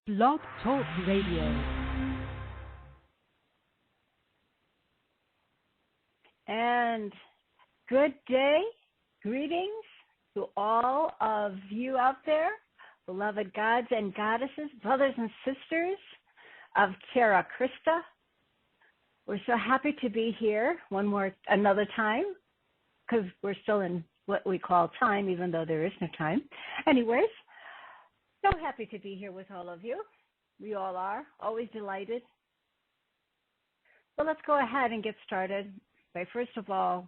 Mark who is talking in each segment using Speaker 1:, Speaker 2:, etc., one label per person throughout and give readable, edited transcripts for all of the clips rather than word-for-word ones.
Speaker 1: Blog Talk Radio.
Speaker 2: And good day, greetings to all of you out there, beloved gods and goddesses, brothers and sisters of Terra Christa. We're so happy to be here another time, because we're still in what we call time, even though there is no time. Anyways, so happy to be here with all of you. We all are, always delighted. So let's go ahead and get started by, first of all,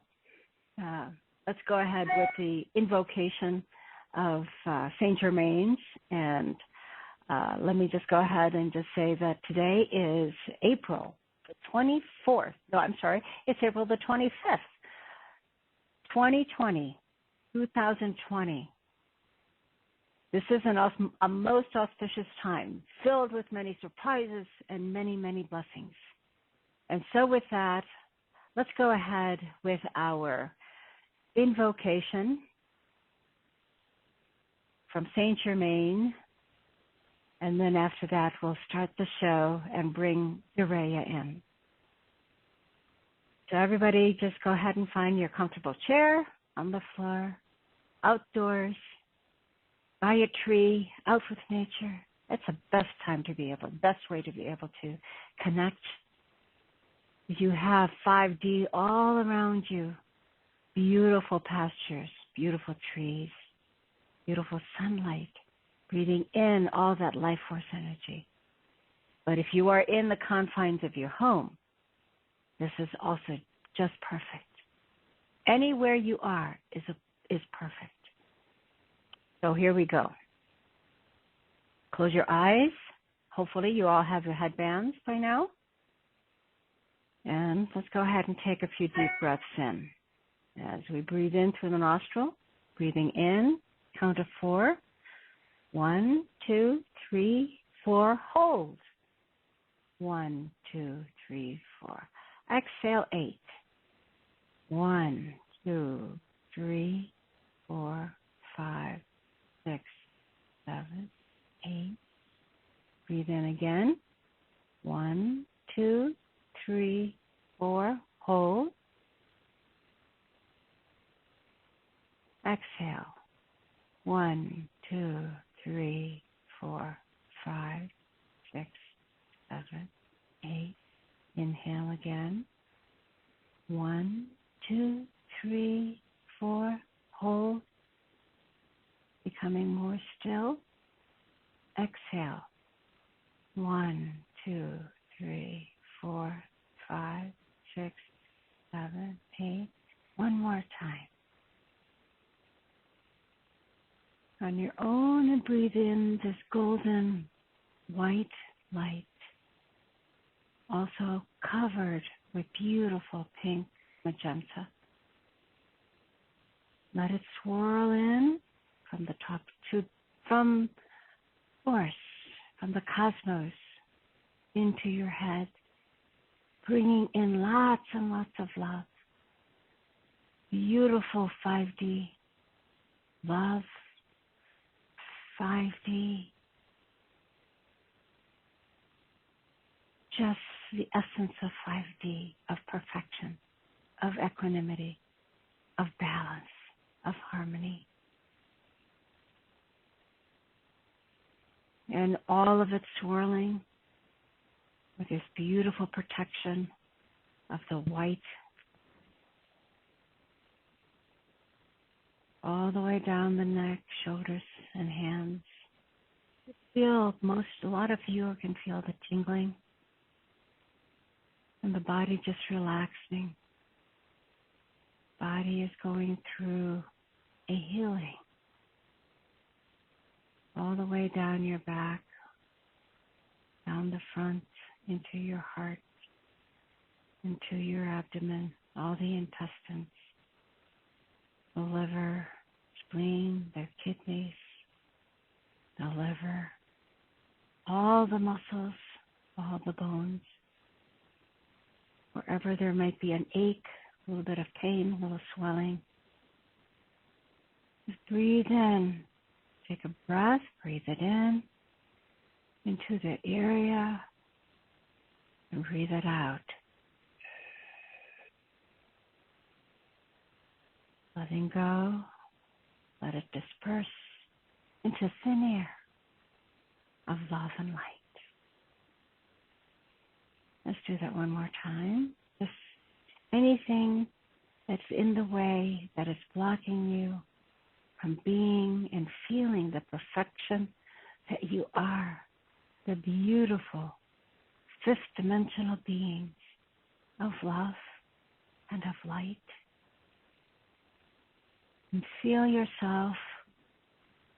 Speaker 2: let's go ahead with the invocation of Saint Germain's. And let me just go ahead and just say that today is April the 24th. No, I'm sorry. It's April the 25th, 2020. This is a most auspicious time, filled with many surprises and many, many blessings. And so with that, let's go ahead with our invocation from Saint Germain. And then after that, we'll start the show and bring Zaraya in. So everybody, just go ahead and find your comfortable chair on the floor, outdoors, by a tree, out with nature. That's the best way to be able to connect. You have 5D all around you, beautiful pastures, beautiful trees, beautiful sunlight, breathing in all that life force energy. But if you are in the confines of your home, this is also just perfect. Anywhere you are is perfect. So here we go. Close your eyes. Hopefully you all have your headbands by now. And let's go ahead and take a few deep breaths in. As we breathe in through the nostril, breathing in, count of 4. 1, 2, 3, 4, hold. 1, 2, 3, 4. Exhale, 8. 1, 2, 3, 4, 5, 6, 7, 8. Breathe in again. 1, 2, 3, 4. Hold. Exhale. 1, 2, 3, 4, 5, 6, 7, 8. Inhale again. 1, 2, 3, 4. Hold. Becoming more still. Exhale. 1, 2, 3, 4, 5, 6, 7, 8. One more time. On your own, and breathe in this golden white light, also covered with beautiful pink magenta. Let it swirl in from the top from source, from the cosmos, into your head, bringing in lots and lots of love. Beautiful 5D love, 5D, just the essence of 5D, of perfection, of equanimity, of balance, of harmony. And all of it swirling with this beautiful protection of the white, all the way down the neck, shoulders, and hands. A lot of you can feel the tingling, and the body just relaxing. Body is going through a healing, all the way down your back, down the front, into your heart, into your abdomen, all the intestines, the liver, spleen, the kidneys, the liver, all the muscles, all the bones. Wherever there might be an ache, a little bit of pain, a little swelling, just breathe in. Take a breath, breathe it in. into the area and breathe it out. Letting go, let it disperse into thin air of love and light. Let's do that one more time. Just anything that's in the way that is blocking you from being and feeling the perfection that you are, the beautiful fifth dimensional beings of love and of light. And feel yourself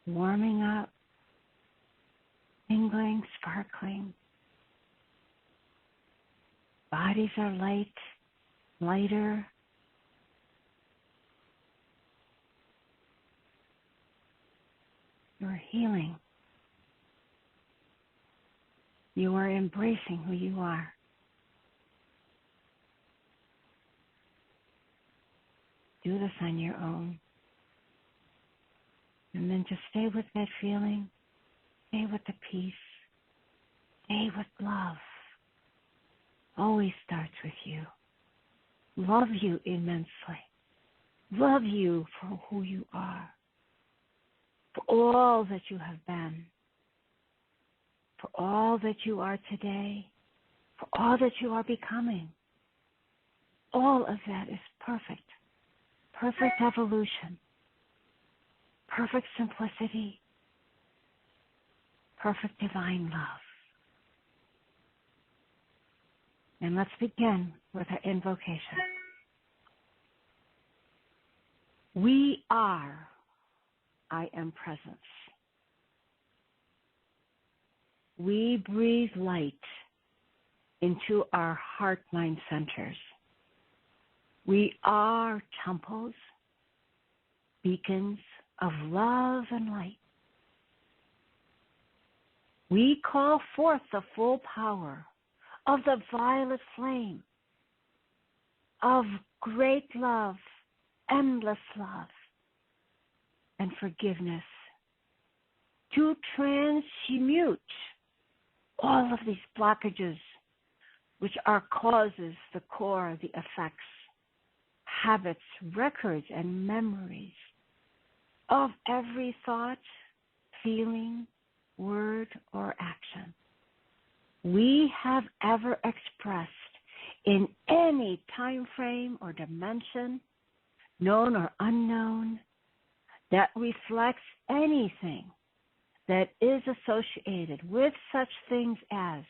Speaker 2: warming up, tingling, sparkling. Bodies are light, lighter. You're healing. You are embracing who you are. Do this on your own. And then just stay with that feeling. Stay with the peace. Stay with love. Always starts with you. Love you immensely. Love you for who you are. For all that you have been. For all that you are today. For all that you are becoming. All of that is perfect. Perfect evolution. Perfect simplicity. Perfect divine love. And let's begin with our invocation. We are I am presence. We breathe light into our heart-mind centers. We are temples, beacons of love and light. We call forth the full power of the violet flame of great love, endless love, and forgiveness to transmute all of these blockages, which are causes, the core, the effects, habits, records, and memories of every thought, feeling, word, or action we have ever expressed in any time frame or dimension, known or unknown, that reflects anything that is associated with such things as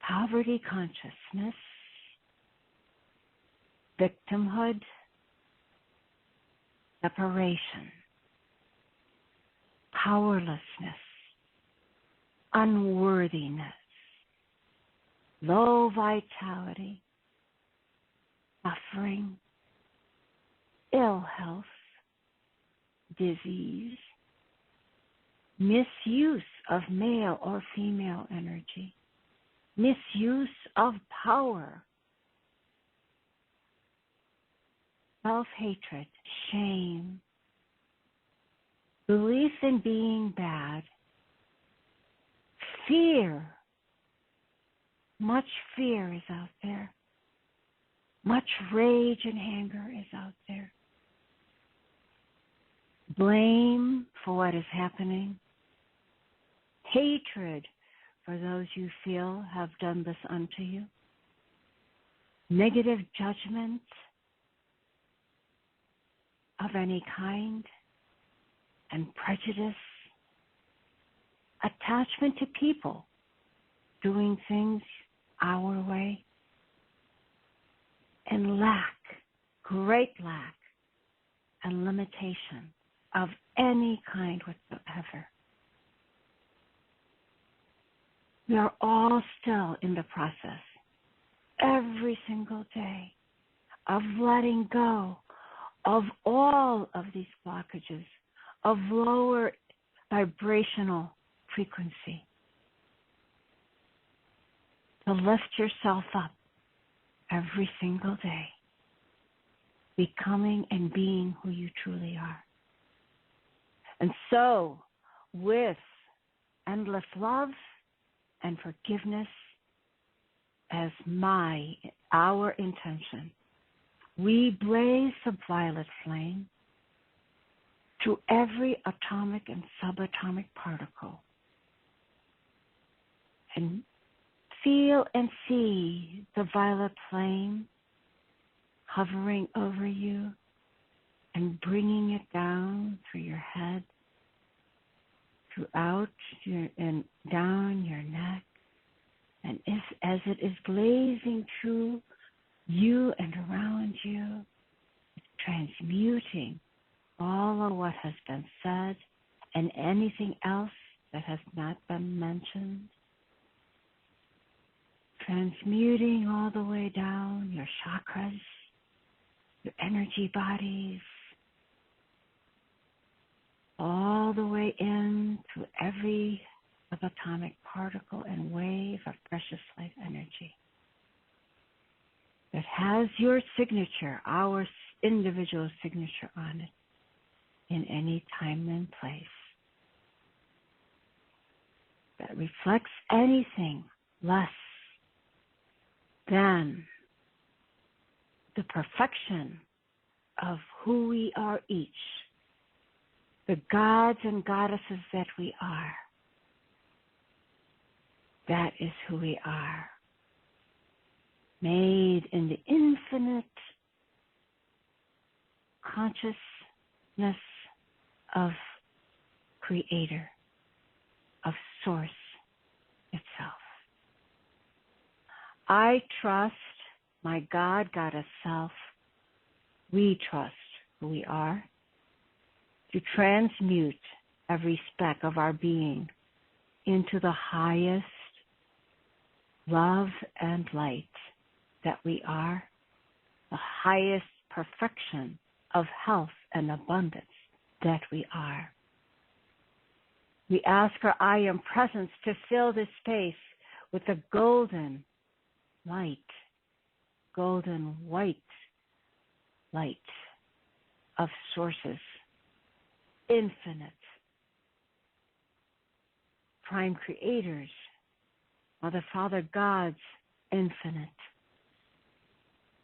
Speaker 2: poverty consciousness, victimhood, separation, powerlessness, unworthiness, low vitality, suffering, ill health, disease, misuse of male or female energy, misuse of power, self-hatred, shame, belief in being bad, fear. Much fear is out there. Much rage and anger is out there. Blame for what is happening. Hatred for those you feel have done this unto you. Negative judgment of any kind and prejudice. Attachment to people doing things our way. And lack, great lack, and limitation of any kind whatsoever. We are all still in the process, every single day, of letting go of all of these blockages, of lower vibrational frequency. To lift yourself up every single day, becoming and being who you truly are. And so, with endless love and forgiveness as our intention. We blaze the violet flame through every atomic and subatomic particle and feel and see the violet flame hovering over you and bringing it down through your head, throughout and down your neck. And as it is blazing through you and around you, it's transmuting all of what has been said and anything else that has not been mentioned. Transmuting all the way down your chakras, your energy bodies, all the way in to every subatomic particle and wave of precious life energy that has your signature, our individual signature on it, in any time and place that reflects anything less than the perfection of who we are each, the gods and goddesses that we are. That is who we are, made in the infinite consciousness of Creator, of Source itself. I trust my God, Goddess Self. We trust who we are to transmute every speck of our being into the highest love and light that we are, the highest perfection of health and abundance that we are. We ask for I Am Presence to fill this space with the golden light, golden white light of Source's infinite prime creators, Mother, Father, God's infinite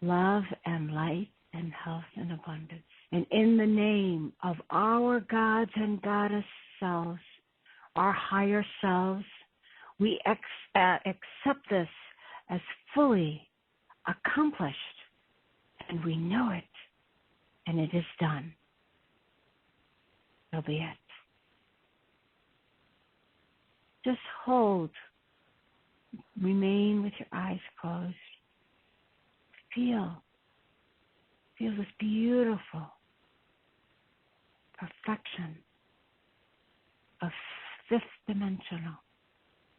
Speaker 2: love and light and health and abundance. And in the name of our gods and goddess selves, our higher selves, we accept this as fully accomplished, and we know it, and it is done. So be it. Just hold. Remain with your eyes closed. Feel this beautiful perfection of fifth dimensional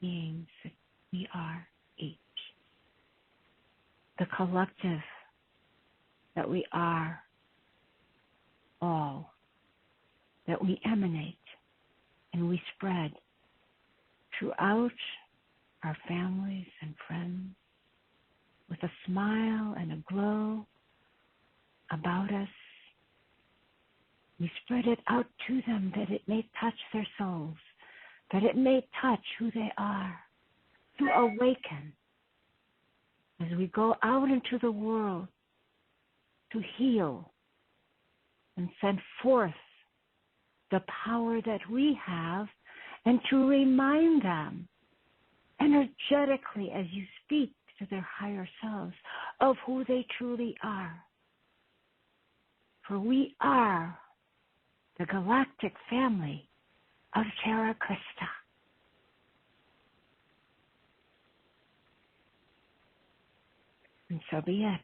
Speaker 2: beings that we are each. The collective that we are all, that we emanate and we spread throughout our families and friends with a smile and a glow about us. We spread it out to them that it may touch their souls, that it may touch who they are, to awaken as we go out into the world to heal and send forth the power that we have, and to remind them energetically as you speak to their higher selves of who they truly are. For we are the galactic family of Terra Christa. And so be it.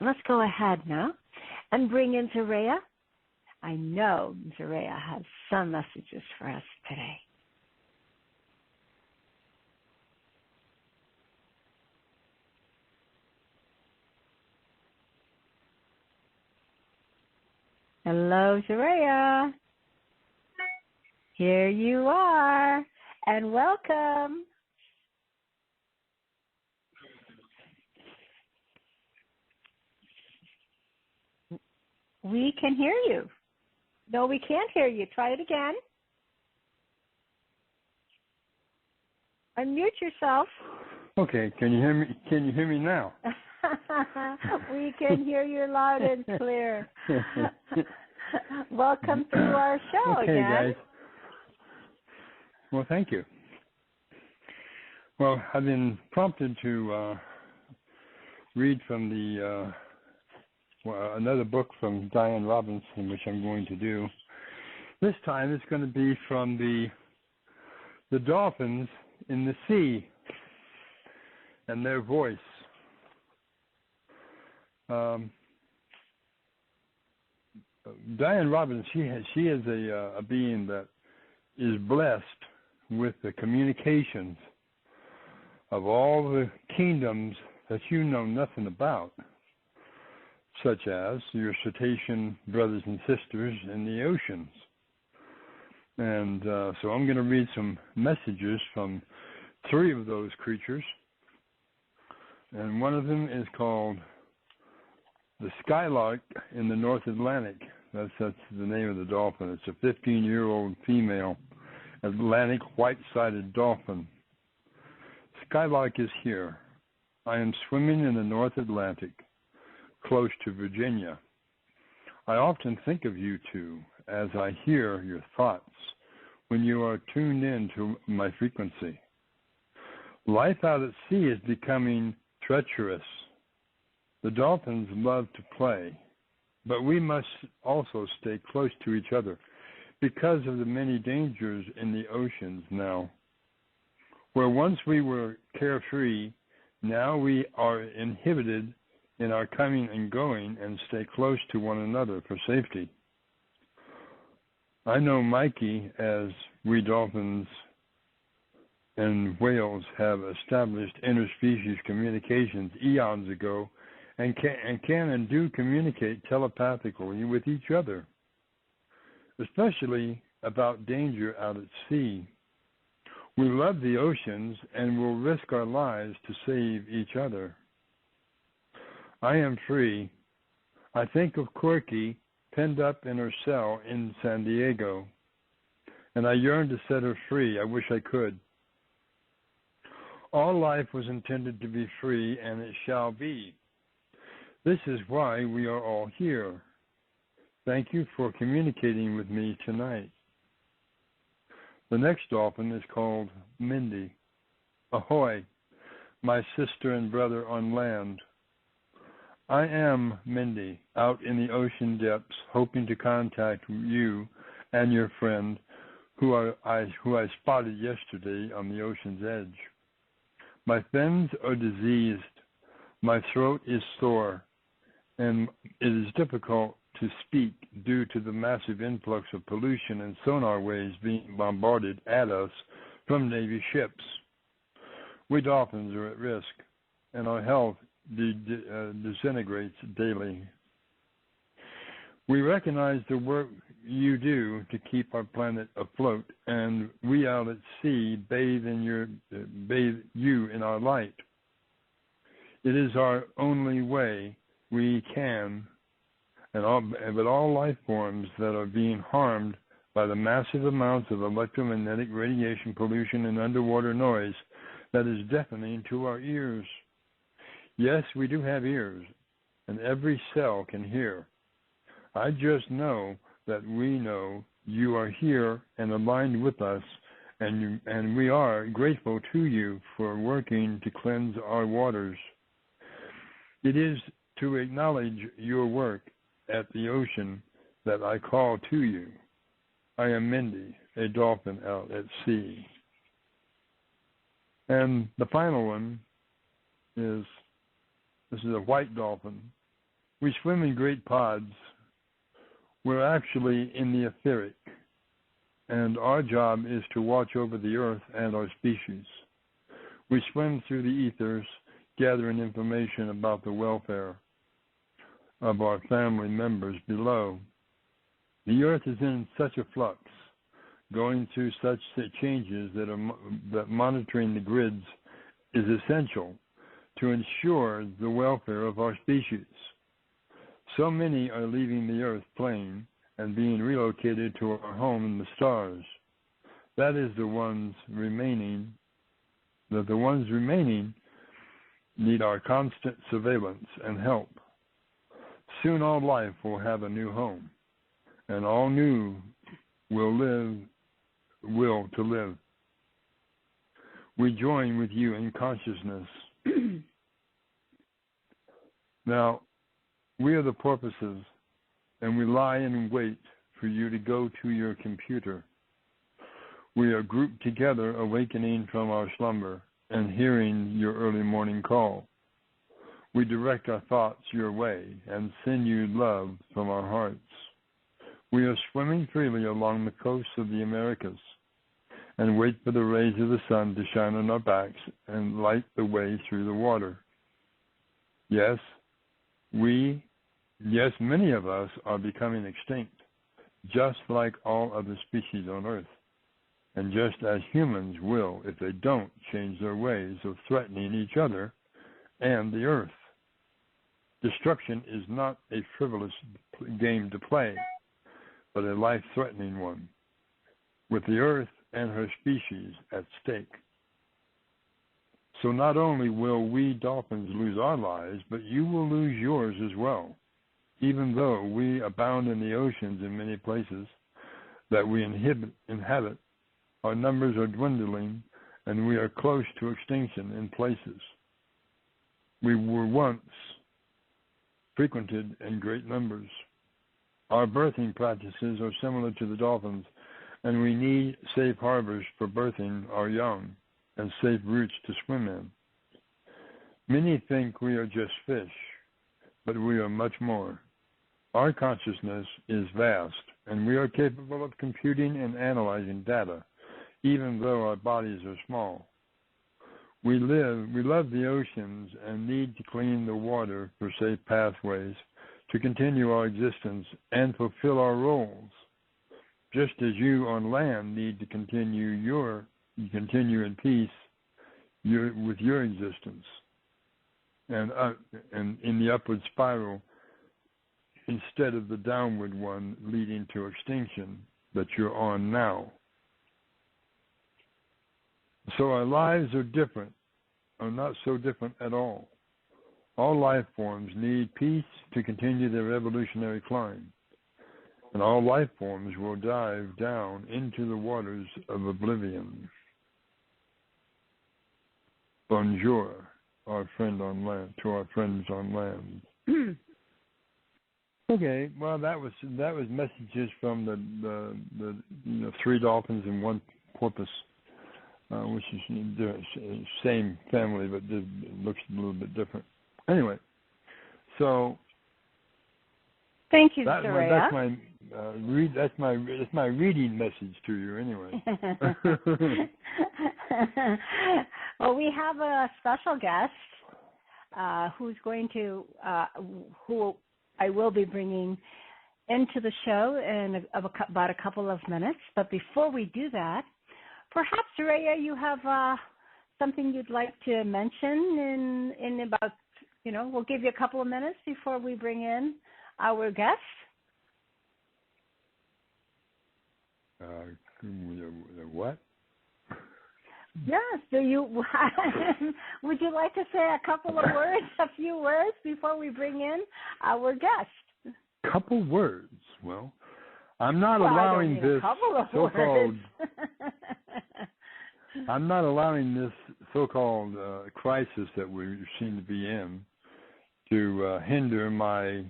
Speaker 2: Let's go ahead now and bring in Zaraya. I know Zaraya has some messages for us today. Hello, Zaraya. Here you are, and welcome. We can hear you. No, we can't hear you. Try it again. Unmute yourself.
Speaker 3: Okay, can you hear me? Can you hear me now?
Speaker 2: We can hear you loud and clear. Welcome to our show
Speaker 3: okay,
Speaker 2: again.
Speaker 3: Guys. Well, thank you. Well, I've been prompted to read from the another book from Diane Robinson, which I'm going to do. This time, it's going to be from the dolphins in the sea and their voice. Diane Robbins, she is a being that is blessed with the communications of all the kingdoms that you know nothing about, such as your cetacean brothers and sisters in the oceans. And so I'm going to read some messages from 3 of those creatures. And one of them is called the skylark in the North Atlantic. That's the name of the dolphin. It's a 15-year-old female Atlantic white-sided dolphin. Skylark is here. I am swimming in the North Atlantic, close to Virginia. I often think of you two as I hear your thoughts when you are tuned in to my frequency. Life out at sea is becoming treacherous. The dolphins love to play, but we must also stay close to each other because of the many dangers in the oceans now. Where once we were carefree, now we are inhibited in our coming and going and stay close to one another for safety. I know Mikey, as we dolphins and whales have established interspecies communications eons ago and can and do communicate telepathically with each other, especially about danger out at sea. We love the oceans and will risk our lives to save each other. I am free. I think of Corky penned up in her cell in San Diego, and I yearn to set her free. I wish I could. All life was intended to be free, and it shall be. This is why we are all here. Thank you for communicating with me tonight. The next dolphin is called Mindy. Ahoy, my sister and brother on land. I am Mindy, out in the ocean depths, hoping to contact you and your friend, who I spotted yesterday on the ocean's edge. My fins are diseased, my throat is sore, and it is difficult to speak due to the massive influx of pollution and sonar waves being bombarded at us from Navy ships. We dolphins are at risk, and our health disintegrates daily. We recognize the work you do to keep our planet afloat, and we out at sea bathe you in our light. It is our only way we can, but all life forms that are being harmed by the massive amounts of electromagnetic radiation pollution and underwater noise that is deafening to our ears. Yes, we do have ears, and every cell can hear. I just know that we know you are here and aligned with us, and we are grateful to you for working to cleanse our waters. It is to acknowledge your work at the ocean that I call to you. I am Mindy, a dolphin out at sea. And the final one is, this is a white dolphin. We swim in great pods. We're actually in the etheric, and our job is to watch over the earth and our species. We swim through the ethers, gathering information about the welfare of our family members below. The earth is in such a flux, going through such changes that monitoring the grids is essential to ensure the welfare of our species. So many are leaving the earth plane and being relocated to our home in the stars. That is the ones remaining need our constant surveillance and help. Soon all life will have a new home, and all new will to live. We join with you in consciousness. Now, we are the porpoises, and we lie in wait for you to go to your computer. We are grouped together, awakening from our slumber and hearing your early morning call. We direct our thoughts your way and send you love from our hearts. We are swimming freely along the coast of the Americas and wait for the rays of the sun to shine on our backs and light the way through the water. Yes, many of us are becoming extinct, just like all other species on Earth, and just as humans will if they don't change their ways of threatening each other and the Earth. Destruction is not a frivolous game to play, but a life-threatening one, with the Earth and her species at stake. So not only will we dolphins lose our lives, but you will lose yours as well. Even though we abound in the oceans in many places that we inhabit, our numbers are dwindling, and we are close to extinction in places we were once frequented in great numbers. Our birthing practices are similar to the dolphins, and we need safe harbors for birthing our young and safe routes to swim in. Many think we are just fish, but we are much more. Our consciousness is vast, and we are capable of computing and analyzing data, even though our bodies are small. We love the oceans and need to clean the water for safe pathways to continue our existence and fulfill our roles, just as you on land need to continue in peace with your existence and in the upward spiral instead of the downward one leading to extinction that you're on now. So our lives are not so different at all. All life forms need peace to continue their evolutionary climb, and all life forms will dive down into the waters of oblivion. Bonjour, our friend on land, to our friends on land. Okay, well that was messages from the three dolphins and one porpoise. Which is the same family, but it looks a little bit different. Anyway, so
Speaker 2: thank you, Zaraya.
Speaker 3: That's my reading message to you. Anyway.
Speaker 2: Well, we have a special guest who's going to who I will be bringing into the show in about a couple of minutes. But before we do that, perhaps, Zaraya, you have something you'd like to mention in about, we'll give you a couple of minutes before we bring in our guest.
Speaker 3: What?
Speaker 2: Yes. Do you? Would you like to say a few words before we bring in our guest?
Speaker 3: Couple words. Well, I'm not allowing this so-called. I'm not allowing this so-called crisis that we seem to be in to hinder my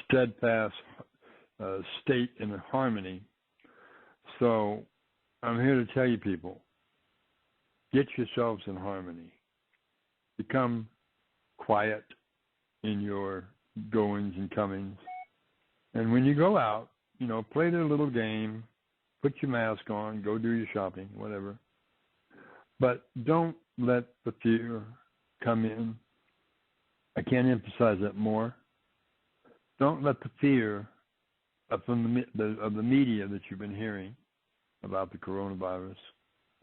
Speaker 3: steadfast state in harmony. So I'm here to tell you people, get yourselves in harmony. Become quiet in your goings and comings. And when you go out, play their little game, put your mask on, go do your shopping, whatever. But don't let the fear come in. I can't emphasize that more. Don't let the fear of the media that you've been hearing about the coronavirus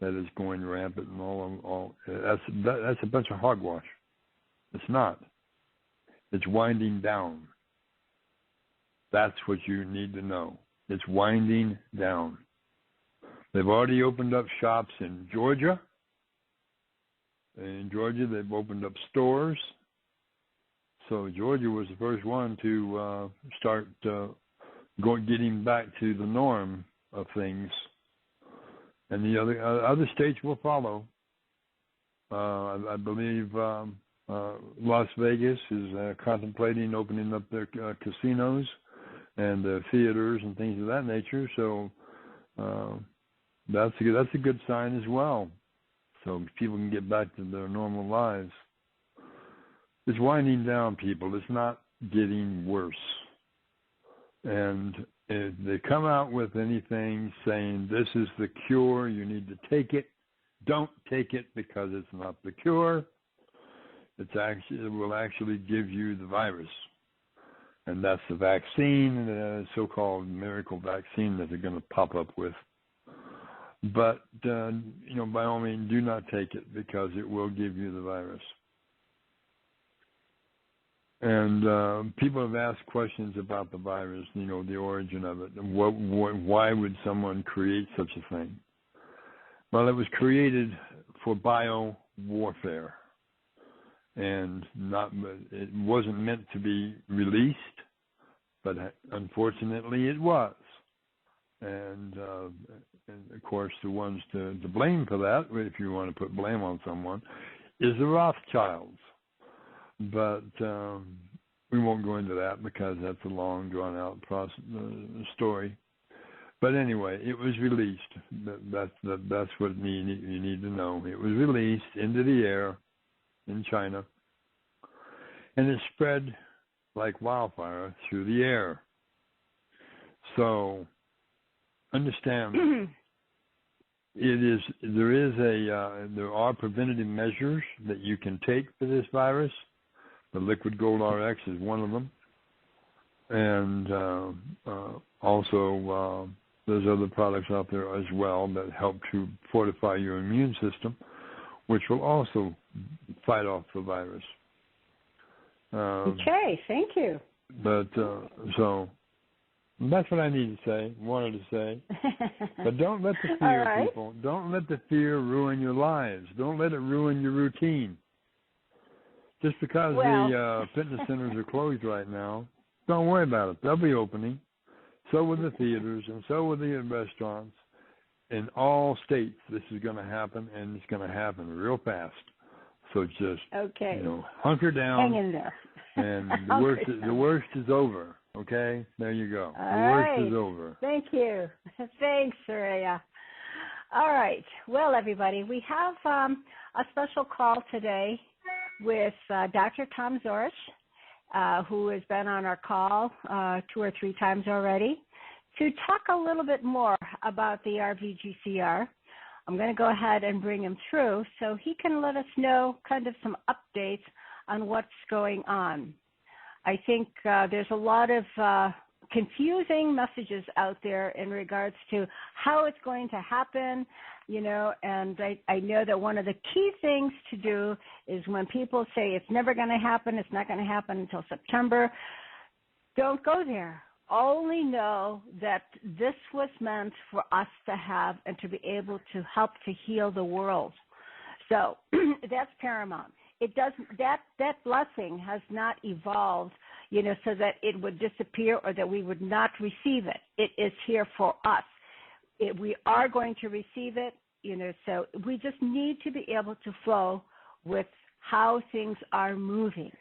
Speaker 3: that is going rampant and all that's a bunch of hogwash. It's not. It's winding down. That's what you need to know. It's winding down. They've already opened up shops in Georgia. In Georgia, they've opened up stores. So Georgia was the first one to start getting back to the norm of things, and the other states will follow. I believe Las Vegas is contemplating opening up their casinos and theaters and things of that nature. So that's a good sign as well. So people can get back to their normal lives. It's winding down, people. It's not getting worse. And if they come out with anything saying this is the cure, you need to take it, don't take it because it's not the cure. It will actually give you the virus. And that's the vaccine, the so-called miracle vaccine that they're going to pop up with. But, by all means, do not take it because it will give you the virus. And people have asked questions about the virus, the origin of it, and why would someone create such a thing? Well, it was created for bio-warfare, and it wasn't meant to be released, but unfortunately it was. And of course, the ones to blame for that, if you want to put blame on someone, is the Rothschilds. But we won't go into that because that's a long, drawn-out story. But anyway, it was released. That's what you need to know. It was released into the air in China, and it spread like wildfire through the air. So understand, there are preventative measures that you can take for this virus. The liquid gold RX is one of them, and also there's other products out there as well that help to fortify your immune system, which will also fight off the virus.
Speaker 2: Okay, thank you.
Speaker 3: But so that's what I wanted to say. But don't let the fear,
Speaker 2: right.
Speaker 3: people, don't let the fear ruin your lives. Don't let it ruin your routine. Just because the fitness centers are closed right now, don't worry about it. They'll be opening. So will the theaters, and so will the restaurants. In all states, this is going to happen, and it's going to happen real fast. So just, hunker down.
Speaker 2: Hang in there.
Speaker 3: And the worst is over. Okay? There you go. The worst is over.
Speaker 2: Thank you. Thanks, Zaraya. All right. Well, everybody, we have a special call today with Dr. Tom Zorra, who has been on our call 2 or 3 times already, to talk a little bit more about the RVGCR. I'm going to go ahead and bring him through so he can let us know kind of some updates on what's going on. I think there's a lot of confusing messages out there in regards to how it's going to happen, and I know that one of the key things to do is when people say it's never going to happen, it's not going to happen until September, don't go there. Only know that this was meant for us to have and to be able to help to heal the world. So that's paramount. It doesn't, that blessing has not evolved, so that it would disappear or that we would not receive it. It is here for us. We are going to receive it, so we just need to be able to flow with how things are moving,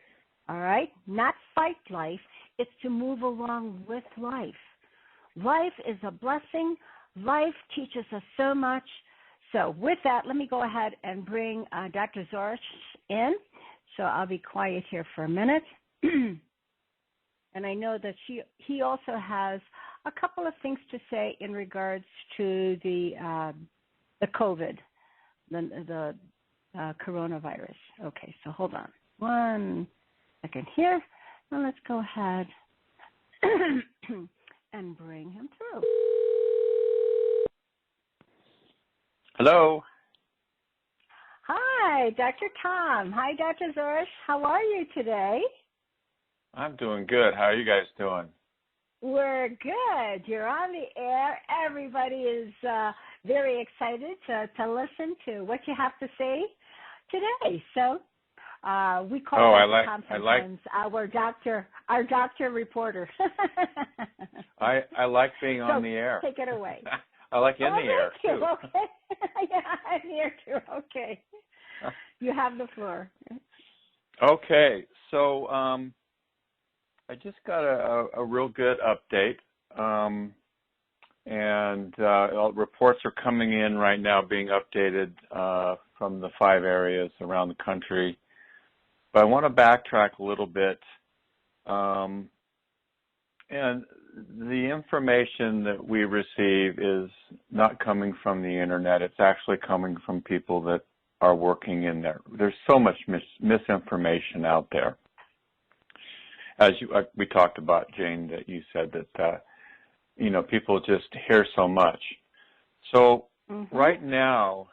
Speaker 2: all right? Not fight life. It's to move along with life. Life is a blessing. Life teaches us so much. So with that, let me go ahead and bring Dr. Zorra in. So I'll be quiet here for a minute. And I know that he also has a couple of things to say in regards to the COVID, the coronavirus. Okay, so hold on 1 second here. Now let's go ahead and bring him through.
Speaker 4: Hello.
Speaker 2: Hi, Dr. Tom. Hi, Dr. Zorra. How are you today?
Speaker 4: I'm doing good. How are you guys doing?
Speaker 2: We're good. You're on the air. Everybody is very excited to listen to what you have to say today. So we call Tom sometimes our doctor reporter.
Speaker 4: I like being on the air.
Speaker 2: Take it away.
Speaker 4: I like in the air
Speaker 2: too.
Speaker 4: too.
Speaker 2: Okay. Yeah, I'm here too. Okay. You have the floor.
Speaker 4: Okay, so I just got a real good update, and reports are coming in right now, being updated from the 5 areas around the country. But I want to backtrack a little bit, and the information that we receive is not coming from the internet. It's actually coming from people that are working in there. There's so much misinformation out there. As we talked about, Jane, that you said that, people just hear so much. So right now,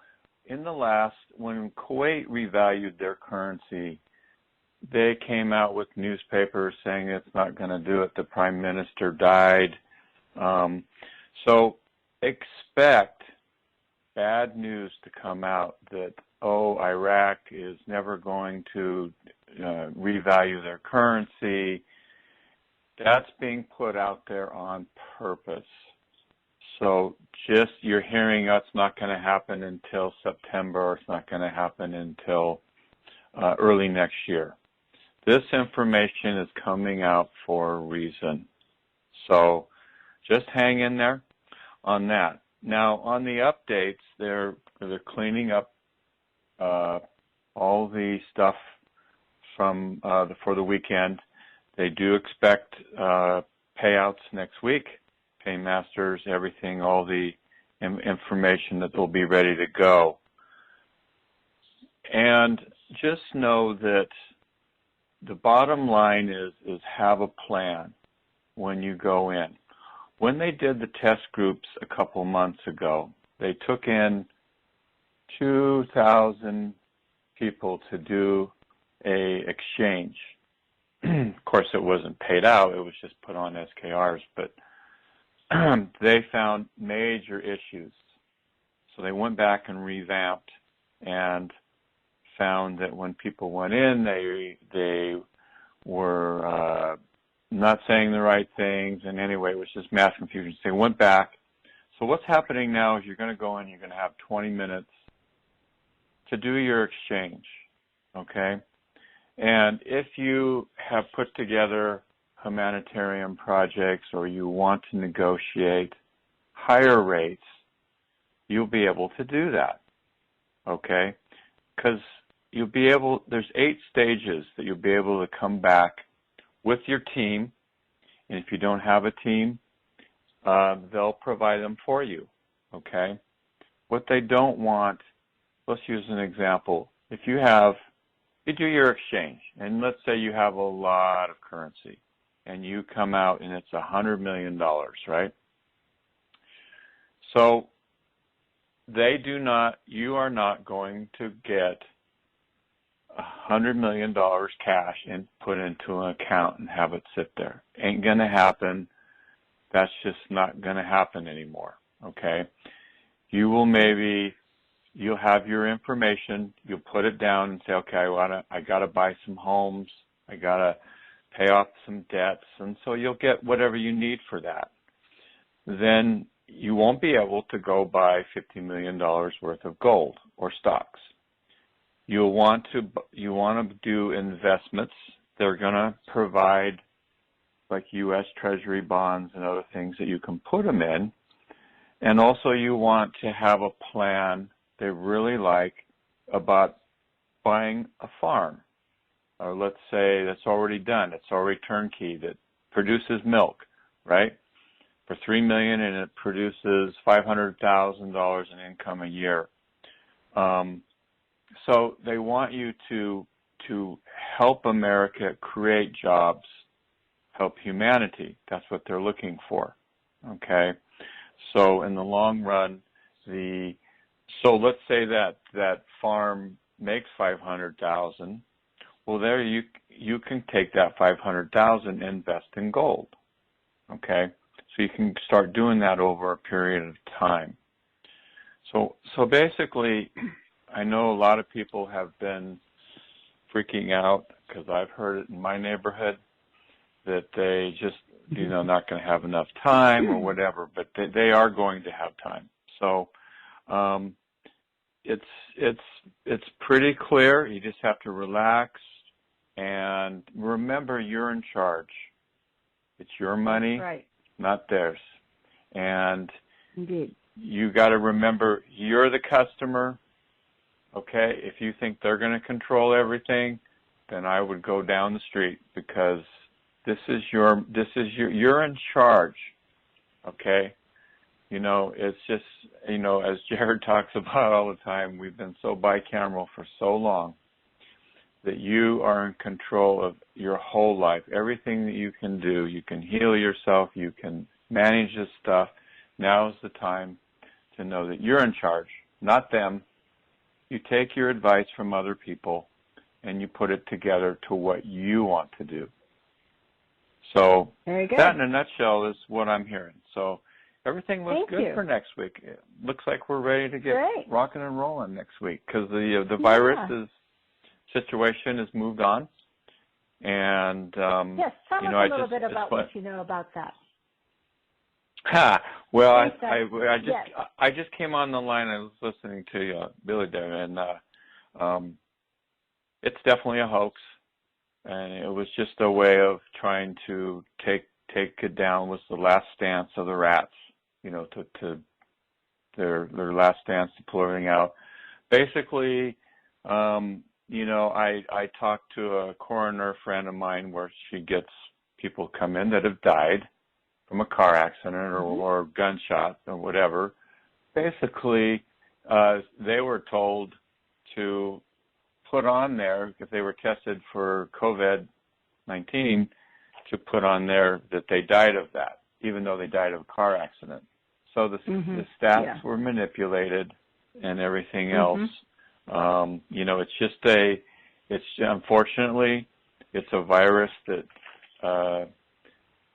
Speaker 4: when Kuwait revalued their currency, they came out with newspapers saying it's not going to do it. The prime minister died. So expect bad news to come out that, Iraq is never going to revalue their currency. That's being put out there on purpose. So you're hearing it's not going to happen until September, or it's not going to happen until early next year. This information is coming out for a reason. So just hang in there on that. Now, on the updates, they're cleaning up all the stuff from for the weekend. They do expect payouts next week, paymasters, everything, all the information that will be ready to go. And just know that the bottom line is have a plan when you go in. When they did the test groups a couple months ago, they took in 2,000 people to do a exchange. Of course, it wasn't paid out. It was just put on SKRs, but they found major issues. So they went back and revamped and found that when people went in, they were not saying the right things, and anyway, it was just mass confusion. So they went back. So what's happening now is you're going to go in, you're going to have 20 minutes to do your exchange, okay? And if you have put together humanitarian projects or you want to negotiate higher rates, you'll be able to do that, okay? Because there's 8 stages that you'll be able to come back with your team, and if you don't have a team, they'll provide them for you, okay? What they don't want, let's use an example. If you do your exchange, and let's say you have a lot of currency, and you come out and it's $100 million, right? So you are not going to get $100 million cash and put into an account and have it sit there. Ain't going to happen. That's just not going to happen anymore, okay? You'll have your information, you'll put it down and say, okay, I got to buy some homes, I got to pay off some debts, and so you'll get whatever you need for that. Then you won't be able to go buy $50 million worth of gold or stocks. You want to do investments. They're going to provide like U.S. Treasury bonds and other things that you can put them in. And also you want to have a plan they really like about buying a farm. Or let's say that's already done. It's already turnkey that produces milk, right? For $3 million, and it produces $500,000 in income a year. So they want you to help America create jobs, help humanity. That's what they're looking for. Okay? So in the long run, so let's say that farm makes $500,000. Well, there you can take that $500,000 and invest in gold. okay? So you can start doing that over a period of time. So basically, I know a lot of people have been freaking out because I've heard it in my neighborhood that they just, not going to have enough time or whatever, but they are going to have time. So it's pretty clear. You just have to relax and remember you're in charge. It's your money,
Speaker 2: right,
Speaker 4: not theirs. And
Speaker 2: indeed,
Speaker 4: you got to remember you're the customer. Okay, if you think they're going to control everything, then I would go down the street because you're in charge. Okay, it's just as Jared talks about all the time, we've been so bicameral for so long that you are in control of your whole life. Everything that you can do, you can heal yourself, you can manage this stuff. Now is the time to know that you're in charge, not them. You take your advice from other people and you put it together to what you want to do. So that in a nutshell is what I'm hearing. So everything looks good for next week. It looks like we're ready to get rocking and rolling next week because the virus situation has moved on. And
Speaker 2: yes, tell us a little bit about what you know about that.
Speaker 4: Well, I just came on the line. I was listening to Billy there, and it's definitely a hoax, and it was just a way of trying to take it down. Was the last stance of the rats, to their last stance to pull everything out. Basically, I talked to a coroner friend of mine where she gets people come in that have died from a car accident or gunshot or whatever. Basically, they were told to put on there, if they were tested for COVID-19, to put on there that they died of that, even though they died of a car accident. So the stats were manipulated and everything else. Unfortunately, it's a virus that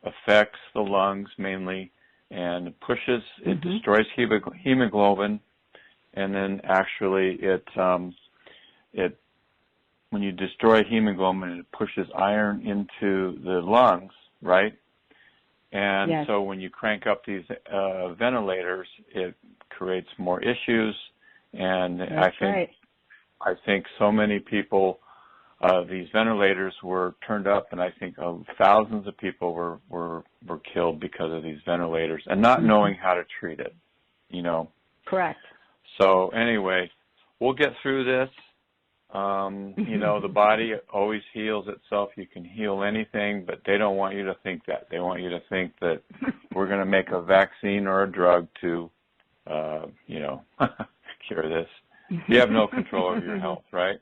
Speaker 4: affects the lungs mainly, and it destroys hemoglobin, and then actually when you destroy hemoglobin, it pushes iron into the lungs, right? And so when you crank up these ventilators, it creates more issues, and I think so many people, these ventilators were turned up, and I think thousands of people were killed because of these ventilators and not knowing how to treat it,
Speaker 2: Correct.
Speaker 4: So anyway, we'll get through this. The body always heals itself. You can heal anything, but they don't want you to think that. They want you to think that we're going to make a vaccine or a drug to, cure this. You have no control over your health, right?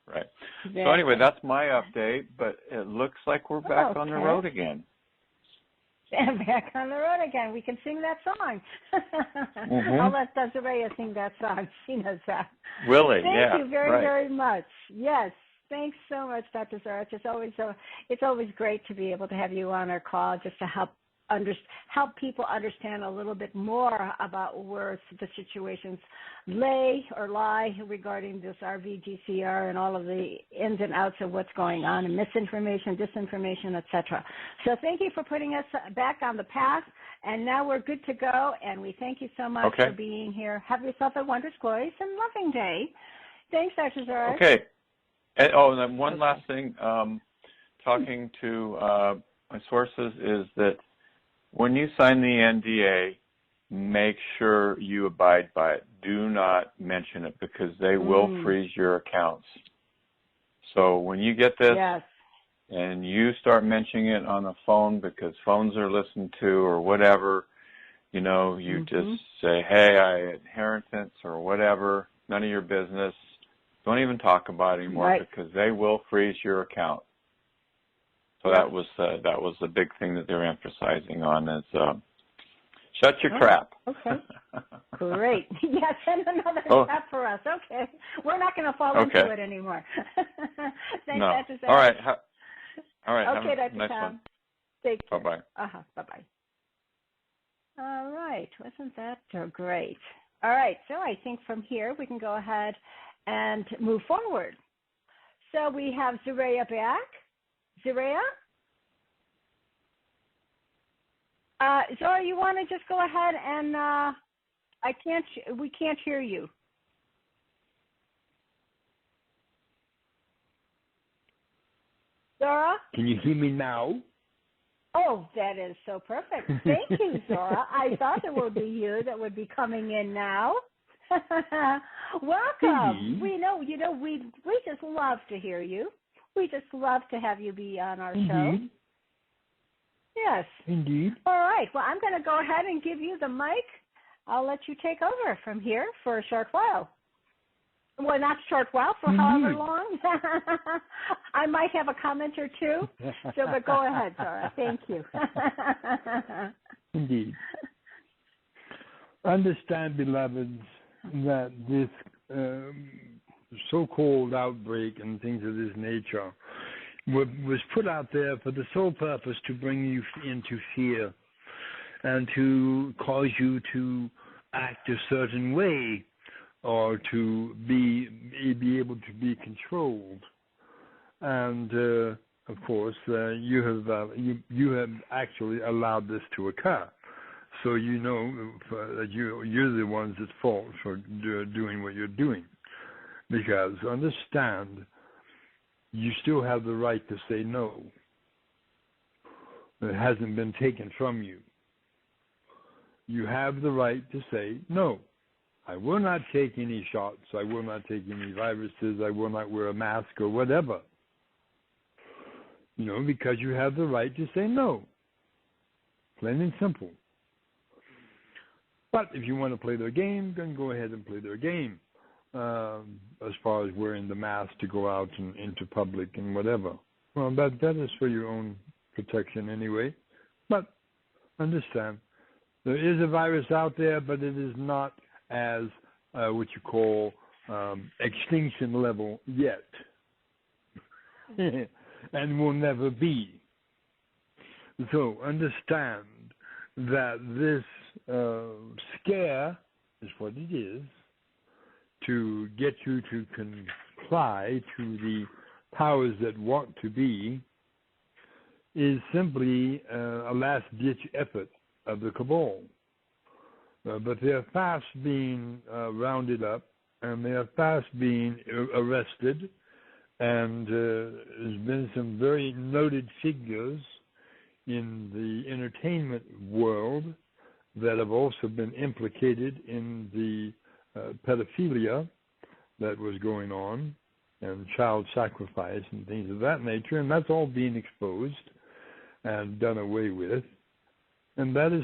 Speaker 4: Right. Exactly. So anyway, that's my update, but it looks like we're back on the road again.
Speaker 2: Back on the road again. We can sing that song. I'll let Zaraya sing that song. She knows that.
Speaker 4: Really?
Speaker 2: Thank you very, very much. Yes. Thanks so much, Dr. Zorra. It's always great to be able to have you on our call just to help people understand a little bit more about where the situations lie regarding this RV GCR and all of the ins and outs of what's going on and misinformation, disinformation, etc. So thank you for putting us back on the path, and now we're good to go, and we thank you so much for being here. Have yourself a wondrous, glorious, and loving day. Thanks, Dr. Zorra.
Speaker 4: Okay. And then one last thing, talking to my sources is that when you sign the NDA, make sure you abide by it. Do not mention it because they will freeze your accounts. So when you get this and you start mentioning it on the phone because phones are listened to or whatever, you just say, hey, I inheritance or whatever, none of your business. Don't even talk about it anymore because they will freeze your account. So that was the big thing that they're emphasizing on is shut your trap.
Speaker 2: Okay. Great. Yes, and another trap for us. Okay. We're not going to fall into it anymore. Thanks, Dr. Zorra.
Speaker 4: All right. All right.
Speaker 2: Okay, Dr.
Speaker 4: Nice
Speaker 2: Tom.
Speaker 4: one.
Speaker 2: Take care.
Speaker 4: Bye-bye.
Speaker 2: Bye-bye. All right. Wasn't that great? All right. So I think from here we can go ahead and move forward. So we have Zaraya back. Zaraya? Zorra, you want to just go ahead and we can't hear you. Zorra?
Speaker 3: Can you hear me now?
Speaker 2: Oh, that is so perfect. Thank you, Zorra. I thought it would be you that would be coming in now. Welcome. We just love to hear you. We just love to have you be on our show. Yes.
Speaker 3: Indeed.
Speaker 2: All right. Well, I'm going to go ahead and give you the mic. I'll let you take over from here for a short while. Well, not short while, for however long. I might have a comment or two. So, but go ahead, Zorra. Thank you.
Speaker 3: Indeed. Understand, beloveds, that this so-called outbreak and things of this nature was put out there for the sole purpose to bring you into fear and to cause you to act a certain way or to be able to be controlled. And of course, you have actually allowed this to occur. So you know that you're the ones at fault for doing what you're doing. Because understand, you still have the right to say no. It hasn't been taken from you. You have the right to say no. I will not take any shots. I will not take any viruses. I will not wear a mask or whatever. You know, because you have the right to say no. Plain and simple. But if you want to play their game, then go ahead and play their game. As far as wearing the mask to go out and into public and whatever. Well, that is for your own protection anyway. But understand, there is a virus out there, but it is not as what you call extinction level yet. And will never be. So understand that this scare is what it is, to get you to comply to the powers that want to be, is simply a last-ditch effort of the cabal. But they are fast being rounded up, and they are fast being arrested, and there's been some very noted figures in the entertainment world that have also been implicated in the pedophilia that was going on and child sacrifice and things of that nature, and that's all being exposed and done away with, and that is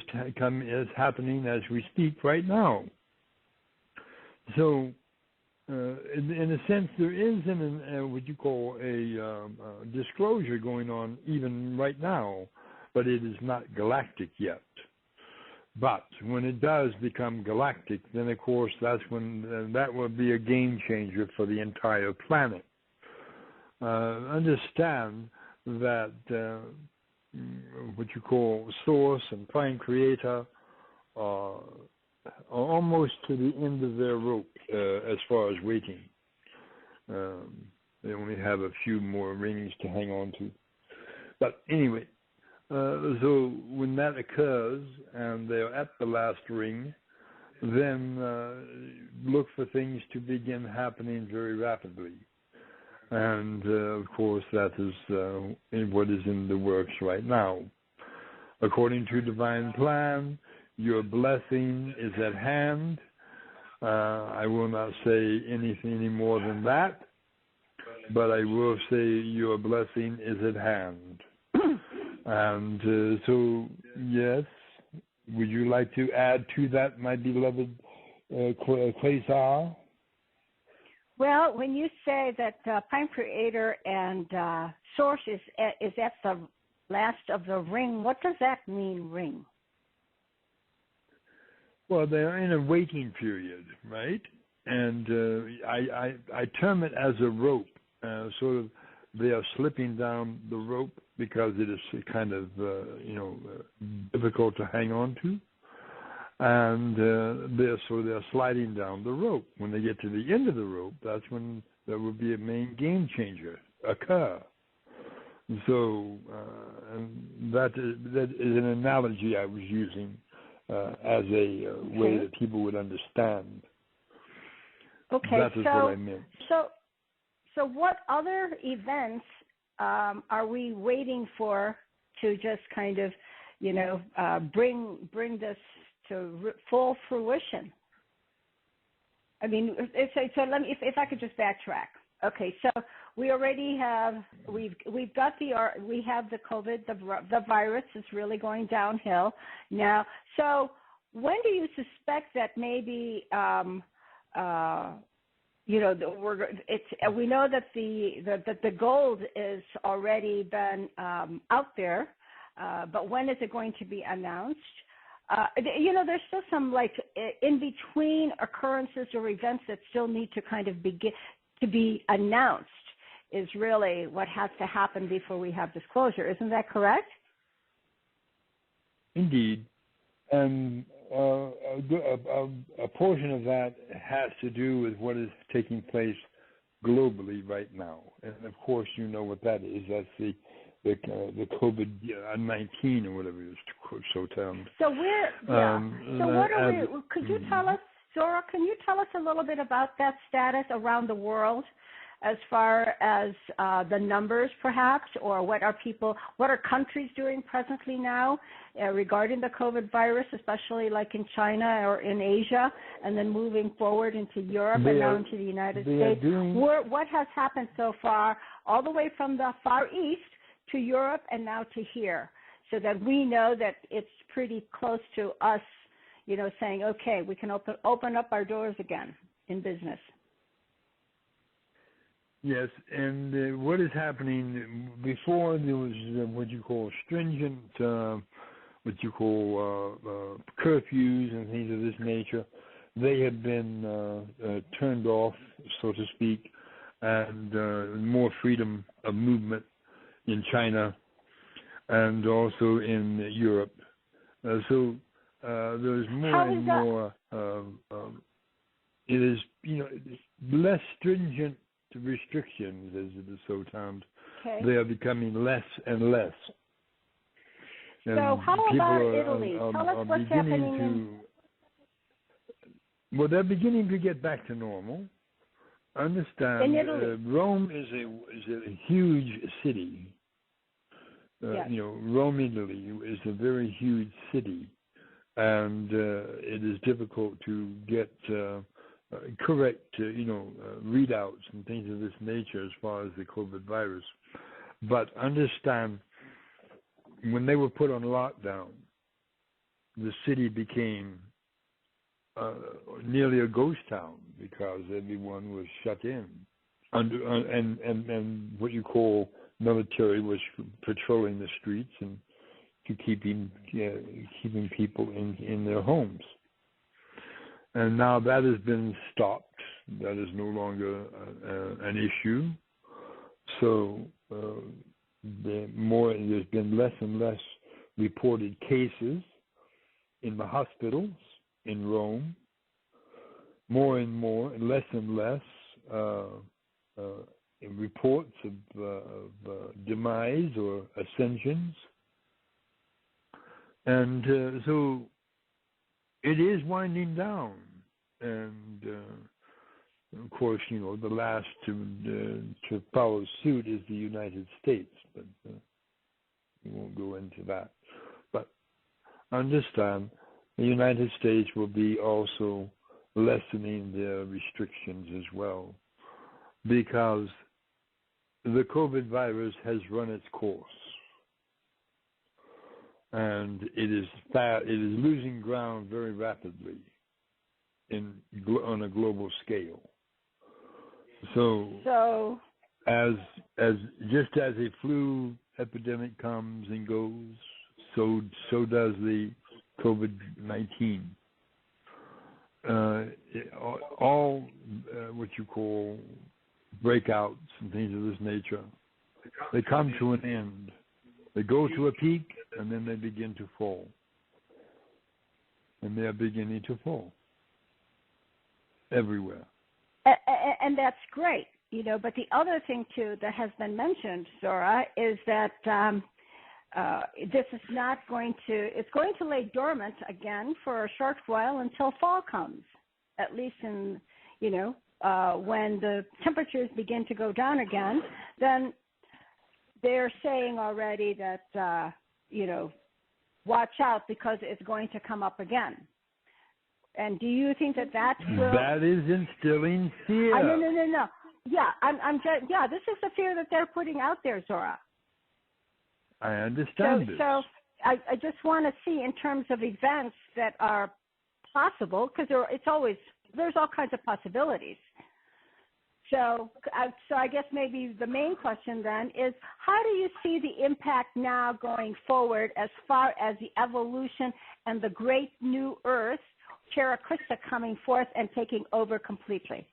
Speaker 3: happening as we speak right now. So in a sense, there is what you call a disclosure going on even right now, but it is not galactic yet. But when it does become galactic, then of course that's when that will be a game changer for the entire planet. Understand that what you call Source and Prime Creator are almost to the end of their rope as far as waiting. They only have a few more rings to hang on to. But anyway, so when that occurs and they're at the last ring, then look for things to begin happening very rapidly. And of course, that is what is in the works right now. According to divine plan, your blessing is at hand. I will not say anything any more than that, but I will say your blessing is at hand. And so, yes, would you like to add to that, my beloved Quasar?
Speaker 2: Well, when you say that Prime Creator and Source is at the last of the ring, what does that mean, ring?
Speaker 3: Well, they're in a waiting period, right? And I term it as a rope, sort of they are slipping down the rope because it is kind of difficult to hang on to, and they're sliding down the rope. When they get to the end of the rope, that's when there will be a main game changer occur. So and that is an analogy I was using as a way that people would understand.
Speaker 2: Okay,
Speaker 3: that is what I meant.
Speaker 2: So what other events are we waiting for to just kind of, bring this to full fruition? I mean, so let me, if I could just backtrack. Okay, so we already have we have the COVID, the virus is really going downhill now. So when do you suspect that maybe we know that the gold is already been out there, but when is it going to be announced? There's still some in between occurrences or events that still need to kind of begin to be announced is really what has to happen before we have disclosure. Isn't that correct?
Speaker 3: Indeed. And a portion of that has to do with what is taking place globally right now. And of course, you know what that is. That's the COVID-19 or whatever it is so termed.
Speaker 2: So so what are we? Could you tell us, Zorra? Can you tell us a little bit about that status around the world, as far as the numbers, perhaps, or what are countries doing presently now regarding the COVID virus, especially like in China or in Asia, and then moving forward into Europe and now into the United States? What has happened so far, all the way from the Far East to Europe and now to here, so that we know that it's pretty close to us, saying, okay, we can open up our doors again in business.
Speaker 3: Yes, and what is happening, before there was what you call stringent, what you call curfews and things of this nature. They have been turned off, so to speak, and more freedom of movement in China and also in Europe. So there's more and more, it is, less stringent restrictions, as it is so termed. Okay. They are becoming less and less. And
Speaker 2: so how about Italy? Tell us what's happening
Speaker 3: Well, they're beginning to get back to normal. Understand,
Speaker 2: in Italy.
Speaker 3: Rome is a huge city.
Speaker 2: Yes.
Speaker 3: Rome, Italy is a very huge city, and it is difficult to get correct, readouts and things of this nature as far as the COVID virus. But understand, when they were put on lockdown, the city became nearly a ghost town because everyone was shut in. And what you call military was patrolling the streets and to keeping people in their homes. And now that has been stopped. That is no longer an issue. So there's been less and less reported cases in the hospitals in Rome. More and more, less and less reports of demise or ascensions. And so it is winding down. And of course, the last to follow suit is the United States, but we won't go into that. But understand, the United States will be also lessening their restrictions as well, because the COVID virus has run its course, and it is losing ground very rapidly on a global scale. So as just as a flu epidemic comes and goes, so does the COVID-19. All what you call breakouts and things of this nature they come to an end. They go to a peak, and then they begin to fall. And they are beginning to fall everywhere.
Speaker 2: And that's great, but the other thing, too, that has been mentioned, Zorra, is that this is not going to, it's going to lay dormant again for a short while until fall comes, at least when the temperatures begin to go down again, then they're saying already that, watch out because it's going to come up again. And do you think that will...
Speaker 3: That is instilling fear.
Speaker 2: No. Yeah, this is the fear that they're putting out there, Zorra.
Speaker 3: I understand this.
Speaker 2: So I just want to see in terms of events that are possible, because there's all kinds of possibilities. So I guess maybe the main question then is, how do you see the impact now going forward as far as the evolution and the great new Earth, Terra Christa, coming forth and taking over completely?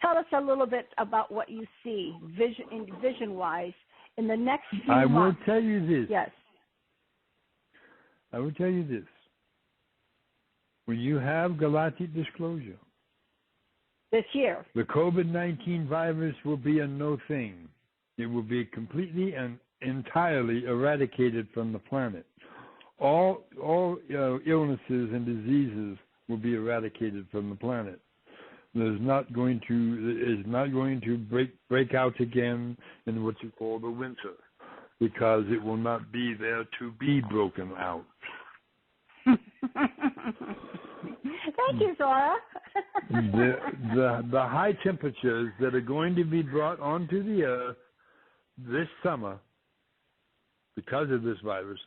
Speaker 2: Tell us a little bit about what you see vision-wise in the next few months.
Speaker 3: I will tell you this.
Speaker 2: Yes.
Speaker 3: I will tell you this. When you have galactic disclosure,
Speaker 2: this year,
Speaker 3: the COVID-19 virus will be a no thing. It will be completely and entirely eradicated from the planet. All illnesses and diseases will be eradicated from the planet. It is not going to break out again in what you call the winter, because it will not be there to be broken out.
Speaker 2: Thank you, Zorra.
Speaker 3: the high temperatures that are going to be brought onto the Earth this summer because of this virus,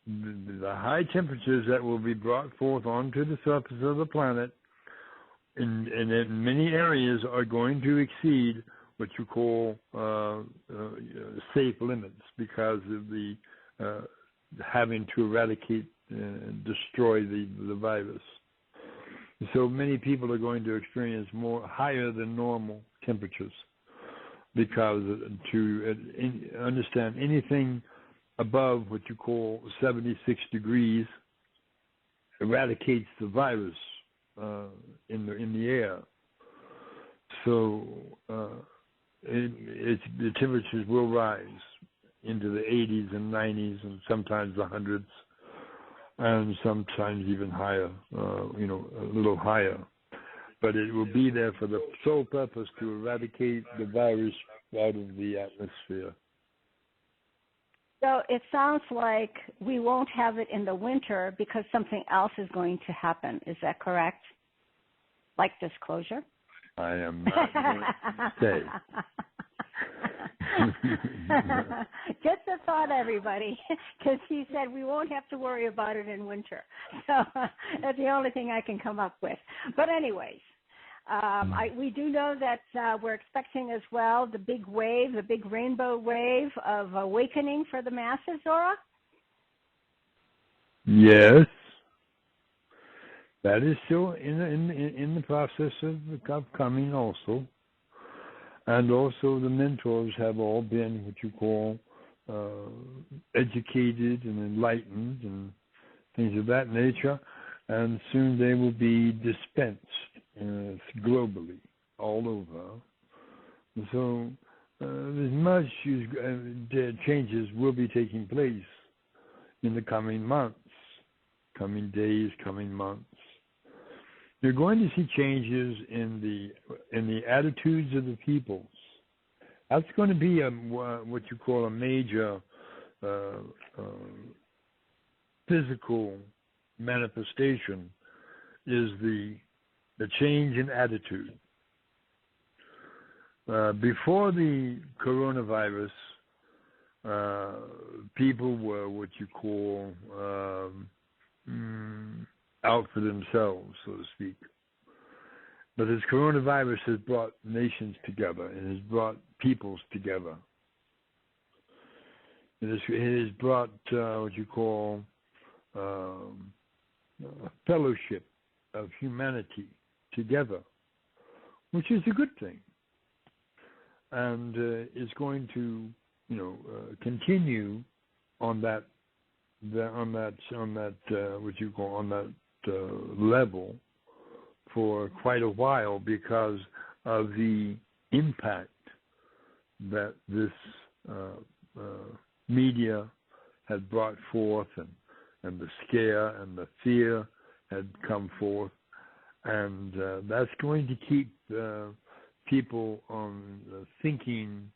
Speaker 3: the high temperatures that will be brought forth onto the surface of the planet in many areas are going to exceed what you call safe limits because of the having to eradicate and destroy the virus. So many people are going to experience higher than normal temperatures because to understand anything above what you call 76 degrees eradicates the virus in the air. So the temperatures will rise into the 80s and 90s and sometimes the hundreds, and sometimes even higher, a little higher. But it will be there for the sole purpose to eradicate the virus out of the atmosphere.
Speaker 2: So it sounds like we won't have it in the winter because something else is going to happen. Is that correct? Like disclosure?
Speaker 3: I am not going to say.
Speaker 2: Just a thought, everybody, because he said we won't have to worry about it in winter. So that's the only thing I can come up with. But anyways, we do know that we're expecting as well the big wave, the big rainbow wave of awakening for the masses, Zorra?
Speaker 3: Yes. That is still in the process of coming also. And also the mentors have all been what you call educated and enlightened and things of that nature. And soon they will be dispensed globally, all over. And so as much changes will be taking place in the coming months, coming days, coming months. You're going to see changes in the attitudes of the peoples. That's going to be what you call a major physical manifestation, is the change in attitude. Before the coronavirus, people were what you call out for themselves, so to speak. But this coronavirus has brought nations together and has brought peoples together. It has brought what you call a fellowship of humanity together, which is a good thing. And it's going to, continue on that level for quite a while because of the impact that this media had brought forth, and the scare and the fear had come forth, and that's going to keep people on thinking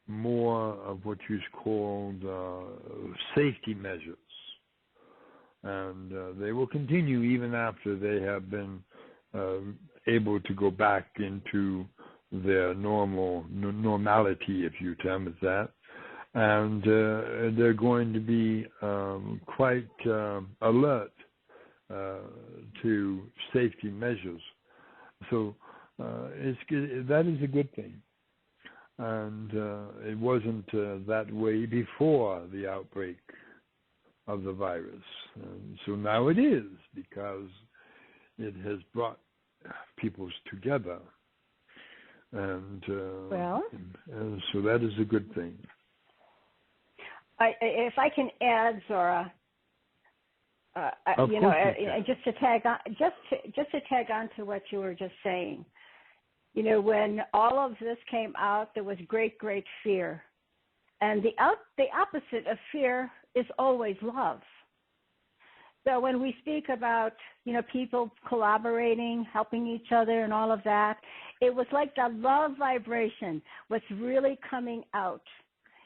Speaker 3: more of what is called safety measures, and they will continue even after they have been able to go back into their normality, if you term it that, and they're going to be quite alert to safety measures. So that is a good thing. And it wasn't that way before the outbreak of the virus. And so now it is, because it has brought peoples together. And so that is a good thing.
Speaker 2: If I can add, Zorra, just to tag on to what you were just saying. When all of this came out, there was great fear, and the opposite of fear is always love. So when we speak about people collaborating, helping each other, and all of that, it was like the love vibration was really coming out,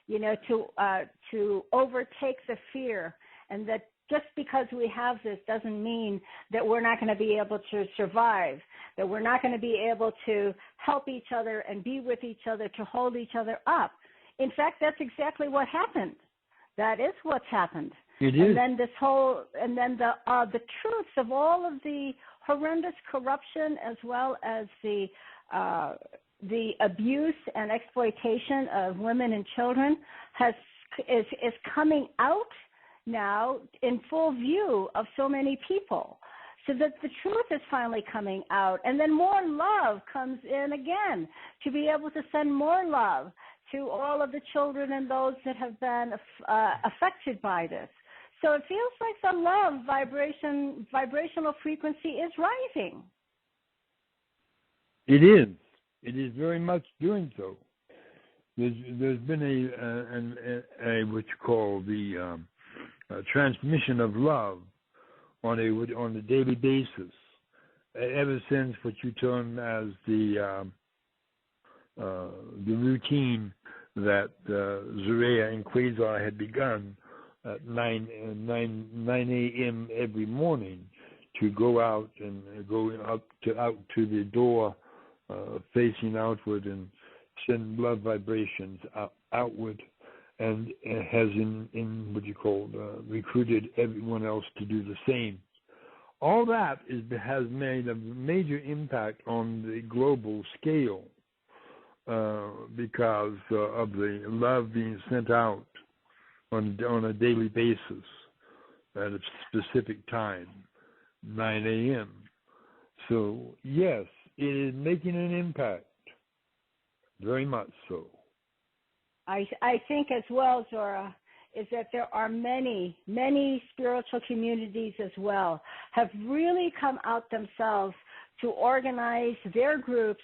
Speaker 2: to overtake the fear, and that just because we have this doesn't mean that we're not going to be able to survive, that we're not going to be able to help each other and be with each other, to hold each other up. In fact, that's exactly what happened. That is what's happened.
Speaker 3: It is.
Speaker 2: And then the truths of all of the horrendous corruption, as well as the abuse and exploitation of women and children, is coming out now in full view of so many people, so that the truth is finally coming out. And then more love comes in again, to be able to send more love to all of the children and those that have been affected by this. So it feels like the love vibrational frequency is rising.
Speaker 3: It is. It is very much doing so. There's been a what you call the transmission of love on a daily basis, ever since what you term as the routine that Zaraya and Quasar had begun at 9 a.m. every morning, to go out and go out to the door, facing outward, and send love vibrations outward, and has in what you call recruited everyone else to do the same. All that has made a major impact on the global scale, because of the love being sent out on a daily basis at a specific time, 9 a.m. So yes, it is making an impact, very much so.
Speaker 2: I think as well, Zorra, is that there are many spiritual communities as well have really come out themselves to organize their groups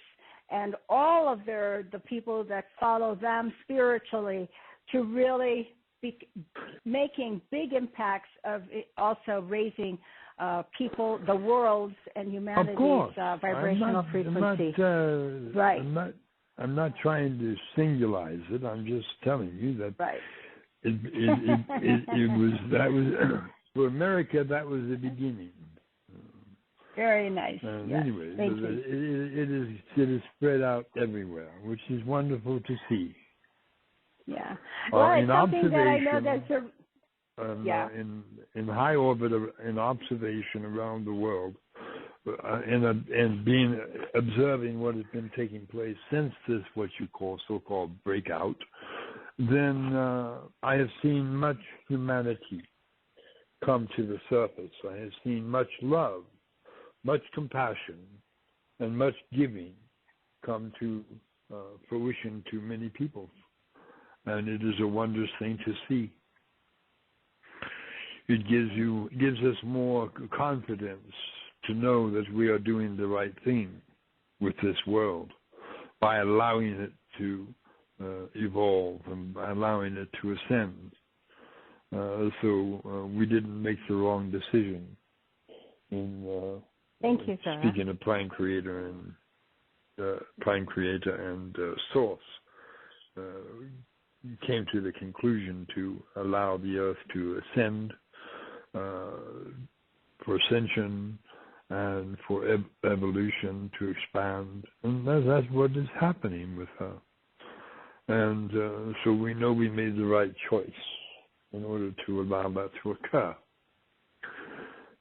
Speaker 2: and all of the people that follow them spiritually, to really be making big impacts of it, also raising people, the world's and humanity's vibrational frequency. Right.
Speaker 3: I'm not trying to singularize it. I'm just telling you that it was for America. That was the beginning.
Speaker 2: Very nice.
Speaker 3: Anyway, it is spread out everywhere, which is wonderful to see.
Speaker 2: Yeah. Well, it's something that I know that's
Speaker 3: in high orbit, in observation around the world, and observing what has been taking place since this, what you call so-called breakout, then I have seen much humanity come to the surface. I have seen much love, much compassion, and much giving come to fruition to many people. and it is a wondrous thing to see. It gives us more confidence to know that we are doing the right thing with this world by allowing it to evolve and by allowing it to ascend. So we didn't make the wrong decision in
Speaker 2: Thank you, Zorra.
Speaker 3: speaking of Prime Creator and Source. Came to the conclusion to allow the Earth to ascend for ascension and for evolution to expand, and that's what is happening with her. And so we know we made the right choice in order to allow that to occur.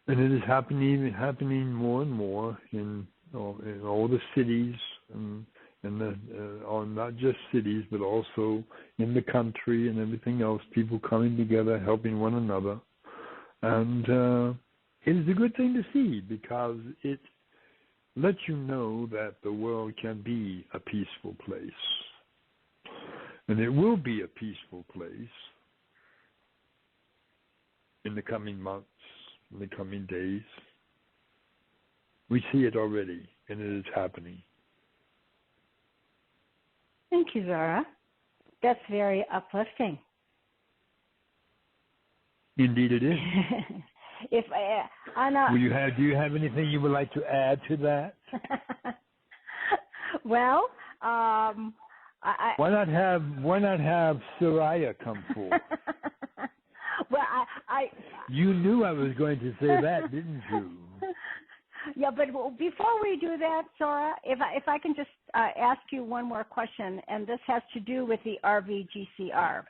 Speaker 3: And it is happening more and more in all the cities, and not just cities, but also in the country and everything else, people coming together, helping one another. And it is a good thing to see, because it lets you know that the world can be a peaceful place. And it will be a peaceful place in the coming months, in the coming days. We see it already, and it is happening.
Speaker 2: Thank you, Zorra. That's very uplifting.
Speaker 3: Indeed, it is. Do you have anything you would like to add to that?
Speaker 2: Well,
Speaker 3: why not have Zaraya come forth?
Speaker 2: Well,
Speaker 3: you knew I was going to say that, didn't you?
Speaker 2: Yeah, but before we do that, Zorra, if I can just ask you one more question, and this has to do with the RV GCR,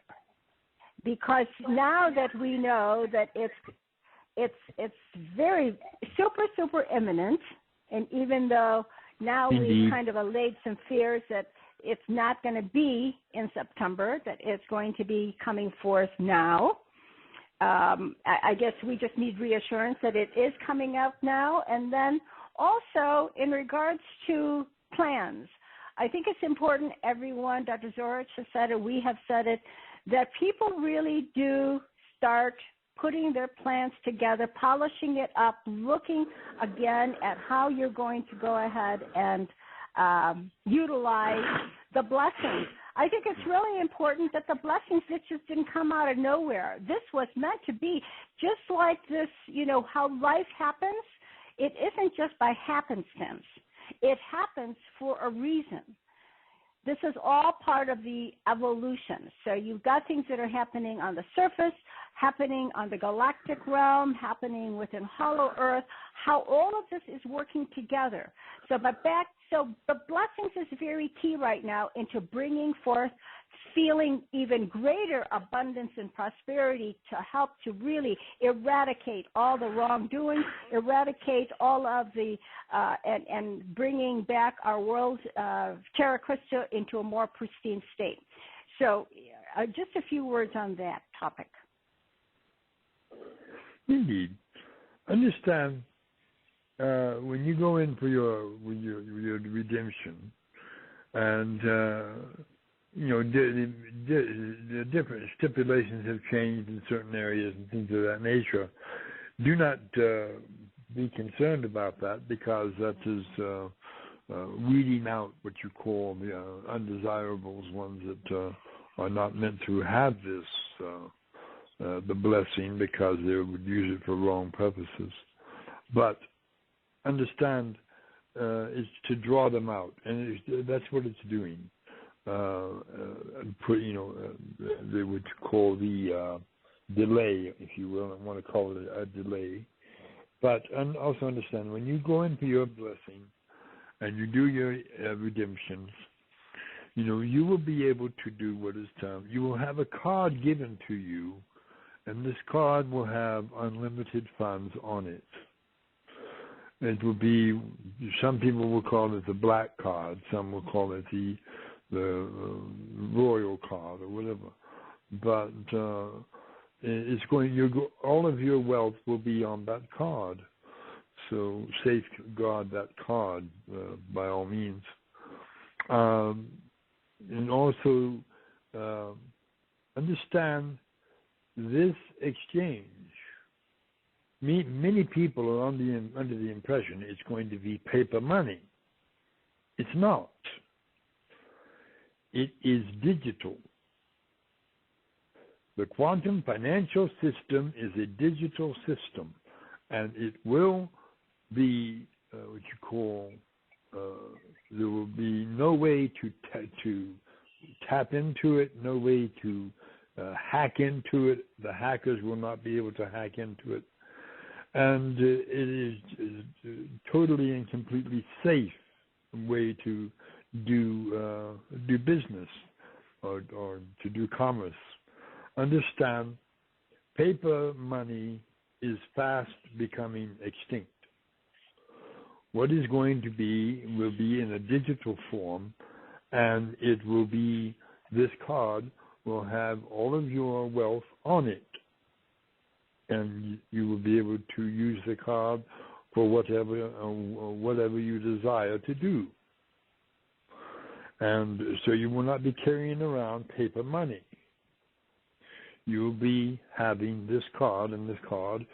Speaker 2: because now that we know that it's very super imminent, and even though now
Speaker 3: Indeed.
Speaker 2: we've kind of allayed some fears that it's not going to be in September, that it's going to be coming forth now. I guess we just need reassurance that it is coming out now. And then also in regards to plans, I think it's important, everyone, Dr. Zorich has said it, we have said it, that people really do start putting their plans together, polishing it up, looking again at how you're going to go ahead and utilize the blessings. I think it's really important that the blessings that just didn't come out of nowhere. This was meant to be just like this, how life happens. It isn't just by happenstance. It happens for a reason. This is all part of the evolution. So you've got things that are happening on the surface, happening on the galactic realm, happening within Hollow Earth, how all of this is working together. So the blessings is very key right now into bringing forth feeling even greater abundance and prosperity to help to really eradicate all the wrongdoing, eradicate all of the, and bringing back our world, Terra Christa, into a more pristine state. So just a few words on that topic. Indeed.
Speaker 3: Understand, when you go in for your redemption, and the different stipulations have changed in certain areas and things of that nature. Do not be concerned about that, because that is weeding out what you call the undesirables, ones that are not meant to have this the blessing, because they would use it for wrong purposes. But understand, is to draw them out, and that's what it's doing. They would call the delay, if you will. I want to call it a delay. But also understand, when you go in for your blessing and you do your redemptions, you will be able to do what is termed. You will have a card given to you, and this card will have unlimited funds on it. It will be, some people will call it the black card, some will call it the royal card or whatever. But it's going. All of your wealth will be on that card. So safeguard that card by all means. And also, understand this exchange. Many people are under the impression it's going to be paper money. It's not. It is digital. The quantum financial system is a digital system, and it will be what you call, there will be no way to tap into it, no way to hack into it. The hackers will not be able to hack into it. And it is totally and completely safe way to do business or to do commerce. Understand, paper money is fast becoming extinct. What is going to be will be in a digital form, and it will be, this card will have all of your wealth on it, and you will be able to use the card for whatever you desire to do. And so you will not be carrying around paper money. You'll be having this card, and this card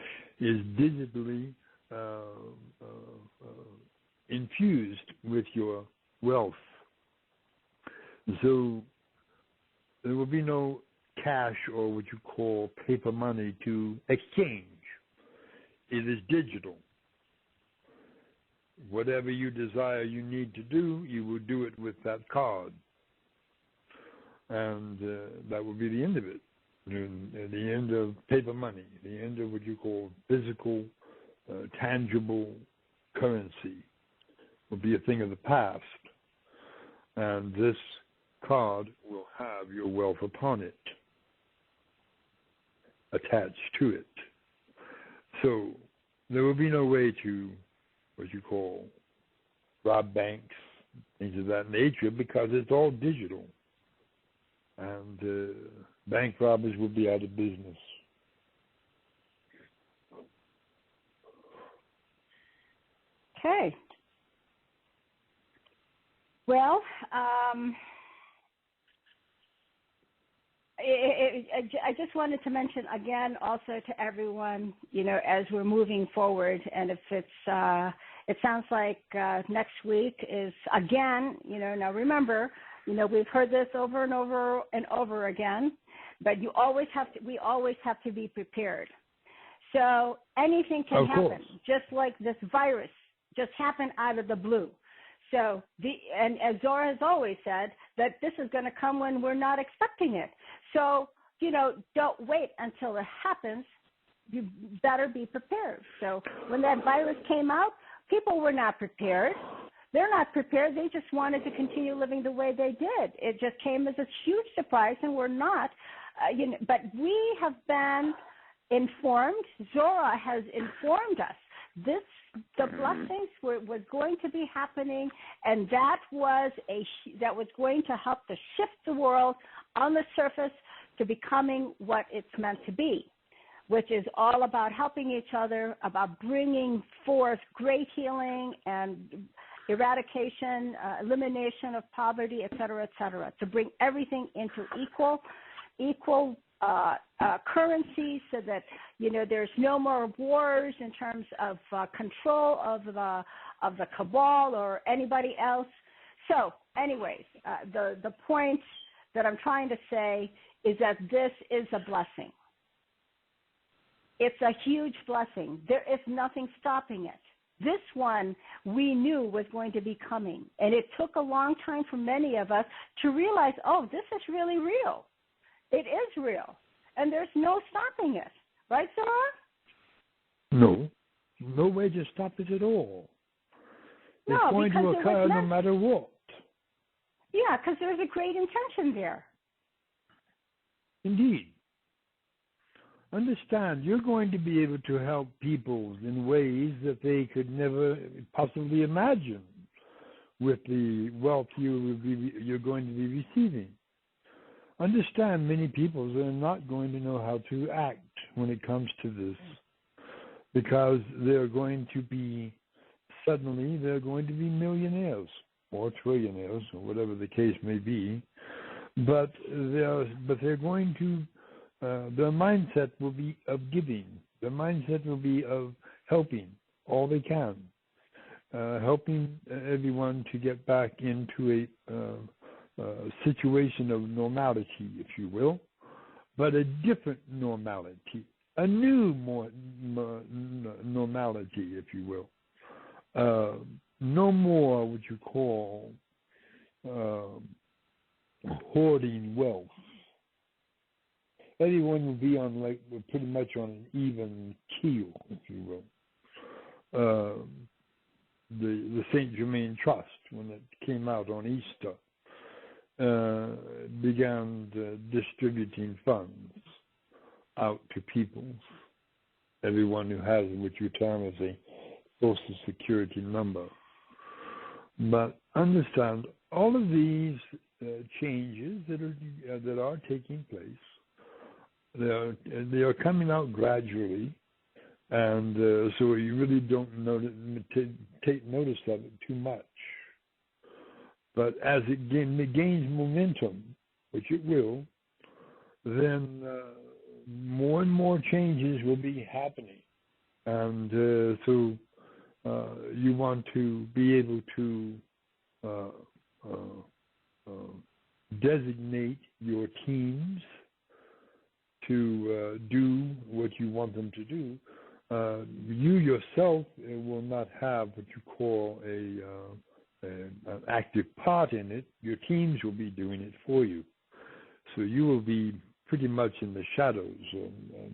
Speaker 3: is digitally infused with your wealth. So there will be no cash or what you call paper money to exchange. It is digital. Whatever you desire you need to do, you will do it with that card. And that will be the end of it. The end of paper money, the end of what you call physical, tangible currency will be a thing of the past. And this card will have your wealth upon it, attached to it. So there will be no way to, what you call, rob banks, things of that nature, because it's all digital. And bank robbers will be out of business.
Speaker 2: Okay. Well, I just wanted to mention again also to everyone, as we're moving forward, and if it's, it sounds like next week is again, now remember, we've heard this over and over and over again, but we always have to be prepared. So anything can happen, just like this virus just happened out of the blue. So, and as Zorra has always said, that this is going to come when we're not expecting it. So, don't wait until it happens. You better be prepared. So when that virus came out, people were not prepared. They're not prepared. They just wanted to continue living the way they did. It just came as a huge surprise, and we're not. But we have been informed. Zorra has informed us. The blessings was going to be happening, and that was going to help to shift the world on the surface to becoming what it's meant to be, which is all about helping each other, about bringing forth great healing and eradication, elimination of poverty, et cetera, to bring everything into equal currency, so that there's no more wars in terms of control of the cabal or anybody else. So, anyways, the point that I'm trying to say is that this is a blessing. It's a huge blessing. There is nothing stopping it. This one we knew was going to be coming, and it took a long time for many of us to realize, oh, this is really real. It is real, and there's no stopping it. Right, Zorra?
Speaker 3: No way to stop it at all.
Speaker 2: No,
Speaker 3: it's going to occur no matter what.
Speaker 2: Yeah, because there's a great intention there.
Speaker 3: Indeed. Understand, you're going to be able to help people in ways that they could never possibly imagine with the wealth you're going to be receiving. Understand, many people are not going to know how to act when it comes to this, because they're going to be millionaires or trillionaires or whatever the case may be. but they're going to their mindset will be of giving. Their mindset will be of helping all they can, helping everyone to get back into a situation of normality, if you will, but a different normality, a new normality, if you will. No more what you call hoarding wealth. Everyone will be on pretty much on an even keel, if you will. The Saint Germain Trust, when it came out on Easter, began distributing funds out to people, everyone who has what you term as a Social Security number. But understand, all of these changes that are taking place, they are coming out gradually, and so you really don't take notice of it too much. But as it gains momentum, which it will, then more and more changes will be happening. And so you want to be able to designate your teams to do what you want them to do. You yourself will not have what you call an active part in it. Your teams will be doing it for you. So you will be pretty much in the shadows,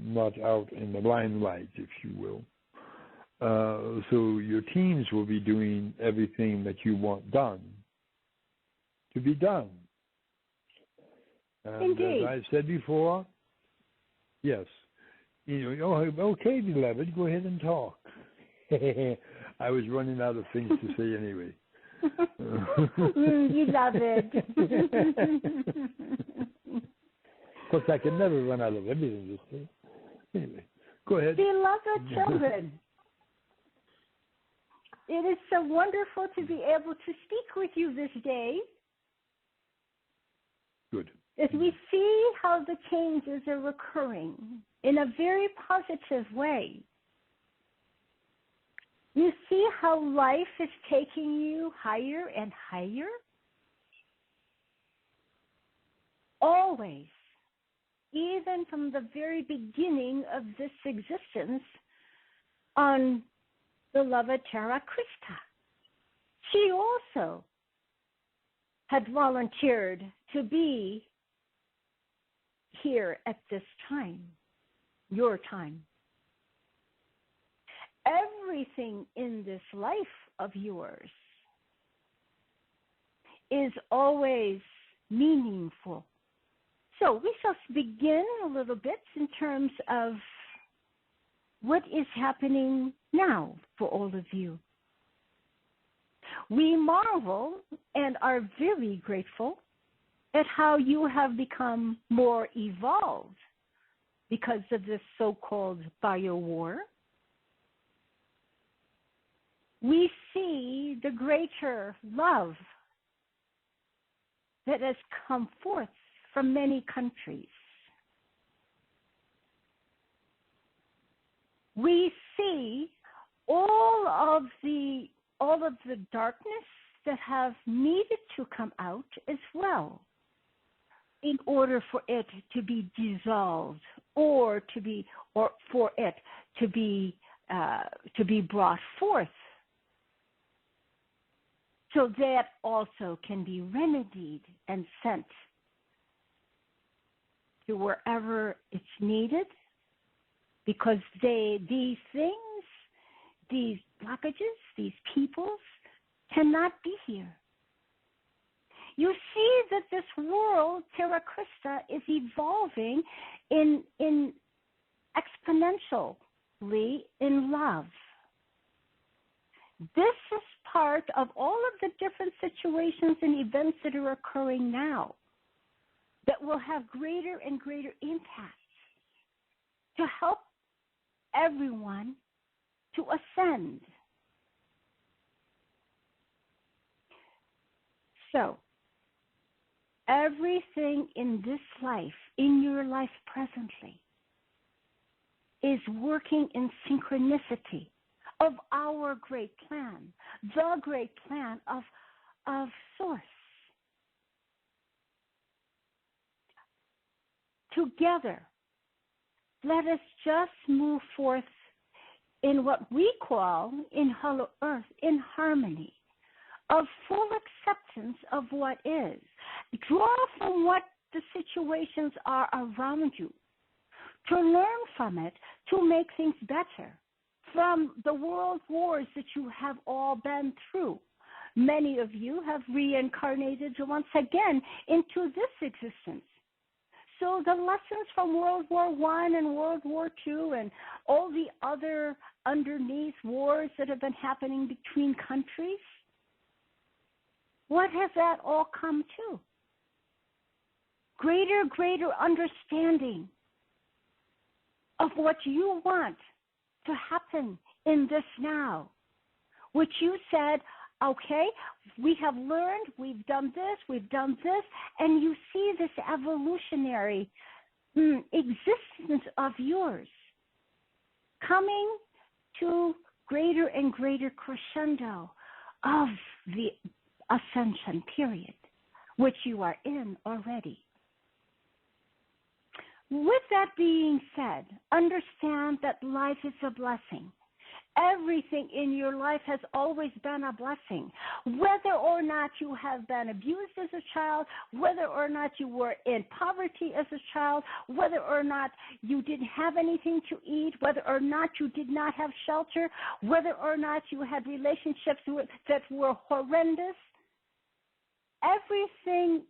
Speaker 3: not out in the limelight, if you will. So your teams will be doing everything that you want done to be done. And
Speaker 2: Indeed.
Speaker 3: as I've said before, yes. Okay, beloved, go ahead and talk. I was running out of things to say anyway.
Speaker 2: Beloved.
Speaker 3: Of course, I can never run out of everything to say. Anyway, go ahead.
Speaker 2: Beloved children, it is so wonderful to be able to speak with you this day.
Speaker 3: Good.
Speaker 2: As we see how the changes are occurring in a very positive way. You see how life is taking you higher and higher? Always, even from the very beginning of this existence, on beloved Terra Christa. She also had volunteered to be here at this time, your time. Everything in this life of yours is always meaningful. So we shall begin a little bit in terms of what is happening now for all of you. We marvel and are very grateful at how you have become more evolved because of this so-called bio-war. We see the greater love that has come forth from many countries. We see all of the darkness that have needed to come out as well, in order for it to be dissolved, or for it to be brought forth, so that also can be remedied and sent to wherever it's needed, because these things, these blockages, these peoples cannot be here. You see that this world, Terra Christa, is evolving in exponentially in love. This is part of all of the different situations and events that are occurring now that will have greater and greater impact to help everyone to ascend. So, Everything in this life, in your life presently, is working in synchronicity of our great plan, the great plan of Source. Together, let us just move forth in what we call in Hollow Earth, in harmony, of full acceptance of what is. Draw from what the situations are around you, to learn from it, to make things better, from the world wars that you have all been through. Many of you have reincarnated once again into this existence. So the lessons from World War I and World War II and all the other underneath wars that have been happening between countries, what has that all come to? Greater understanding of what you want to happen in this now, which you said, okay, we have learned, we've done this, and you see this evolutionary existence of yours coming to greater and greater crescendo of the ascension period, which you are in already. With that being said, understand that life is a blessing. Everything in your life has always been a blessing. Whether or not you have been abused as a child, whether or not you were in poverty as a child, whether or not you didn't have anything to eat, whether or not you did not have shelter, whether or not you had relationships that were horrendous, everything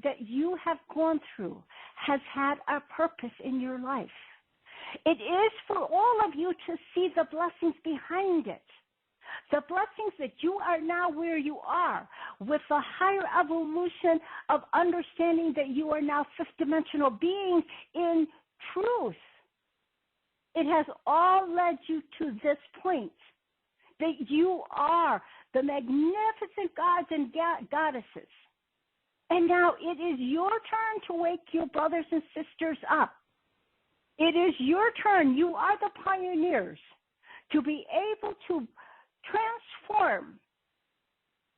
Speaker 2: that you have gone through has had a purpose in your life. It is for all of you to see the blessings behind it. The blessings that you are now where you are, with the higher evolution of understanding that you are now fifth dimensional beings in truth. It has all led you to this point, that you are the magnificent gods and goddesses. And now it is your turn to wake your brothers and sisters up. It is your turn. You are the pioneers to be able to transform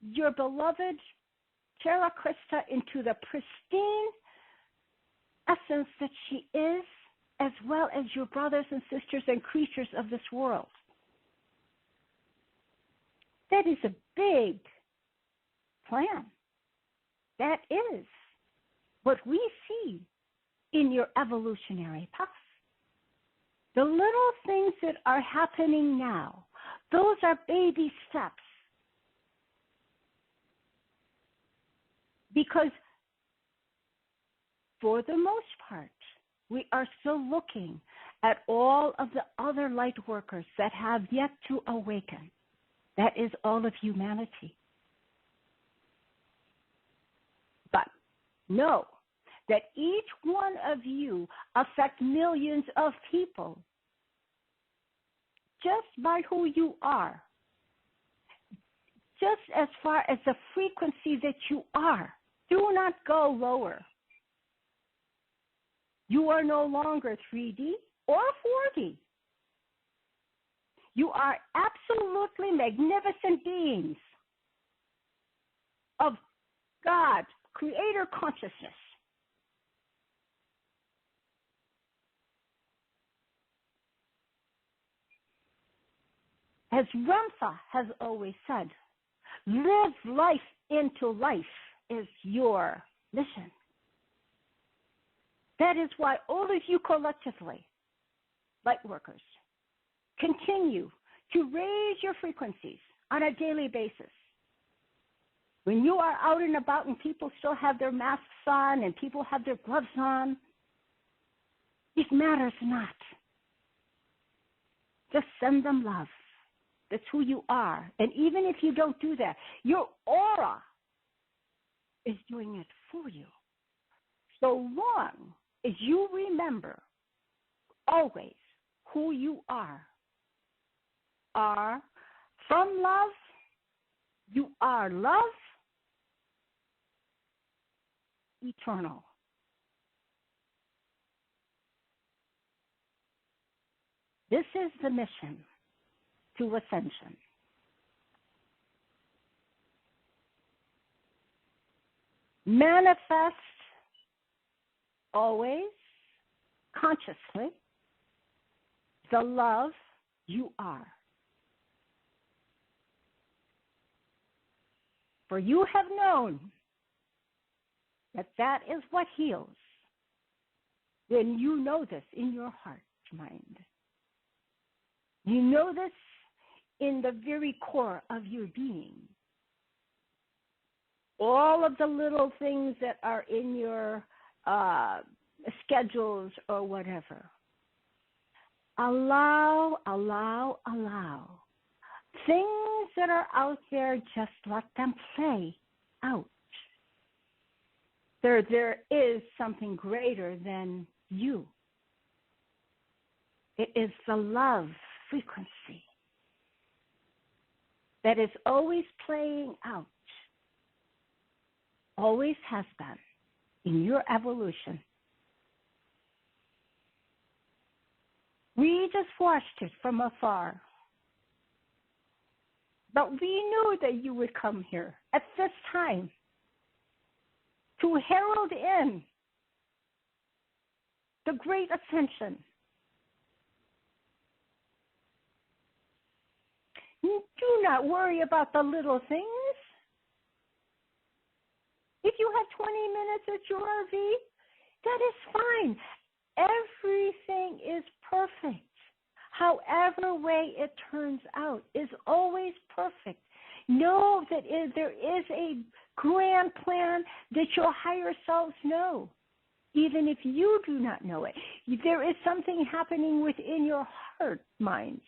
Speaker 2: your beloved Terra Christa into the pristine essence that she is, as well as your brothers and sisters and creatures of this world. That is a big plan. That is what we see in your evolutionary path. The little things that are happening now, those are baby steps. Because for the most part, we are still looking at all of the other light workers that have yet to awaken. That is all of humanity. But know that each one of you affect millions of people just by who you are, just as far as the frequency that you are. Do not go lower. You are no longer 3D or 4D. You are absolutely magnificent beings of God, creator consciousness. As Ramtha has always said, live life into life is your mission. That is why all of you collectively, light workers, continue to raise your frequencies on a daily basis. When you are out and about and people still have their masks on and people have their gloves on, it matters not. Just send them love. That's who you are. And even if you don't do that, your aura is doing it for you. So long as you remember always who you are from love, you are love, eternal. This is the mission to ascension. Manifest always, consciously, the love you are. For you have known that that is what heals when you know this in your heart, mind. You know this in the very core of your being. All of the little things that are in your schedules or whatever. Allow. Things that are out there, just let them play out. There is something greater than you. It is the love frequency that is always playing out, always has been in your evolution. We just watched it from afar. But we knew that you would come here at this time to herald in the great ascension. Do not worry about the little things. If you have 20 minutes at your RV, that is fine. Everything is perfect. However way it turns out is always perfect. Know that there is a grand plan that your higher selves know, even if you do not know it. There is something happening within your heart minds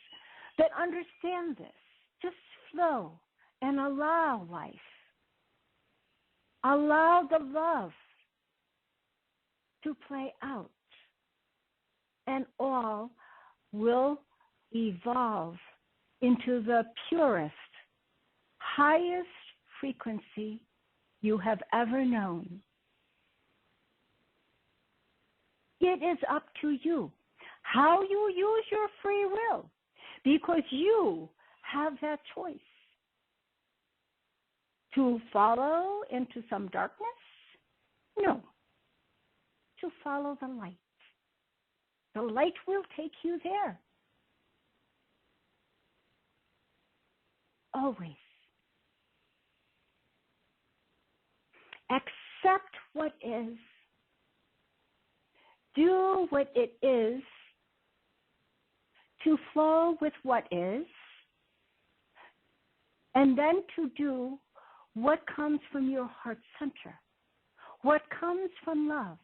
Speaker 2: that understand this. Just flow and allow life. Allow the love to play out, and all will evolve into the purest, highest frequency you have ever known. It is up to you how you use your free will, because you have that choice to follow into some darkness. No, to follow the light. The light will take you there. Always. Accept what is. Do what it is to flow with what is, and then to do what comes from your heart center, what comes from love.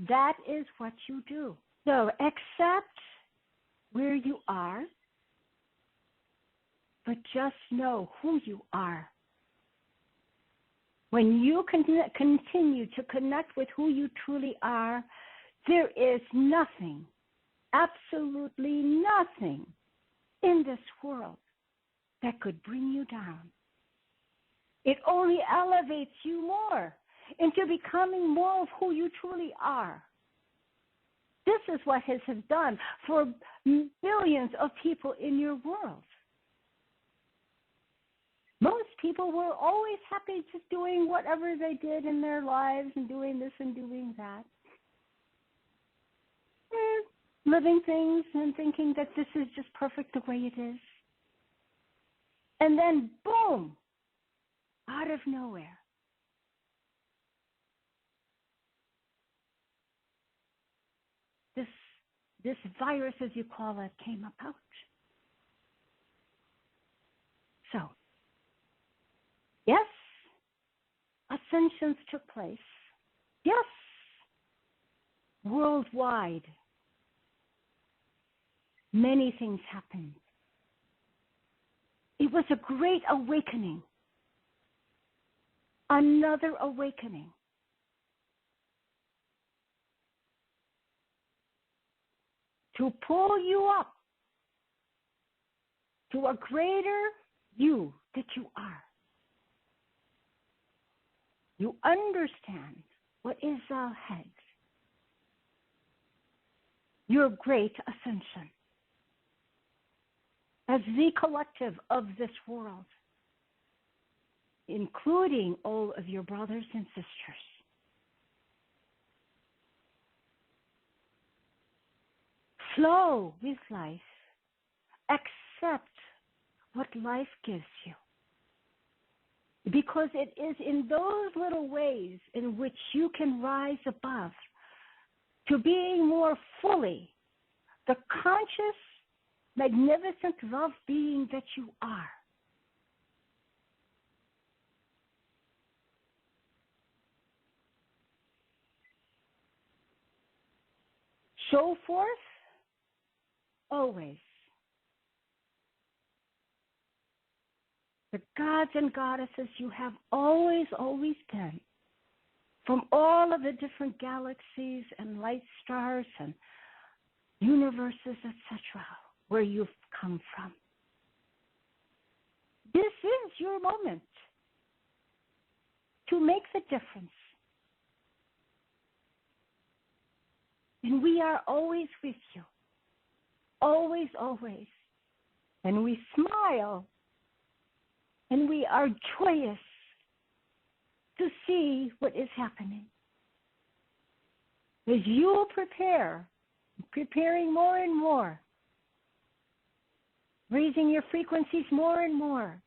Speaker 2: That is what you do. So accept where you are, but just know who you are. When you continue to connect with who you truly are, there is nothing, absolutely nothing in this world that could bring you down. It only elevates you more into becoming more of who you truly are. This is what it has done for billions of people in your world. Most people were always happy just doing whatever they did in their lives and doing this and doing that. Living things and thinking that this is just perfect the way it is. And then, boom, out of nowhere, this virus, as you call it, came about. So, yes, ascensions took place. Yes, worldwide, many things happened. It was a great awakening, another awakening. To pull you up to a greater you that you are. You understand what is ahead. Your great ascension as the collective of this world, including all of your brothers and sisters. Flow with life. Accept what life gives you. Because it is in those little ways in which you can rise above to being more fully the conscious, magnificent love being that you are. Show forth always the gods and goddesses you have always been, from all of the different galaxies and light stars and universes, etc., where you've come from. This is your moment to make the difference. And we are always with you. Always, always. And we smile. And we are joyous to see what is happening. As you preparing more and more, raising your frequencies more and more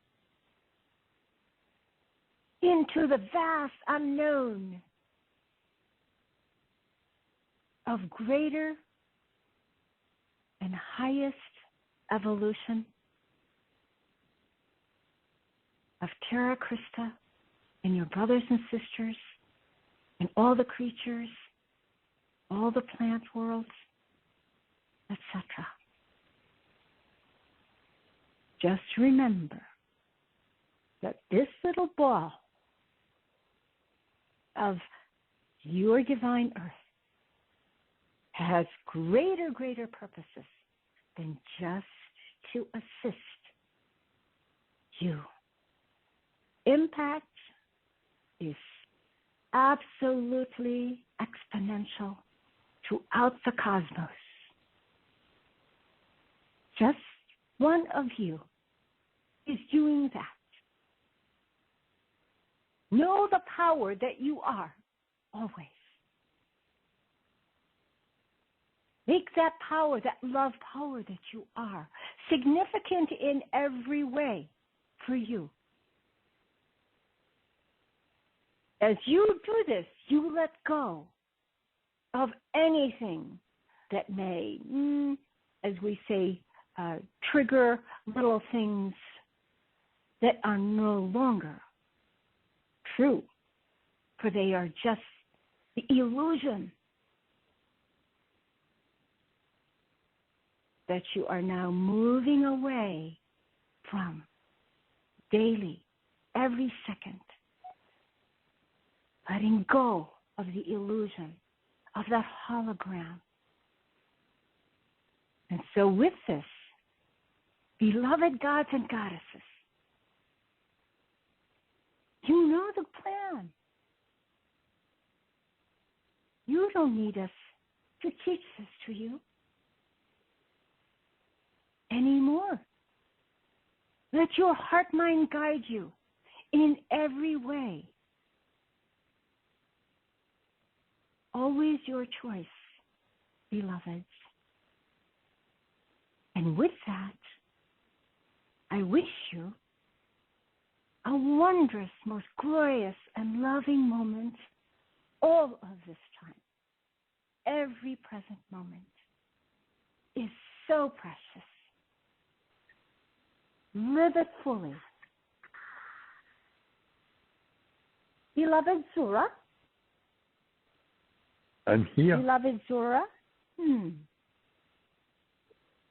Speaker 2: into the vast unknown of greater and highest evolution of Terra Christa and your brothers and sisters and all the creatures, all the plant worlds, etc. Just remember that this little ball of your divine earth has greater purposes than just to assist you. Impact is absolutely exponential throughout the cosmos. Just one of you is doing that. Know the power that you are always. Make that power, that love power that you are, significant in every way for you. As you do this, you let go of anything that may, as we say, trigger little things that are no longer true, for they are just the illusion that you are now moving away from daily, every second, letting go of the illusion of that hologram. And so with this, beloved gods and goddesses, you know the plan. You don't need us to teach this to you anymore. Let your heart mind guide you in every way. Always your choice, beloveds. And with that, I wish you a wondrous, most glorious and loving moment all of this time. Every present moment is so precious. Live it fully. Beloved Zorra?
Speaker 3: I'm here.
Speaker 2: Beloved Zorra?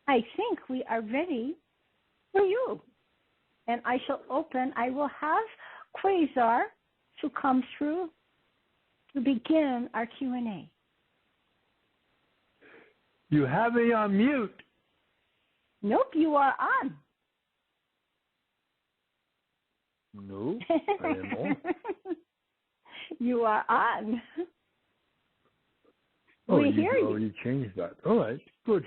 Speaker 2: I think we are ready for you. And I will have Quasar to come through to begin our Q&A.
Speaker 3: You have me on mute.
Speaker 2: Nope, you are on.
Speaker 3: No, I am on.
Speaker 2: You are on. We hear you.
Speaker 3: Oh, you changed that. All right. Good.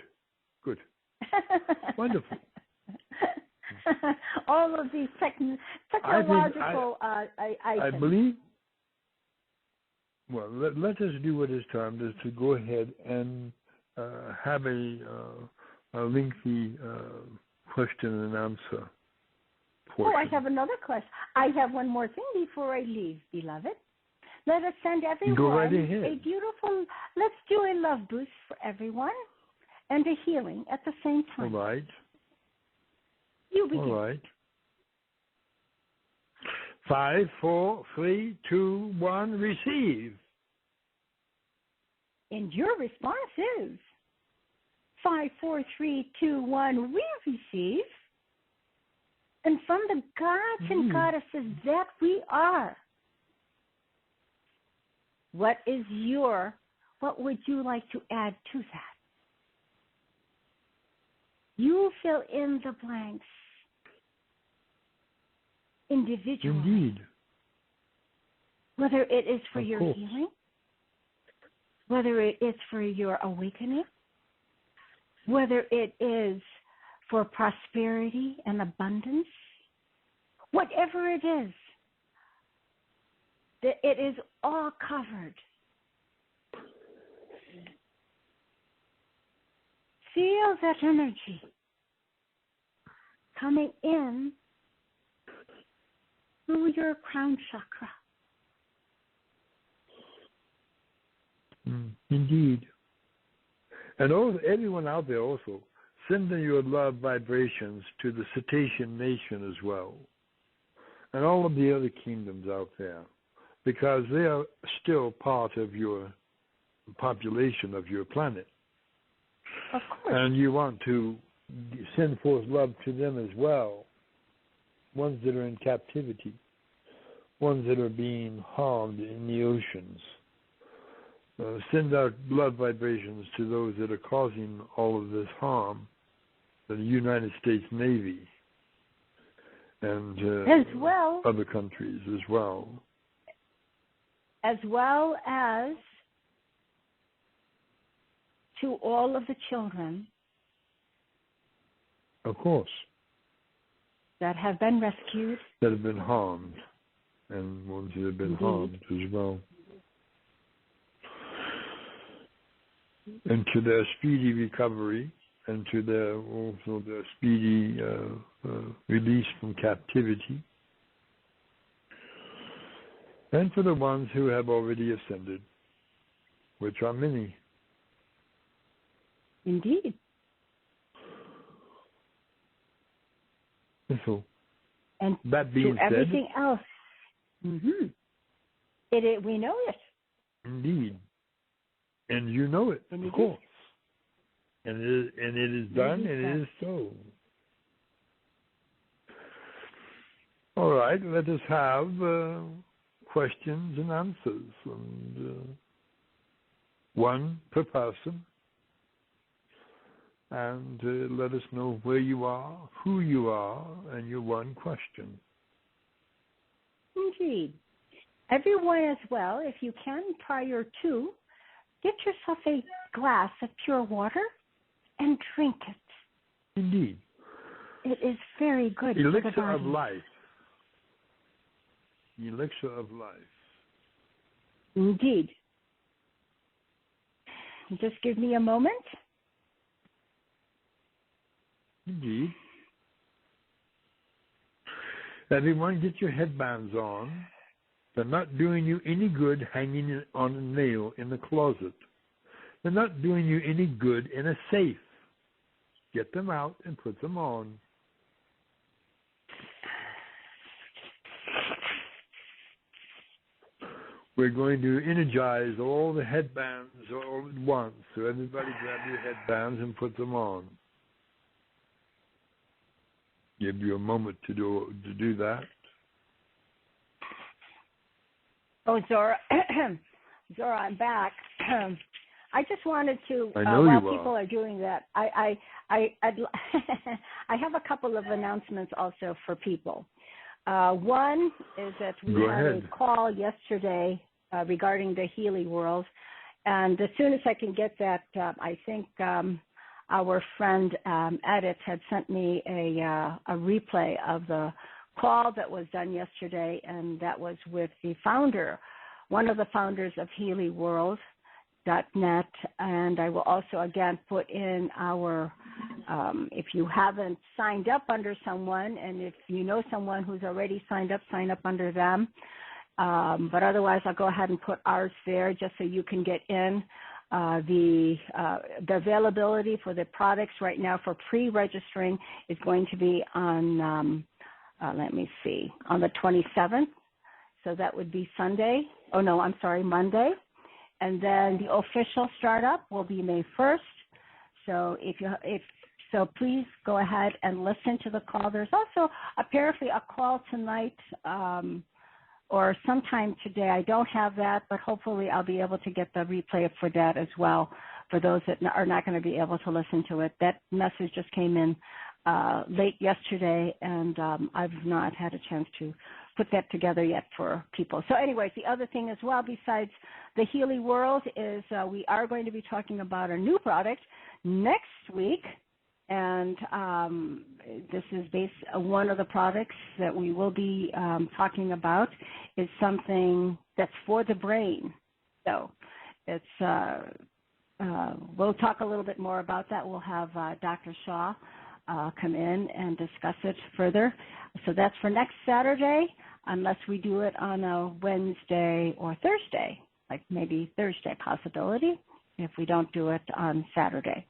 Speaker 3: Wonderful.
Speaker 2: All of these technological items.
Speaker 3: I believe. Well, let us do what is time is to go ahead and have a lengthy question and answer portion.
Speaker 2: Oh, I have another question. I have one more thing before I leave, beloved. Let us send everyone
Speaker 3: go right ahead.
Speaker 2: a beautiful, let's do a love boost for everyone and a healing at the same time.
Speaker 3: All right.
Speaker 2: You begin.
Speaker 3: All right. 5, 4, 3, 2, 1, receive.
Speaker 2: And your response is 5, 4, 3, 2, 1, we receive. And from the gods and goddesses that we are, what would you like to add to that? You fill in the blanks individually.
Speaker 3: Indeed.
Speaker 2: Whether it is for
Speaker 3: Of
Speaker 2: your
Speaker 3: course.
Speaker 2: healing, whether it is for your awakening, whether it is for prosperity and abundance, whatever it is all covered. Feel that energy coming in through your crown chakra.
Speaker 3: Indeed. And everyone out there also, send your love vibrations to the Cetacean Nation as well, and all of the other kingdoms out there, because they are still part of your population of your planet.
Speaker 2: Of course.
Speaker 3: And you want to send forth love to them as well, ones that are in captivity, ones that are being harmed in the oceans. Send out blood vibrations to those that are causing all of this harm, the United States Navy and
Speaker 2: as well,
Speaker 3: other countries as well.
Speaker 2: As well as to all of the children.
Speaker 3: Of course.
Speaker 2: That have been rescued.
Speaker 3: That have been harmed, and ones that have been harmed as well. And to their speedy recovery, and to their speedy release from captivity. And for the ones who have already ascended, which are many.
Speaker 2: Indeed.
Speaker 3: So,
Speaker 2: and
Speaker 3: that being
Speaker 2: to
Speaker 3: said,
Speaker 2: everything else, we know it.
Speaker 3: Indeed. And you know it, of course. And it is done, and it is so. All right, let us have questions and answers, and one per person. And let us know where you are, who you are, and your one question.
Speaker 2: Indeed. Everyone as well, if you can, prior to, get yourself a glass of pure water and drink it.
Speaker 3: Indeed.
Speaker 2: It is very good for the
Speaker 3: Elixir
Speaker 2: body.
Speaker 3: of life. Elixir of life.
Speaker 2: Indeed. Just give me a moment.
Speaker 3: Indeed. Everyone, get your headbands on. They're not doing you any good hanging on a nail in the closet. They're not doing you any good in a safe. Get them out and put them on. We're going to energize all the headbands all at once. So everybody grab your headbands and put them on. Give you a moment to do that.
Speaker 2: Oh, Zorra, Zorra, I'm back. I just wanted to,
Speaker 3: I know
Speaker 2: while
Speaker 3: you
Speaker 2: people are doing that, I have a couple of announcements also for people. One is that we had a call yesterday regarding the Healy World, And as soon as I can get that, I think our friend Edith had sent me a replay of the call that was done yesterday, and that was with the founder, one of the founders of HealyWorld.net, and I will also again put in our, if you haven't signed up under someone, and if you know someone who's already signed up, sign up under them. But otherwise, I'll go ahead and put ours there just so you can get in. The availability for the products right now for pre-registering is going to be on, let me see, on the 27th. So that would be Sunday. Oh, no, I'm sorry, Monday. And then the official startup will be May 1st. So so please go ahead and listen to the call. There's also apparently a call tonight or sometime today. I don't have that, but hopefully I'll be able to get the replay for that as well for those that are not going to be able to listen to it. That message just came in late yesterday, and I've not had a chance to put that together yet for people. So anyways, the other thing as well besides the Healy World is we are going to be talking about a new product next week. And this is one of the products that we will be talking about is something that's for the brain. So it's we'll talk a little bit more about that. We'll have Dr. Shaw come in and discuss it further. So that's for next Saturday, unless we do it on a Wednesday or Thursday, like maybe Thursday possibility if we don't do it on Saturday.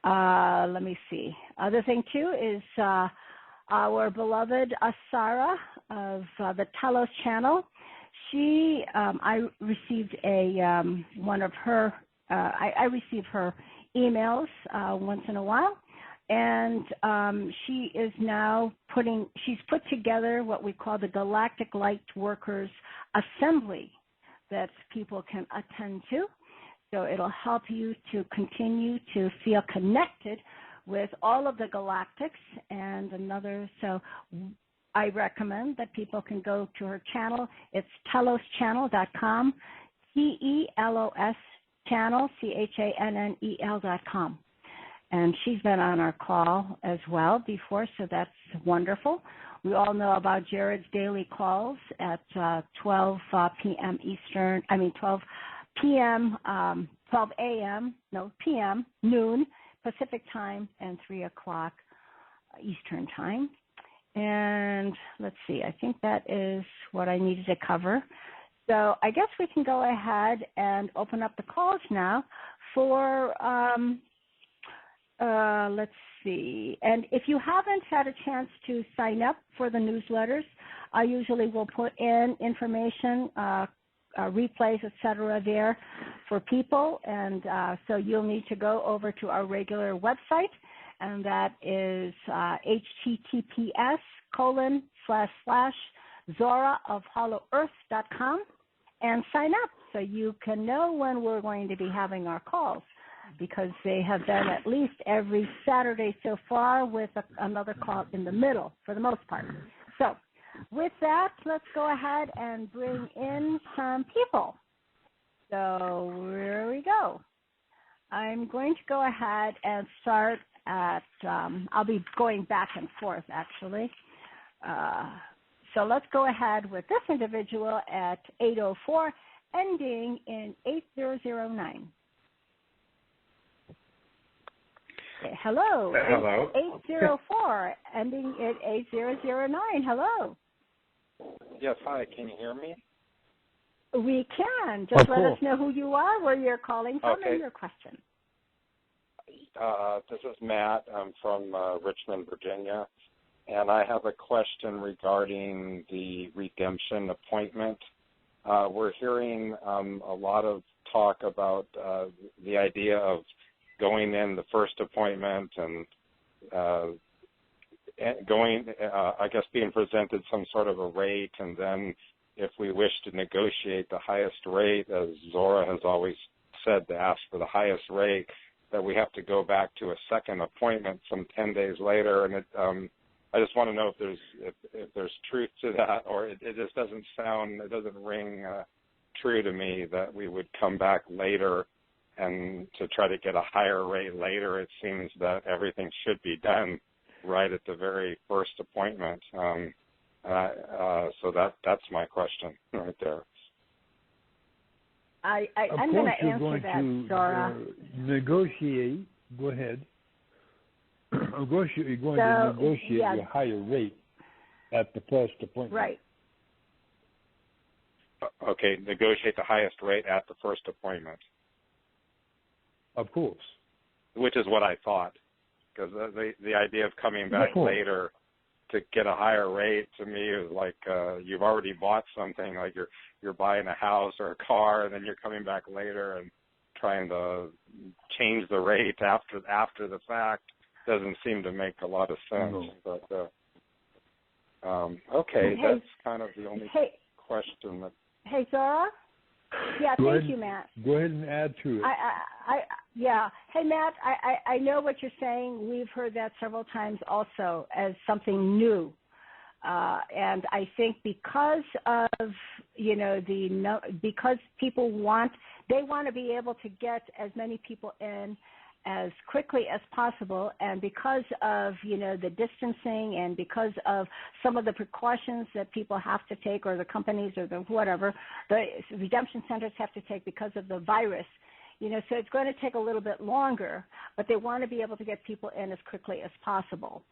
Speaker 2: Let me see. Other thing, too, is our beloved Sarah of the Telos channel. I received one of her, I receive her emails once in a while, and she is now she's put together what we call the Galactic Light Workers Assembly that people can attend to. So it'll help you to continue to feel connected with all of the galactics so I recommend that people can go to her channel. It's teloschannel.com, TELOS channel, CHANNEL.com. And she's been on our call as well before, so that's wonderful. We all know about Jared's daily calls at 12 p.m. Eastern, 12 p.m., noon Pacific time, and 3 o'clock Eastern time. And let's see, I think that is what I needed to cover. So I guess we can go ahead and open up the calls now for, let's see. And if you haven't had a chance to sign up for the newsletters, I usually will put in information, replays, etc. there for people, and so you'll need to go over to our regular website, and that is https://ZorraofHollowEarth.com, and sign up so you can know when we're going to be having our calls, because they have been at least every Saturday so far with another call in the middle for the most part. So with that, let's go ahead and bring in some people. So here we go. I'm going to go ahead and start at, I'll be going back and forth actually. So let's go ahead with this individual at 804, ending in 8009. Hello.
Speaker 5: Hello.
Speaker 2: 804, ending at 8009. Hello.
Speaker 5: Yes, hi. Can you hear me?
Speaker 2: We can. Just let
Speaker 3: cool.
Speaker 2: us know who you are, where you're calling from,
Speaker 5: Okay.
Speaker 2: and your question.
Speaker 5: This is Matt. I'm from Richmond, Virginia, and I have a question regarding the redemption appointment. We're hearing a lot of talk about the idea of going in the first appointment and I guess being presented some sort of a rate, and then if we wish to negotiate the highest rate, as Zorra has always said, to ask for the highest rate, that we have to go back to a second appointment some 10 days later. And I just want to know if there's truth to that, or it just doesn't ring true to me that we would come back later and to try to get a higher rate later. It seems that everything should be done right at the very first appointment. So that's my question right there.
Speaker 2: I'm going to answer that, Zorra.
Speaker 3: Negotiate. Go ahead. Of course, you're going to negotiate a higher rate at the first appointment.
Speaker 2: Right.
Speaker 5: Okay, negotiate the highest rate at the first appointment.
Speaker 3: Of course.
Speaker 5: Which is what I thought, because the idea of coming back later to get a higher rate to me is like you've already bought something, like you're buying a house or a car, and then you're coming back later and trying to change the rate after the fact. Doesn't seem to make a lot of sense. No. But okay, that's kind of the only question that.
Speaker 2: Hey, Zorra. Yeah, thank you, Matt.
Speaker 3: Go ahead and add to it.
Speaker 2: Yeah. Hey, Matt, I know what you're saying. We've heard that several times also as something new. And I think because of, because people want to be able to get as many people in as quickly as possible, and because of, the distancing and because of some of the precautions that people have to take, or the companies or the whatever, the redemption centers have to take because of the virus, so it's going to take a little bit longer, but they want to be able to get people in as quickly as possible.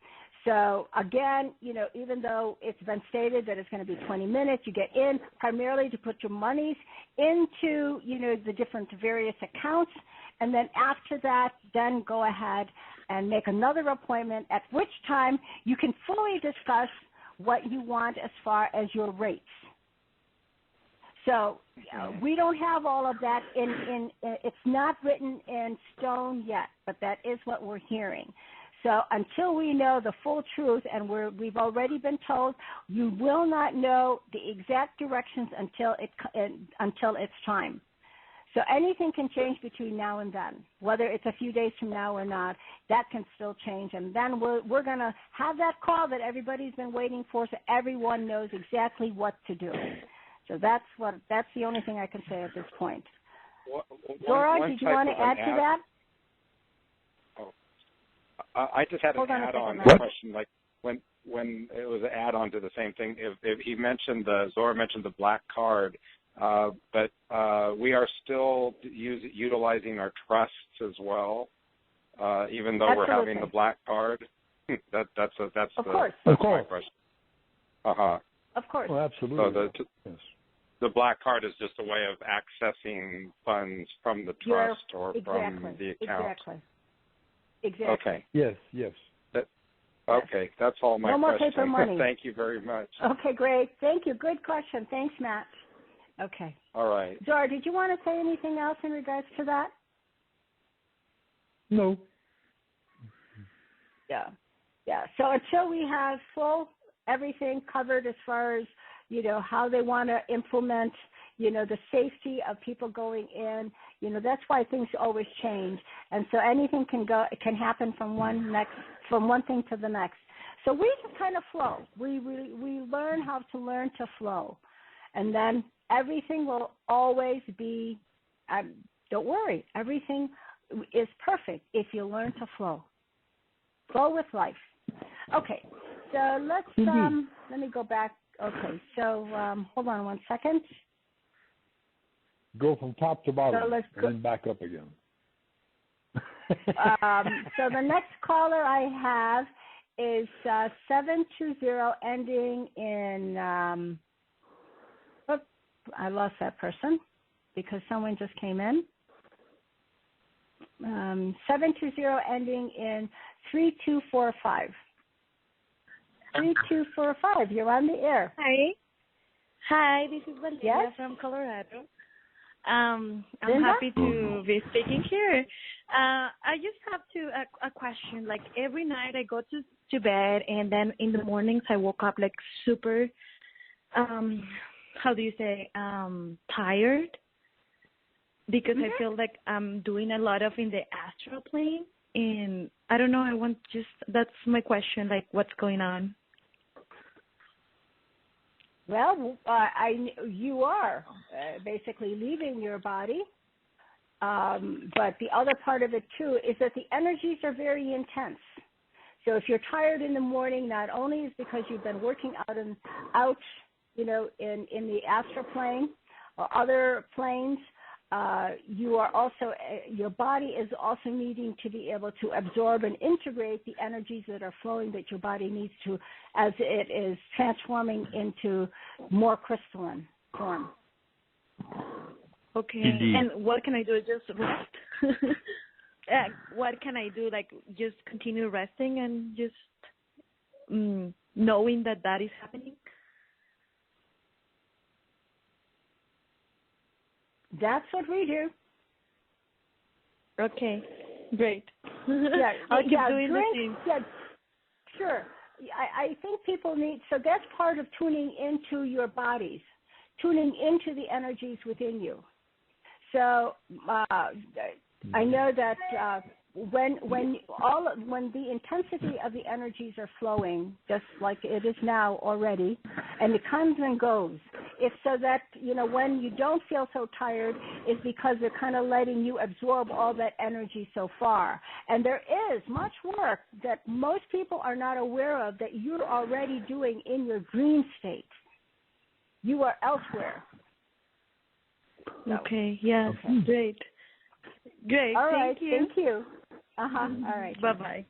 Speaker 2: So again, even though it's been stated that it's going to be 20 minutes, you get in primarily to put your monies into, the different various accounts. And then after that, then go ahead and make another appointment, at which time you can fully discuss what you want as far as your rates. So we don't have all of that it's not written in stone yet, but that is what we're hearing. So until we know the full truth, and we've already been told, you will not know the exact directions until it's time. So anything can change between now and then, whether it's a few days from now or not. That can still change, and then we're going to have that call that everybody's been waiting for, so everyone knows exactly what to do. So that's the only thing I can say at this point. Zorra, did you want to add to that?
Speaker 5: I just had an add-on question, like when it was an add-on to the same thing. If he mentioned Zorra mentioned the black card, but we are still utilizing our trusts as well, even though we're having the black card. That's my question.
Speaker 2: Of course.
Speaker 3: Oh, absolutely.
Speaker 5: So the black card is just a way of accessing funds from the trust or from the account.
Speaker 2: Exactly.
Speaker 5: Okay.
Speaker 3: Yes.
Speaker 5: Okay, that's all my
Speaker 2: questions. No more
Speaker 5: question.
Speaker 2: paper money.
Speaker 5: Thank you very much.
Speaker 2: Okay, great. Thank you. Good question. Thanks, Matt. Okay.
Speaker 5: All right.
Speaker 2: Zorra, did you want to say anything else in regards to that?
Speaker 3: No.
Speaker 2: Yeah. So until we have full everything covered as far as, how they want to implement, the safety of people going in, that's why things always change. And so anything can happen from one thing to the next. So we just kind of flow. We learn how to learn to flow. And then everything will always be, don't worry, everything is perfect if you learn to flow. Flow with life. Okay, so let me go back. Okay, so hold on one second.
Speaker 3: Go from top to bottom and then back up again.
Speaker 2: So the next caller I have is 720 ending in, I lost that person because someone just came in. 720 ending in 3245. 3245, you're on the air.
Speaker 6: Hi, this is Valeria from Colorado. I'm happy to be speaking here. I just have a question. Like every night I go to bed, and then in the mornings I woke up like super, tired, because I feel like I'm doing a lot of in the astral plane, and I don't know. That's my question. Like, what's going on?
Speaker 2: Well, you are. basically leaving your body. But the other part of it too is that the energies are very intense. So if you're tired in the morning, not only is because you've been working out, in the astral plane or other planes, you are also, your body is also needing to be able to absorb and integrate the energies that are flowing that your body needs to, as it is transforming into more crystalline form.
Speaker 6: Okay.
Speaker 3: Indeed.
Speaker 6: And what can I do? Just rest? What can I do? Like just continue resting and just knowing that is happening?
Speaker 2: That's what we do.
Speaker 6: Okay, great.
Speaker 2: Yeah,
Speaker 6: I'll keep doing the same.
Speaker 2: Yeah, sure. I think people need, so that's part of tuning into your bodies, tuning into the energies within you. So I know that when the intensity of the energies are flowing, just like it is now already, and it comes and goes, it's so that, when you don't feel so tired is because they're kind of letting you absorb all that energy so far. And there is much work that most people are not aware of that you're already doing in your dream state. You are elsewhere.
Speaker 6: Okay, yes, great. Great,
Speaker 2: all right,
Speaker 6: thank you.
Speaker 2: Thank you. All right.
Speaker 6: Bye-bye.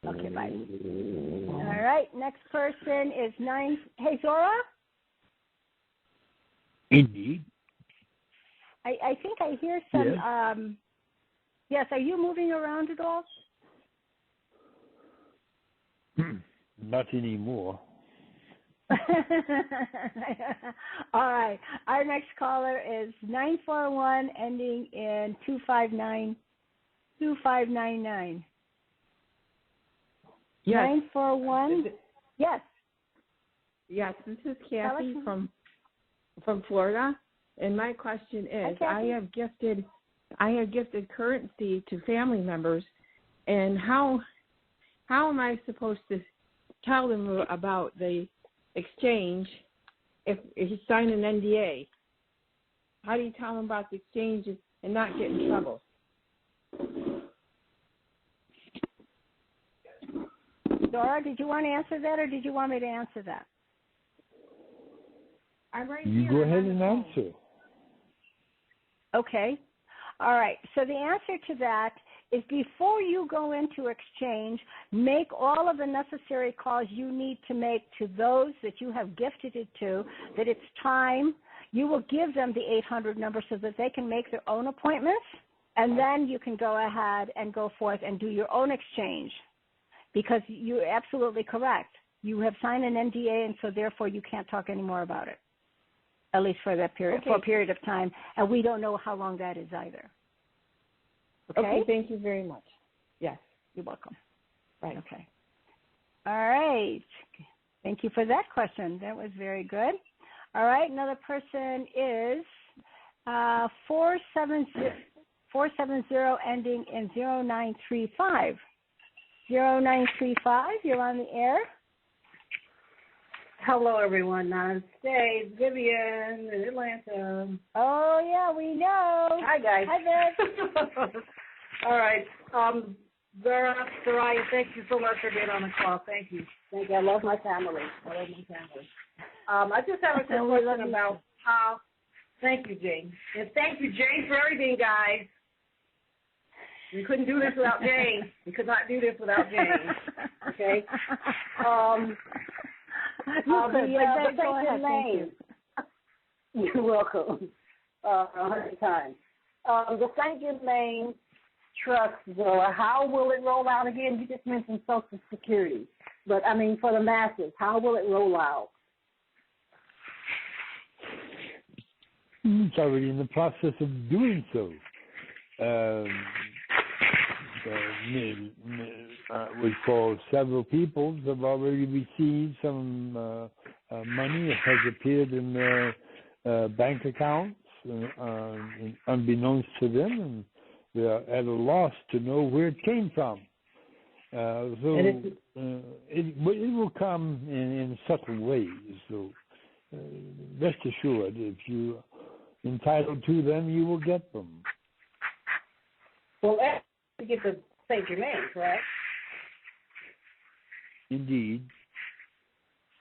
Speaker 2: Okay, bye. All right, next person is 9. Hey, Zorra?
Speaker 3: Indeed.
Speaker 2: I think I hear some, yes, are you moving around at all?
Speaker 3: Not anymore.
Speaker 2: All right. Our next caller is 941 ending in 2599.
Speaker 7: Yes.
Speaker 2: 941. Yes.
Speaker 7: Yes, this is Kathy from Florida, and my question is, I have gifted currency to family members, and how am I supposed to tell them about the exchange if you sign an NDA? How do you tell them about the exchange and not get in trouble?
Speaker 2: Dora, did you want to answer that, or did you want me to answer that?
Speaker 7: I'm right
Speaker 3: you
Speaker 7: here.
Speaker 3: go ahead and answer.
Speaker 2: Okay. All right. So the answer to that is, before you go into exchange, make all of the necessary calls you need to make to those that you have gifted it to, that it's time. You will give them the 800 number so that they can make their own appointments, and then you can go ahead and go forth and do your own exchange, because you're absolutely correct. You have signed an NDA, and so therefore you can't talk anymore about it, at least for that period, for a period of time, and we don't know how long that is either. Okay,
Speaker 7: thank you very much. Yes.
Speaker 2: You're welcome.
Speaker 7: Right.
Speaker 2: Okay. All right. Thank you for that question. That was very good. All right. Another person is 470 ending in 0935. 0935, you're on the air.
Speaker 8: Hello, everyone. Namaste. Vivian in Atlanta.
Speaker 2: Oh, yeah, we know.
Speaker 8: Hi, guys.
Speaker 2: Hi, Viv.
Speaker 8: All right. Zorra Zaraya, thank you so much for being on the call. Thank you. Thank you. I love my family. I just have a quick question about how. Thank you, Jane. And thank you, Jane, for everything, guys. We couldn't do this without Jane. We could not do this without Jane. Okay? You're welcome. 100 times. The St. Germain Trust, Zola, how will it roll out again? You just mentioned Social Security. But, I mean, for the masses, how will it roll out?
Speaker 3: It's already in the process of doing so. We call several people have already received some money that has appeared in their bank accounts, unbeknownst to them, and they are at a loss to know where it came from. It will come in subtle ways. So rest assured, if you are entitled to them, you will get them.
Speaker 8: Well, to get the St. Germain, correct?
Speaker 3: Indeed.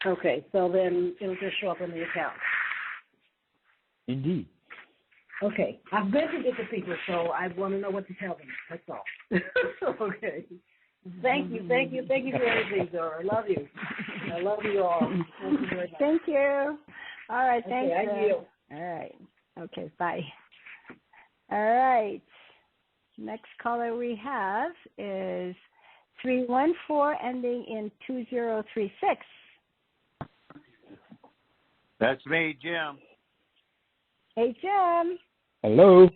Speaker 8: Okay, so then it'll just show up in the account.
Speaker 3: Indeed.
Speaker 8: Okay, I've been to get the people, so I want to know what to tell them. That's all. Okay. Thank you for everything, Zorra. I love you. I love you all. Thank you very much.
Speaker 2: Thank you. All right, thanks.
Speaker 8: Okay, I yield.
Speaker 2: All right. Okay, bye. All right. Next caller we have is 314 ending in 2036.
Speaker 9: That's me, Jim.
Speaker 2: Hey, Jim.
Speaker 3: Hello.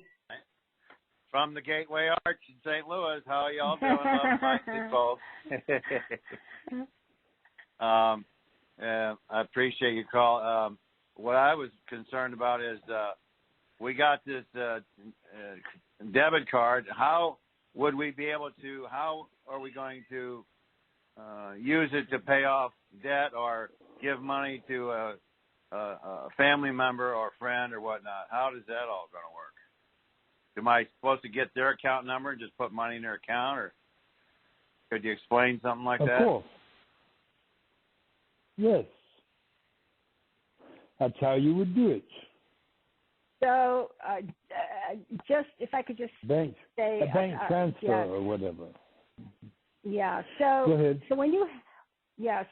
Speaker 9: From the Gateway Arch in St. Louis. How are y'all doing? Love my calls. I appreciate your call. What I was concerned about is we got this debit card. How would we be able to, how are we going to use it to pay off debt or give money to a family member or friend or whatnot? How is that all going to work? Am I supposed to get their account number and just put money in their account, or could you explain something like that?
Speaker 3: Of course. Yes. That's how you would do it.
Speaker 2: So, just if I could just
Speaker 3: say a bank transfer or whatever.
Speaker 2: Yeah. So
Speaker 3: go ahead.
Speaker 2: So when you,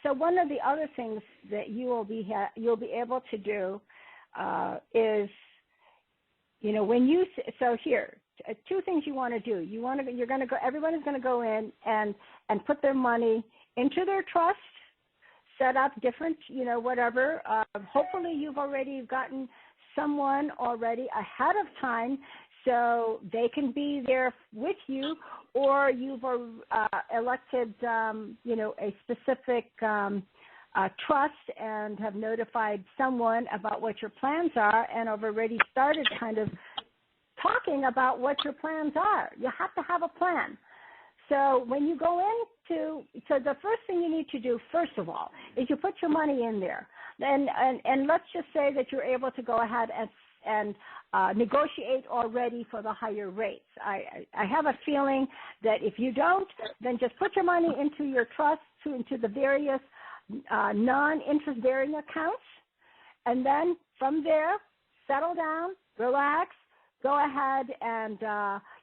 Speaker 2: So one of the other things that you'll be able to do is, when you here, two things you want to do. Everyone is going to go in and put their money into their trust, set up different, whatever. Hopefully you've already gotten someone already ahead of time so they can be there with you, or you've elected, a specific trust and have notified someone about what your plans are and have already started kind of talking about what your plans are. You have to have a plan. So when you go so the first thing you need to do, first of all, is you put your money in there. And let's just say that you're able to go ahead and negotiate already for the higher rates. I have a feeling that if you don't, then just put your money into your trust, into the various non-interest-bearing accounts, and then from there, settle down, relax, go ahead, and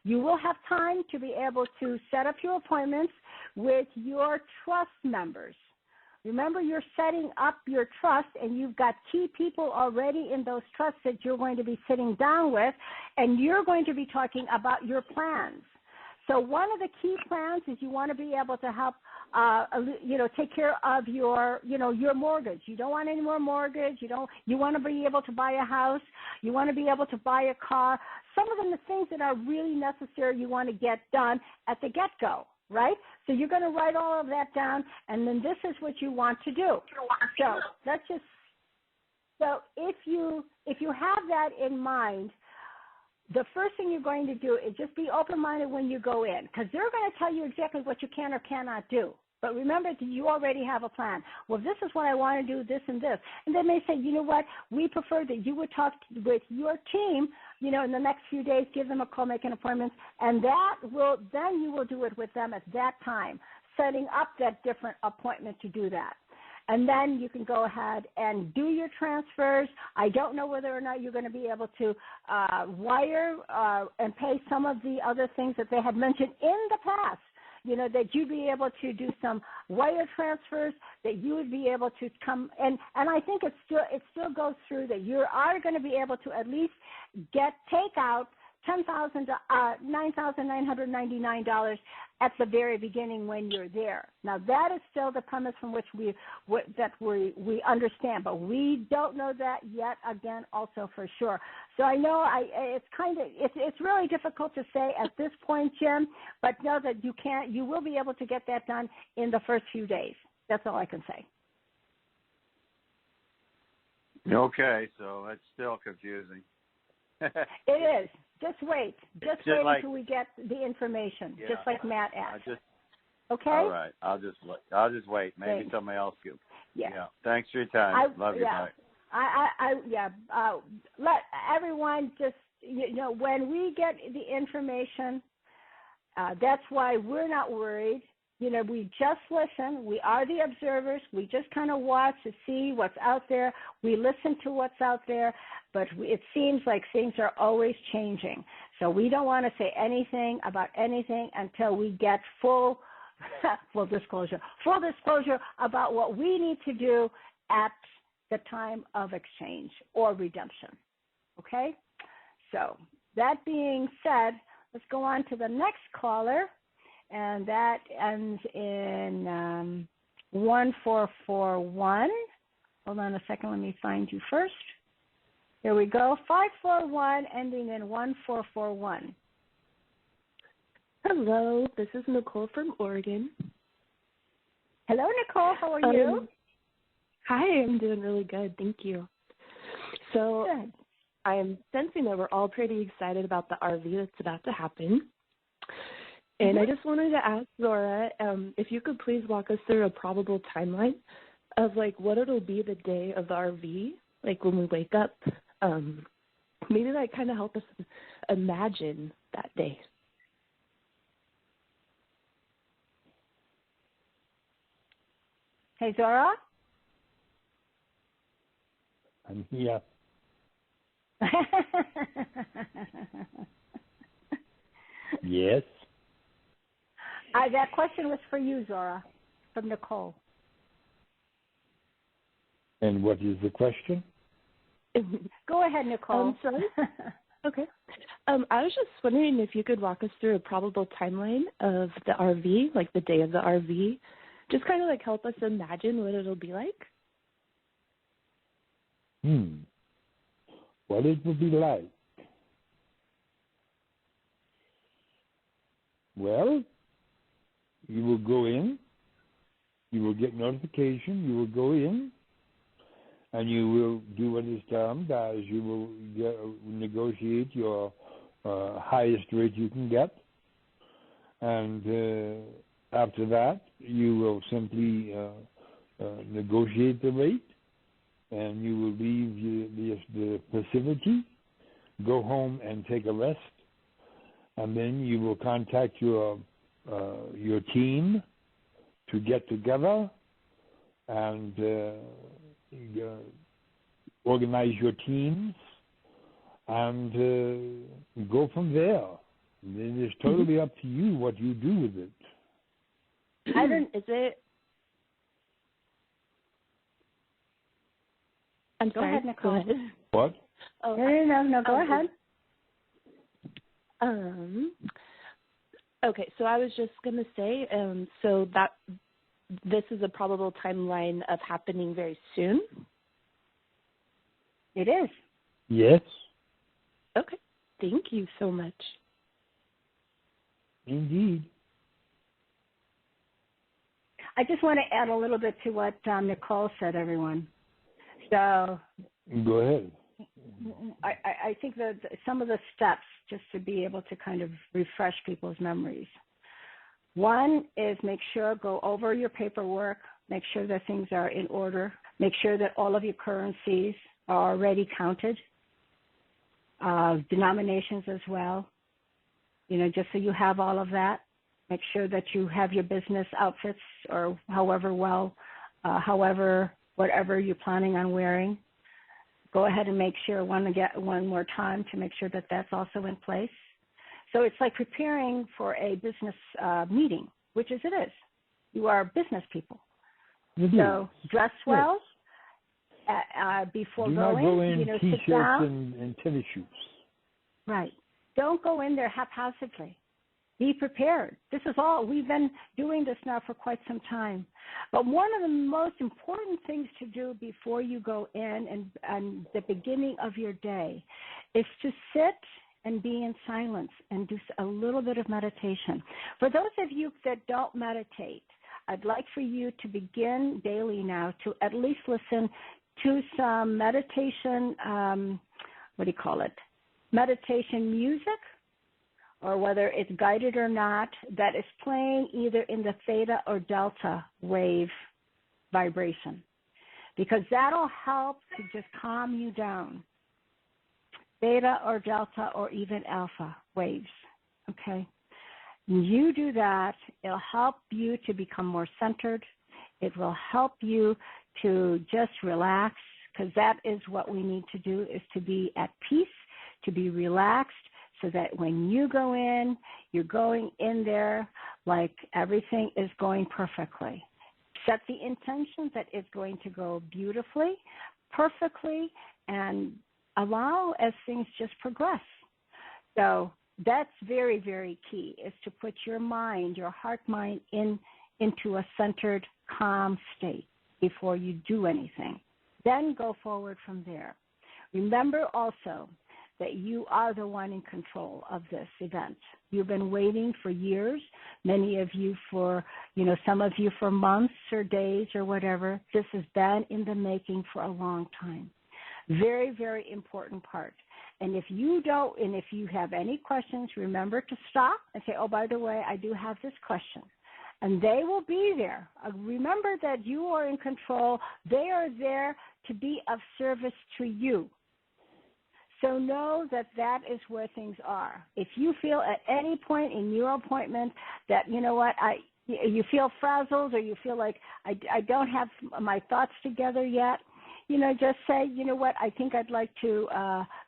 Speaker 2: you will have time to be able to set up your appointments with your trust members. Remember, you're setting up your trust, and you've got key people already in those trusts that you're going to be sitting down with, and you're going to be talking about your plans. So one of the key plans is you want to be able to help, take care of your mortgage. You don't want any more mortgage. You want to be able to buy a house. You want to be able to buy a car. Some of them, the things that are really necessary, you want to get done at the get-go, right? So you're going to write all of that down, and then this is what you want to do. So if you have that in mind, the first thing you're going to do is just be open-minded when you go in, because they're going to tell you exactly what you can or cannot do. But remember that you already have a plan. Well, this is what I want to do, this and this. And they may say, you know what, we prefer that you would talk with your team, in the next few days, give them a call, make an appointment, and then you will do it with them at that time, setting up that different appointment to do that. And then you can go ahead and do your transfers. I don't know whether or not you're going to be able to wire and pay some of the other things that they had mentioned in the past. That you'd be able to do some wire transfers, that you would be able to come, and I think it still goes through that you are going to be able to at least take out $9,999 at the very beginning when you're there. Now that is still the premise from which we understand, but we don't know that yet. Again, also for sure. So I know it's really difficult to say at this point, Jim. But know that you will be able to get that done in the first few days. That's all I can say.
Speaker 9: Okay, so it's still confusing.
Speaker 2: It is. Just wait. Just wait until we get the information. Yeah, just like Matt asked. Okay.
Speaker 9: All right. I'll just wait. Maybe somebody else will.
Speaker 2: Yeah.
Speaker 9: Thanks for your time. Love you.
Speaker 2: Yeah. Let everyone just, when we get the information, that's why we're not worried. We just listen. We are the observers. We just kind of watch to see what's out there. We listen to what's out there, but it seems like things are always changing. So we don't want to say anything about anything until we get full disclosure about what we need to do at the time of exchange or redemption. Okay? So that being said, let's go on to the next caller, and that ends in 1441. Hold on a second. Let me find you first. Here we go. 541 ending in 1441.
Speaker 10: Hello, this is Nicole from Oregon.
Speaker 2: Hello, Nicole. How are you?
Speaker 10: Hi, I'm doing really good. Thank you. So
Speaker 2: good.
Speaker 10: I am sensing that we're all pretty excited about the RV that's about to happen. And I just wanted to ask Zorra if you could please walk us through a probable timeline of what it'll be the day of the RV, when we wake up. Maybe kind of help us imagine that day.
Speaker 2: Hey, Zorra?
Speaker 3: I'm here. Yes.
Speaker 2: That question was for you, Zorra, from Nicole.
Speaker 3: And what is the question?
Speaker 2: Go ahead, Nicole.
Speaker 10: Sorry? Okay. I was just wondering if you could walk us through a probable timeline of the RV, the day of the RV. Just kind of help us imagine what it'll be like.
Speaker 3: What it will be like? Well, you will go in, you will get notification, you will go in, and you will do what is termed as you will negotiate your highest rate you can get. And after that, you will simply negotiate the rate, and you will leave the facility, go home and take a rest, and then you will contact your team to get together and organize your teams and go from there. And then it's totally up to you what you do with it.
Speaker 10: I'm
Speaker 2: go
Speaker 10: sorry.
Speaker 2: Ahead, Nicole.
Speaker 3: Go ahead. What?
Speaker 2: Oh, no, go ahead.
Speaker 10: Okay, so I was just going to say, so that this is a probable timeline of happening very soon?
Speaker 2: It is.
Speaker 3: Yes.
Speaker 10: Okay, thank you so much.
Speaker 3: Indeed.
Speaker 2: I just want to add a little bit to what Nicole said, everyone. So
Speaker 3: go ahead.
Speaker 2: I think that some of the steps, just to be able to kind of refresh people's memories. One is make sure, go over your paperwork, make sure that things are in order, make sure that all of your currencies are already counted, denominations as well, just so you have all of that. Make sure that you have your business outfits or whatever you're planning on wearing. Go ahead and make sure one more time to make sure that that's also in place. So it's like preparing for a business meeting, which it is. You are business people. So dress well before
Speaker 3: Do
Speaker 2: going.
Speaker 3: not go in
Speaker 2: sit down.
Speaker 3: T-shirts and tennis shoes.
Speaker 2: Right. Don't go in there haphazardly. Be prepared. This is all. We've been doing this now for quite some time. But one of the most important things to do before you go in and the beginning of your day is to sit and be in silence and do a little bit of meditation. For those of you that don't meditate, I'd like for you to begin daily now to at least listen to some meditation, meditation music, or whether it's guided or not, that is playing either in the theta or delta wave vibration. because that'll help to just calm you down. Beta or delta or even alpha waves, okay? When you do that, it'll help you to become more centered. It will help you to just relax, because that is what we need to do, is to be at peace, to be relaxed, so that when you go in, you're going in there like everything is going perfectly. Set the intention that it's going to go beautifully, perfectly, and allow as things just progress. So that's very, very key, is to put your mind, your heart mind, into a centered, calm state before you do anything. Then go forward from there. Remember also that you are the one in control of this event. You've been waiting for years, many of you for, some of you for months or days or whatever. This has been in the making for a long time. Very, very important part. And if you have any questions, remember to stop and say, oh, by the way, I do have this question. And they will be there. Remember that you are in control. They are there to be of service to you. So know that that is where things are. If you feel at any point in your appointment that, you feel frazzled, or you feel like I don't have my thoughts together yet, just say, I think I'd like to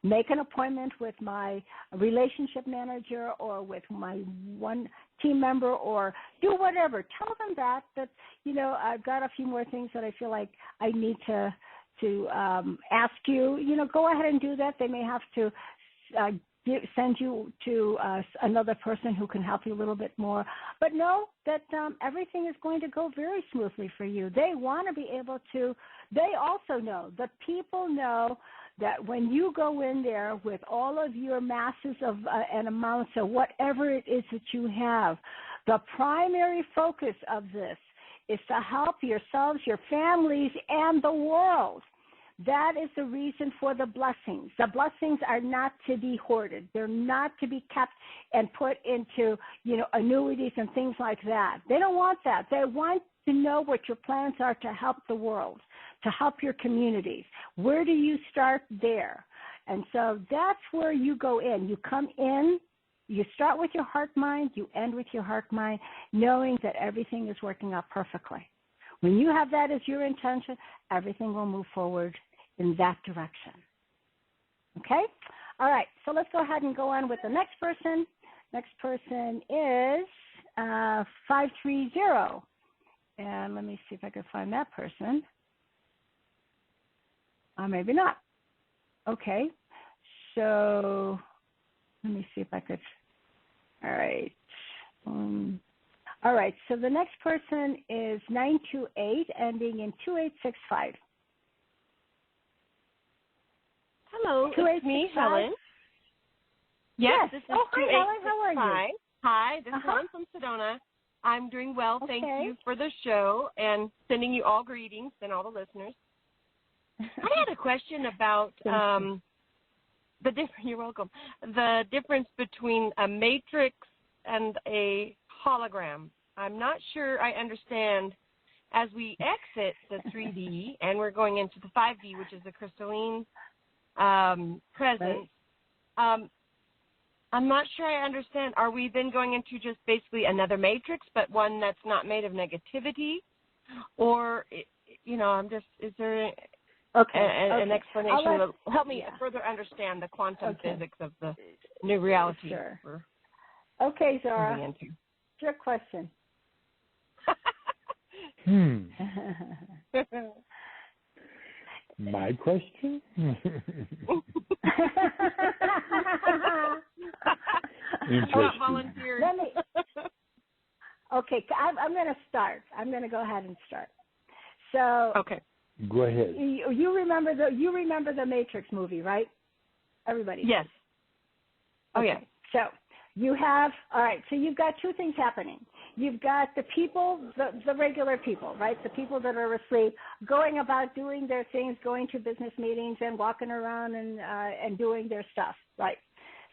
Speaker 2: make an appointment with my relationship manager or with my one team member, or do whatever. Tell them that I've got a few more things that I feel like I need to ask you. Go ahead and do that. They may have to send you to another person who can help you a little bit more. But know that everything is going to go very smoothly for you. They want to be able to. They also know, the people know, that when you go in there with all of your masses of and amounts of whatever it is that you have, the primary focus of this is to help yourselves, your families, and the world. That is the reason for the blessings. The blessings are not to be hoarded. They're not to be kept and put into, annuities and things like that. They don't want that. They want to know what your plans are to help the world, to help your communities. Where do you start there? And so that's where you go in. You come in, you start with your heart mind, you end with your heart mind, knowing that everything is working out perfectly. When you have that as your intention, everything will move forward in that direction. Okay? All right, so let's go ahead and go on with the next person. Next person is 530. And let me see if I can find that person. Maybe not. Okay, so let me see if I could. All right. All right, so the next person is 928, ending in 2865.
Speaker 11: Hello, it's me, Helen. Yes, this is
Speaker 2: hi, Helen. How are you?
Speaker 11: Hi, this is Helen from Sedona. I'm doing well.
Speaker 2: Okay.
Speaker 11: Thank you for the show and sending you all greetings and all the listeners. I had a question about you're welcome. The difference between a matrix and a hologram. I'm not sure I understand. As we exit the 3D and we're going into the 5D, which is the crystalline presence, I'm not sure I understand. Are we then going into just basically another matrix, but one that's not made of negativity? Or, is there an explanation that will help me further understand the quantum physics of the new reality?
Speaker 2: Sure. Okay, Zorra.
Speaker 11: What's
Speaker 2: your question?
Speaker 3: My question?
Speaker 11: Volunteer.
Speaker 2: Okay, I'm going to start. I'm going to go ahead and start. So,
Speaker 11: okay,
Speaker 3: go ahead.
Speaker 2: You remember the Matrix movie, right? Everybody.
Speaker 11: Yes. Oh
Speaker 2: okay.
Speaker 11: yeah.
Speaker 2: So you've got two things happening. You've got the people, the regular people, right? The people that are asleep, going about doing their things, going to business meetings and walking around and doing their stuff, right?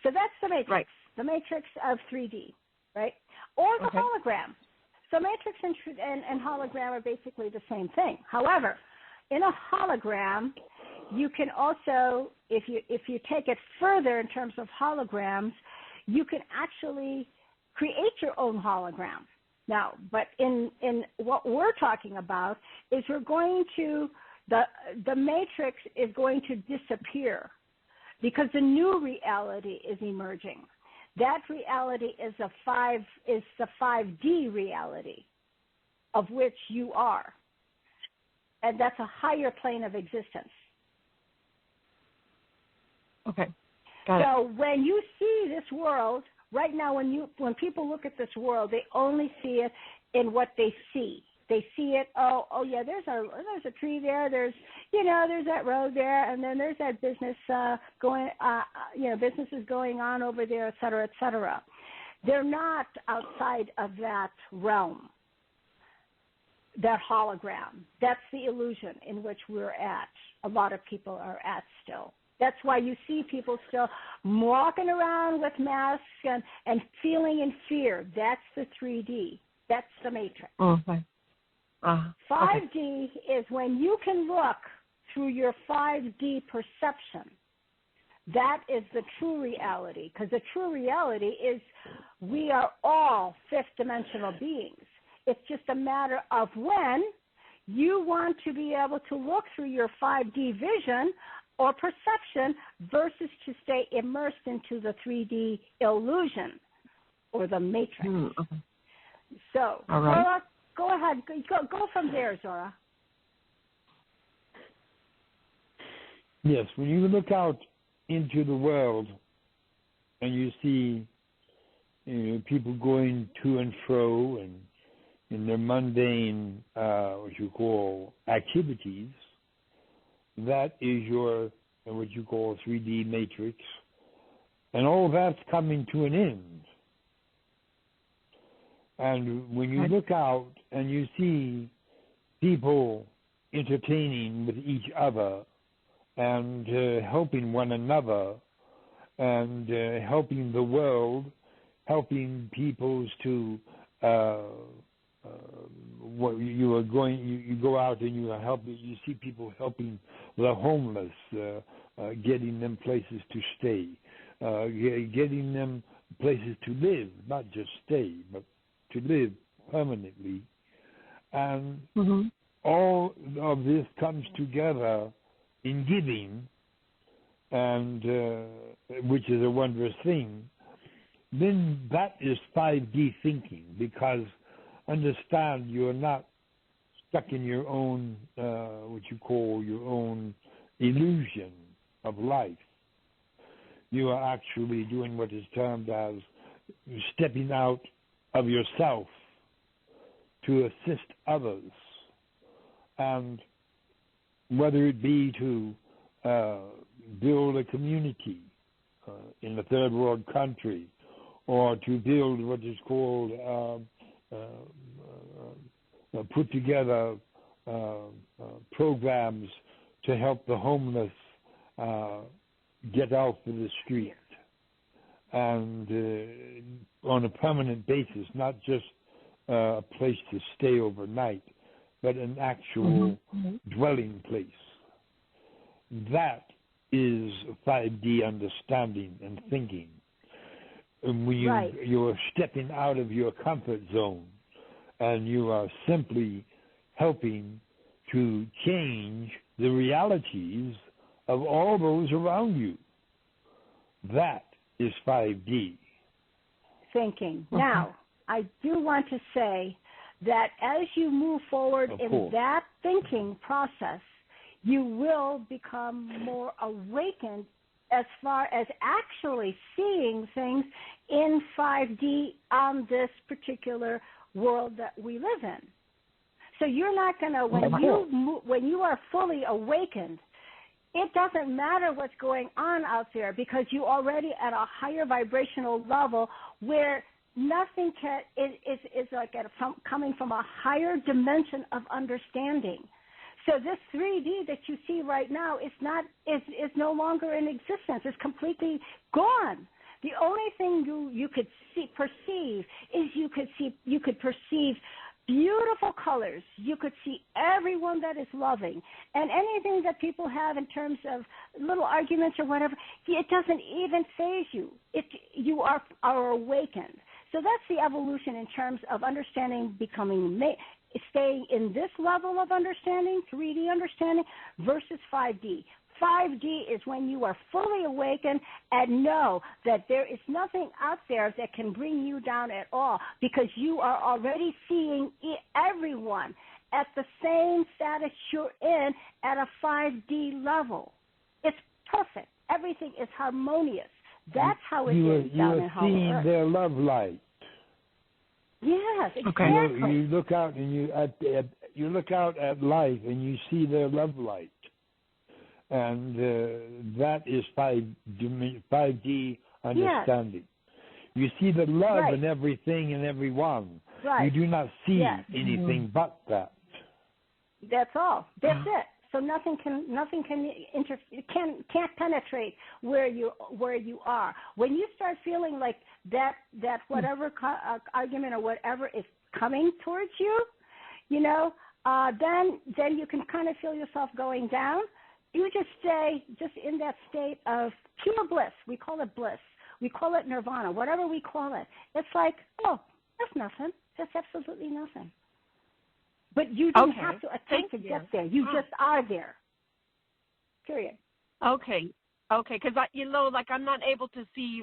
Speaker 2: So that's the Matrix,
Speaker 11: right.
Speaker 2: The Matrix of 3D, right? Or the hologram. So Matrix and hologram are basically the same thing. However, in a hologram, you can also, if you take it further in terms of holograms, you can actually create your own hologram. Now, but in what we're talking about is we're going to, the matrix is going to disappear because the new reality is emerging. That reality is the 5D reality of which you are. And that's a higher plane of existence.
Speaker 11: Okay. Got it.
Speaker 2: So when you see this world, right now when people look at this world, they only see it in what they see. They see it, oh yeah, there's a tree there, there's that road there, and then there's that business businesses going on over there, et cetera, et cetera. They're not outside of that realm, that hologram. That's the illusion in which we're at. A lot of people are at still. That's why you see people still walking around with masks and feeling in fear. That's the 3D. That's the matrix.
Speaker 11: Okay.
Speaker 2: 5D is when you can look through your 5D perception. That is the true reality, because the true reality is we are all fifth dimensional beings. It's just a matter of when you want to be able to look through your 5D vision or perception versus to stay immersed into the 3D illusion or the matrix.
Speaker 11: Okay.
Speaker 2: So,
Speaker 11: all right.
Speaker 2: Zorra, go ahead. Go from there, Zorra.
Speaker 3: Yes, when you look out into the world and you see people going to and fro and in their mundane, what you call activities, that is your, what you call 3D matrix, and all that's coming to an end. And when you look out and you see people entertaining with each other and helping one another and helping the world, helping peoples to what you go out and you see people helping the homeless, getting them places to stay, getting them places to live, not just stay, but to live permanently. And all of this comes together in giving, and which is a wondrous thing. Then that is 5D thinking, because understand you're not stuck in your own, what you call your own illusion of life. You are actually doing what is termed as stepping out of yourself to assist others. And whether it be to build a community in a third world country, or to build what is called put together programs to help the homeless get out of the street, and on a permanent basis, not just a place to stay overnight, but an actual dwelling place. That is 5D understanding and thinking. And when you're stepping out of your comfort zone and you are simply helping to change the realities of all those around you. That is 5D.
Speaker 2: Thinking. Now, I do want to say that as you move forward in that thinking process, you will become more awakened as far as actually seeing things in 5D on this particular world that we live in. So you're not going to, when you are fully awakened, it doesn't matter what's going on out there, because you're already at a higher vibrational level where nothing is like coming from a higher dimension of understanding. So this 3D that you see right now is no longer in existence. It's completely gone. The only thing you could perceive is you could perceive beautiful colors. You could see everyone that is loving. And anything that people have in terms of little arguments or whatever, it doesn't even faze you. You are awakened. So that's the evolution in terms of understanding, staying in this level of understanding, 3D understanding, versus 5D. 5D is when you are fully awakened and know that there is nothing out there that can bring you down at all, because you are already seeing everyone at the same status you're in at a 5D level. It's perfect. Everything is harmonious. That's how it is down in Hollow Earth.
Speaker 3: You are seeing their love light.
Speaker 2: Yes, exactly.
Speaker 3: You look out and you look out at life and you see their love light. And that is 5D understanding. Yes. You see the love in everything and everyone.
Speaker 2: Right.
Speaker 3: You do not see anything but that.
Speaker 2: That's all. That's it. So nothing can can't penetrate where you are. When you start feeling like that whatever argument or whatever is coming towards you, then you can kind of feel yourself going down. You just stay just in that state of pure bliss. We call it bliss. We call it nirvana, whatever we call it. It's like, oh, that's nothing. That's absolutely nothing. But you don't have to attempt to get there. You just are there. Period.
Speaker 11: Okay, because I'm not able to see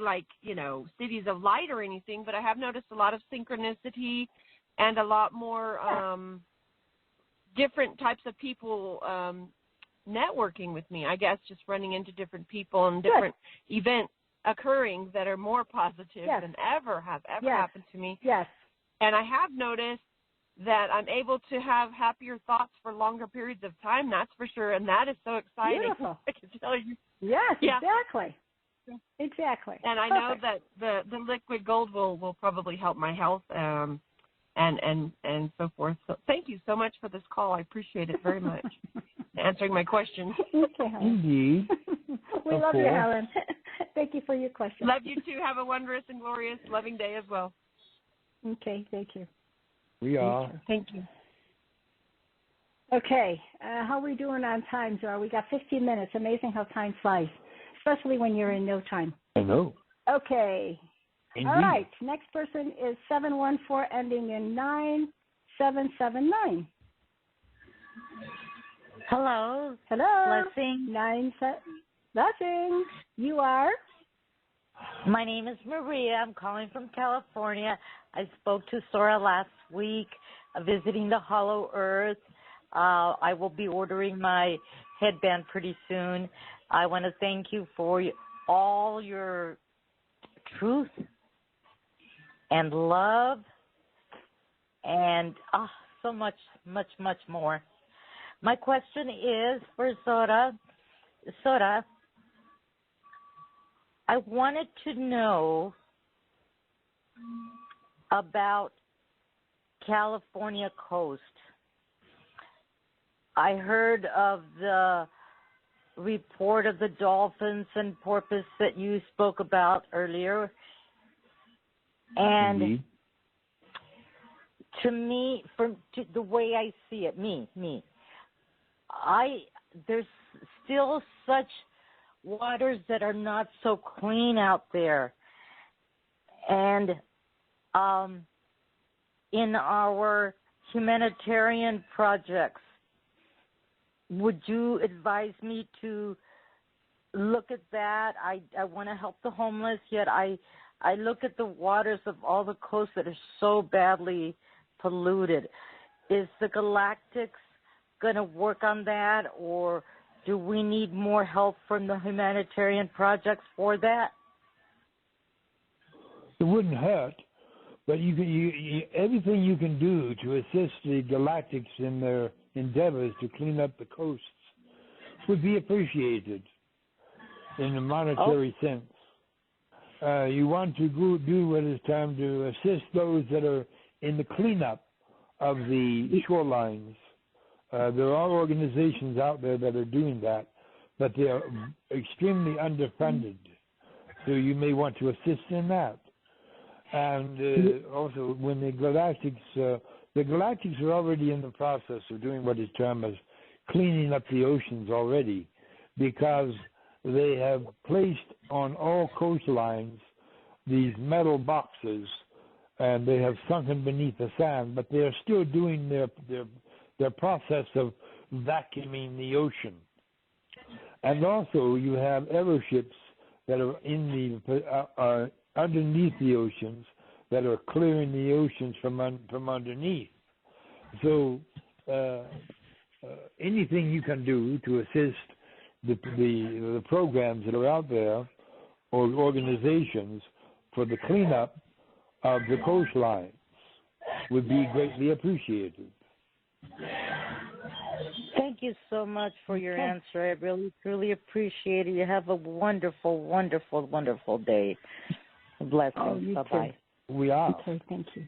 Speaker 11: cities of light or anything, but I have noticed a lot of synchronicity and a lot more different types of people networking with me. I guess just running into different people and different events occurring that are more positive than ever have happened to me.
Speaker 2: Yes.
Speaker 11: And I have noticed that I'm able to have happier thoughts for longer periods of time, that's for sure, and that is so exciting.
Speaker 2: Beautiful.
Speaker 11: I can tell you.
Speaker 2: Yes, exactly. Exactly.
Speaker 11: And I know that the liquid gold will probably help my health and so forth. So thank you so much for this call. I appreciate it very much. Answering my questions.
Speaker 2: Okay,
Speaker 3: Indeed.
Speaker 2: We love you, Helen. Thank you for your question.
Speaker 11: Love you too. Have a wondrous and glorious, loving day as well.
Speaker 2: Okay, thank you.
Speaker 3: We are.
Speaker 11: Thank you.
Speaker 2: Okay, how are we doing on time, Zorra? We got 15 minutes. Amazing how time flies, especially when you're in no time.
Speaker 3: I know.
Speaker 2: Okay.
Speaker 3: Indeed.
Speaker 2: All right, next person is 714 ending in 9779.
Speaker 12: Hello.
Speaker 2: Hello.
Speaker 12: Blessing.
Speaker 2: Blessing. You are?
Speaker 12: My name is Maria. I'm calling from California. I spoke to Zorra last week, visiting the Hollow Earth. I will be ordering my headband pretty soon. I want to thank you for all your truth and love and so much, much, much more. My question is for Zorra. Zorra, I wanted to know about California coast. I heard of the report of the dolphins and porpoise that you spoke about earlier. And
Speaker 3: Indeed.
Speaker 12: to me, the way I see it, there's still such waters that are not so clean out there. And in our humanitarian projects, would you advise me to look at that? I want to help the homeless, yet I look at the waters of all the coasts that are so badly polluted. Is the Galactics going to work on that, or do we need more help from the humanitarian projects for that?
Speaker 3: It wouldn't hurt, but everything you can do to assist the Galactics in their endeavors to clean up the coasts would be appreciated in a monetary sense. You want to do what is time to assist those that are in the cleanup of the shorelines. There are organizations out there that are doing that, but they are extremely underfunded. So you may want to assist in that. And also, when the Galactics the galactics are already in the process of doing what is termed as cleaning up the oceans already, because they have placed on all coastlines these metal boxes, and they have sunken beneath the sand, but they are still doing their process of vacuuming the ocean. And also, you have aeroships that are in the underneath the oceans that are clearing the oceans from underneath. So, anything you can do to assist the programs that are out there, or organizations, for the cleanup of the coastlines would be greatly appreciated.
Speaker 12: Thank you so much for your answer. I really, truly appreciate it. You have a wonderful, wonderful, wonderful day. Blessings. Bye-bye.
Speaker 3: We are.
Speaker 2: Okay, thank you.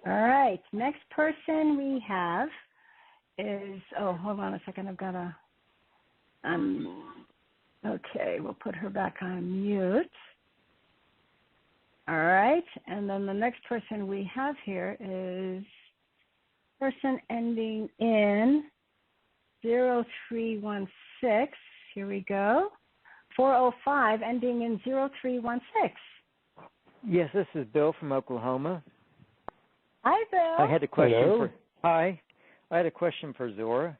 Speaker 2: All right, next person we have is, hold on a second. I've got to, okay, we'll put her back on mute. All right, and then the next person we have here is person ending in 0316. Here we go. 405 ending in 0316.
Speaker 13: Yes, this is Bill from Oklahoma.
Speaker 2: Hi, Bill.
Speaker 13: I had a question
Speaker 3: Hello.
Speaker 13: I had a question for Zorra.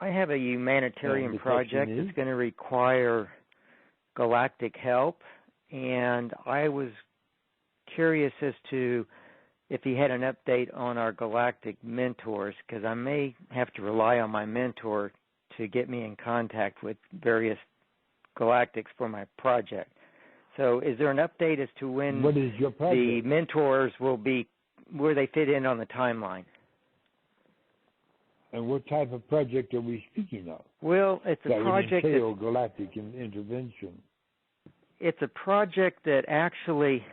Speaker 13: I have a humanitarian project that's going to require galactic help, and I was curious as to if he had an update on our galactic mentors, because I may have to rely on my mentor to get me in contact with various galactics for my project. So is there an update as to when
Speaker 3: what is your project?
Speaker 13: The mentors will be, where they fit in on the timeline?
Speaker 3: And what type of project are we speaking of?
Speaker 13: Well, it's a project
Speaker 3: that would entail galactic intervention.
Speaker 13: It's a project that actually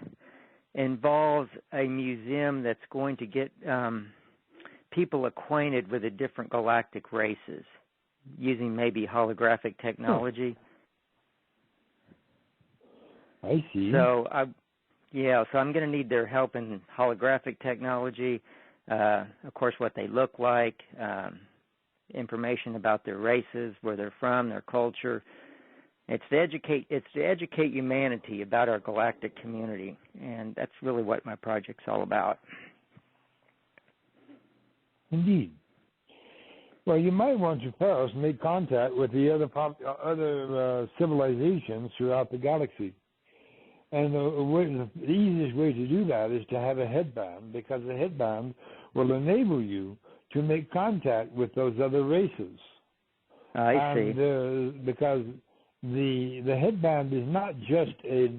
Speaker 13: involves a museum that's going to get people acquainted with the different galactic races using maybe holographic technology.
Speaker 3: I see.
Speaker 13: So I'm going to need their help in holographic technology, of course, what they look like, information about their races, where they're from, their culture. It's to educate humanity about our galactic community, and that's really what my project's all about.
Speaker 3: Indeed. Well, you might want to first make contact with the other civilizations throughout the galaxy. And the easiest way to do that is to have a headband, because the headband will enable you to make contact with those other races.
Speaker 13: I see.
Speaker 3: Because the headband is not just a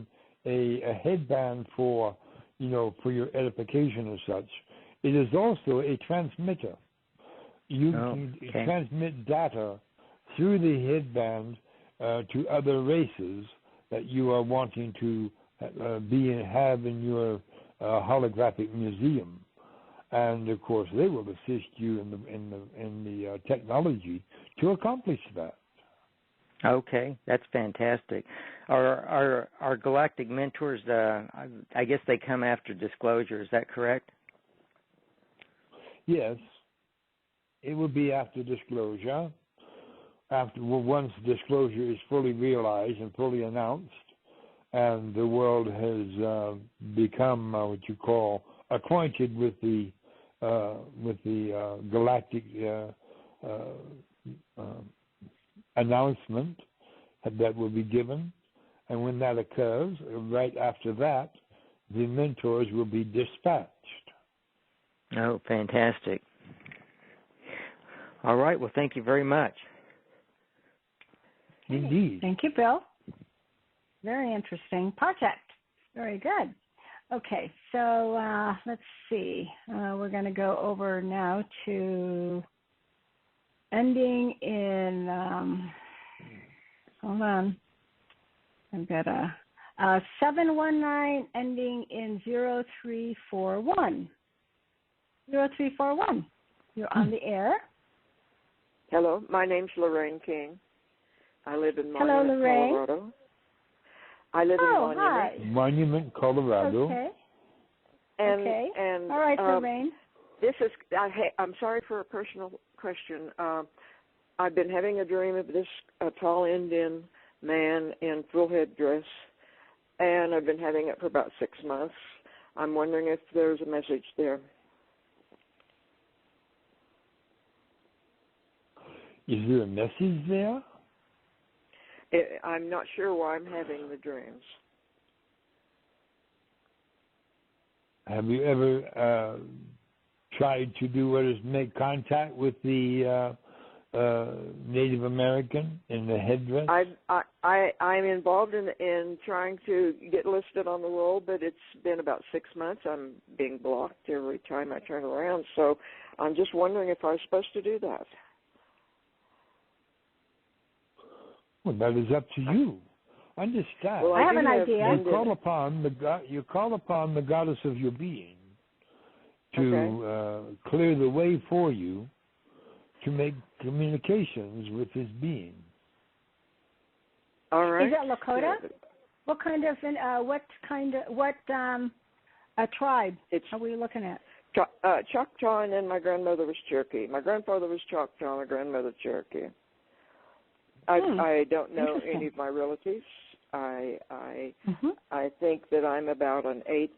Speaker 3: headband for your edification or such. It is also a transmitter. You can transmit data through the headband to other races that you are wanting to have in your holographic museum, and of course they will assist you in the technology to accomplish that.
Speaker 13: Okay, that's fantastic. Our galactic mentors, I guess they come after disclosure. Is that correct?
Speaker 3: Yes, it will be after disclosure. Once disclosure is fully realized and fully announced, and the world has become what you call acquainted with the galactic announcement that will be given, and when that occurs, right after that, the mentors will be dispatched.
Speaker 13: Oh, fantastic. All right, well, thank you very much.
Speaker 3: Indeed.
Speaker 2: Thank you, Bill. Very interesting project. Very good. Okay, so let's see. We're going to go over now to ending in, hold on. I've got a 719 ending in 0341. 0341. You're on the air.
Speaker 14: Hello, my name's Lorraine King. I live in Monument, Colorado. I live in Monument.
Speaker 3: Hi. Monument, Colorado.
Speaker 2: Okay.
Speaker 14: And,
Speaker 2: okay.
Speaker 14: And,
Speaker 2: all right, Lorraine.
Speaker 14: I'm sorry for a personal question. I've been having a dream of this tall Indian man in full headdress, and I've been having it for about 6 months. I'm wondering if there's a message there.
Speaker 3: Is there a message there?
Speaker 14: I'm not sure why I'm having the dreams.
Speaker 3: Have you ever tried to do what is make contact with the Native American in the headdress?
Speaker 14: I'm involved in trying to get listed on the roll, but it's been about 6 months. I'm being blocked every time I turn around, so I'm just wondering if I was supposed to do that.
Speaker 3: Well, that is up to you. Understand.
Speaker 14: Well,
Speaker 2: I have an idea.
Speaker 3: You call upon the goddess of your being to clear the way for you to make communications with his being.
Speaker 14: All right.
Speaker 2: Is that Lakota? What tribe are we looking at?
Speaker 14: Choctaw, and then my grandmother was Cherokee. My grandfather was Choctaw, my grandmother Cherokee. I don't know any of my relatives. I think that I'm about an eighth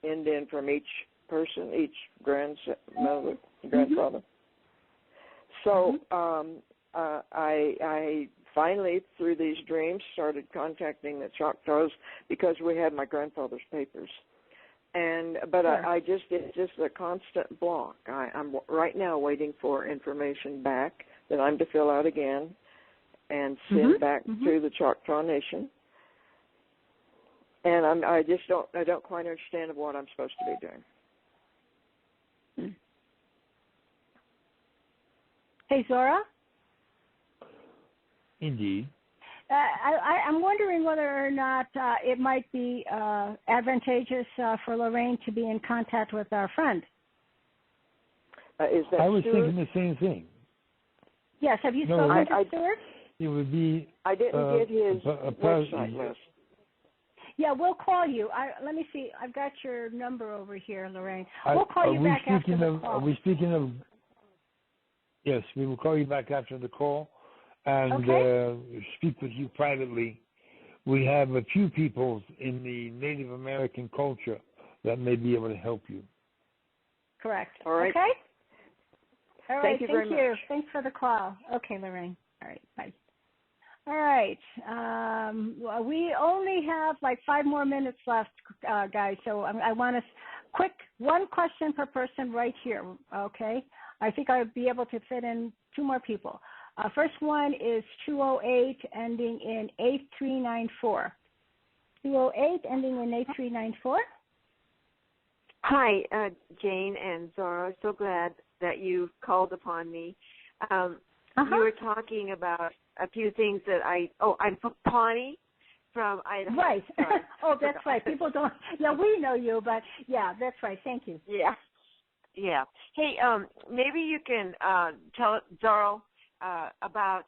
Speaker 14: Indian from each person, each grandfather. So I finally, through these dreams, started contacting the Choctaws because we had my grandfather's papers. But it's just a constant block. I'm right now waiting for information back that I'm to fill out again and send back to the Choctaw Nation. And I don't quite understand what I'm supposed to be doing.
Speaker 2: Hey, Zorra?
Speaker 3: Indeed.
Speaker 2: I'm wondering whether or not it might be advantageous for Lorraine to be in contact with our friend.
Speaker 14: Is that
Speaker 3: I was
Speaker 14: Stuart?
Speaker 3: thinking the same thing.
Speaker 2: Yes, have you spoken to Stuart?
Speaker 3: It would be.
Speaker 14: I didn't get his website list.
Speaker 2: Yeah, we'll call you. Let me see. I've got your number over here, Lorraine. We'll call you back after the call.
Speaker 3: Are we speaking of? Yes, we will call you back after the call and speak with you privately. We have a few people in the Native American culture that may be able to help you.
Speaker 2: Correct.
Speaker 14: All right.
Speaker 2: Okay. All right.
Speaker 14: Thank you very much.
Speaker 2: Thanks for the call. Okay, Lorraine. All right. Bye. All right. We only have like 5 more minutes left, guys. So I want to one question per person right here. Okay. I think I'll be able to fit in 2 more people. First one is 208 ending in 8394. 208 ending in 8394.
Speaker 15: Hi, Jane and Zorra. So glad that you called upon me. You were talking about a few things that I'm Pawnee from Idaho.
Speaker 2: Right. Oh, that's right. People don't. Yeah, we know you, but yeah, that's right. Thank you.
Speaker 15: Yeah. Yeah. Hey, maybe you can tell Zorro about,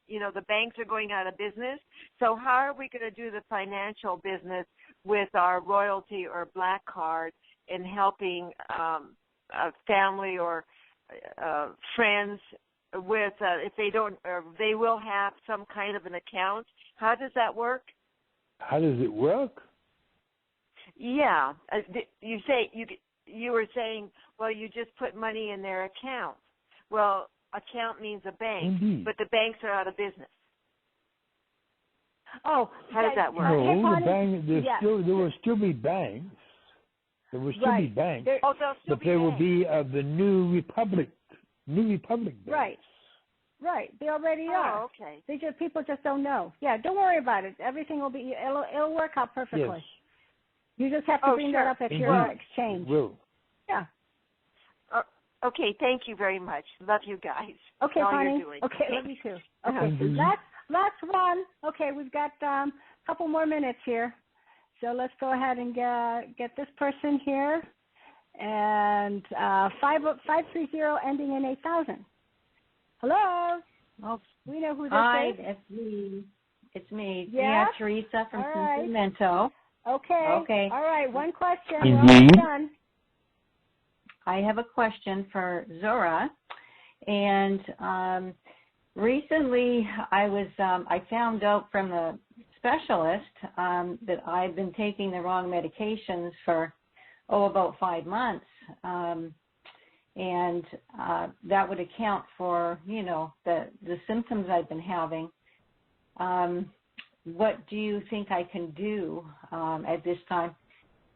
Speaker 15: the banks are going out of business. So how are we going to do the financial business with our royalty or black card in helping a family or friends with if they don't, or they will have some kind of an account? How does that work?
Speaker 3: How does it work?
Speaker 15: Yeah. You were saying, well, you just put money in their account. Well, account means a bank,
Speaker 3: Indeed.
Speaker 15: But the banks are out of business.
Speaker 2: Oh,
Speaker 15: how does that work?
Speaker 3: No, there will still be banks. There will still be banks, but there will be the New Republic banks.
Speaker 2: Right. They already are.
Speaker 15: Oh, okay.
Speaker 2: People just don't know. Yeah, don't worry about it. Everything will be. It'll work out perfectly.
Speaker 3: Yes.
Speaker 2: You just have to bring that up at your exchange.
Speaker 3: It will.
Speaker 2: Yeah.
Speaker 15: Okay, thank you very much. Love you guys.
Speaker 2: Okay,
Speaker 15: all
Speaker 2: honey.
Speaker 15: You're doing.
Speaker 2: Okay, love you too. Okay, last one. Okay, we've got a couple more minutes here. So let's go ahead and get this person here. And 530 ending in 8000. Hello.
Speaker 16: Oh,
Speaker 2: we know who this is.
Speaker 16: Hi, it's me.
Speaker 2: Yeah,
Speaker 16: Teresa from
Speaker 2: All right.
Speaker 16: Sacramento. Okay.
Speaker 2: All right, one question.
Speaker 3: Indeed.
Speaker 2: We're done.
Speaker 16: I have a question for Zorra, and recently I found out from the specialist that I've been taking the wrong medications for about 5 months, and that would account for the symptoms I've been having. What do you think I can do at this time?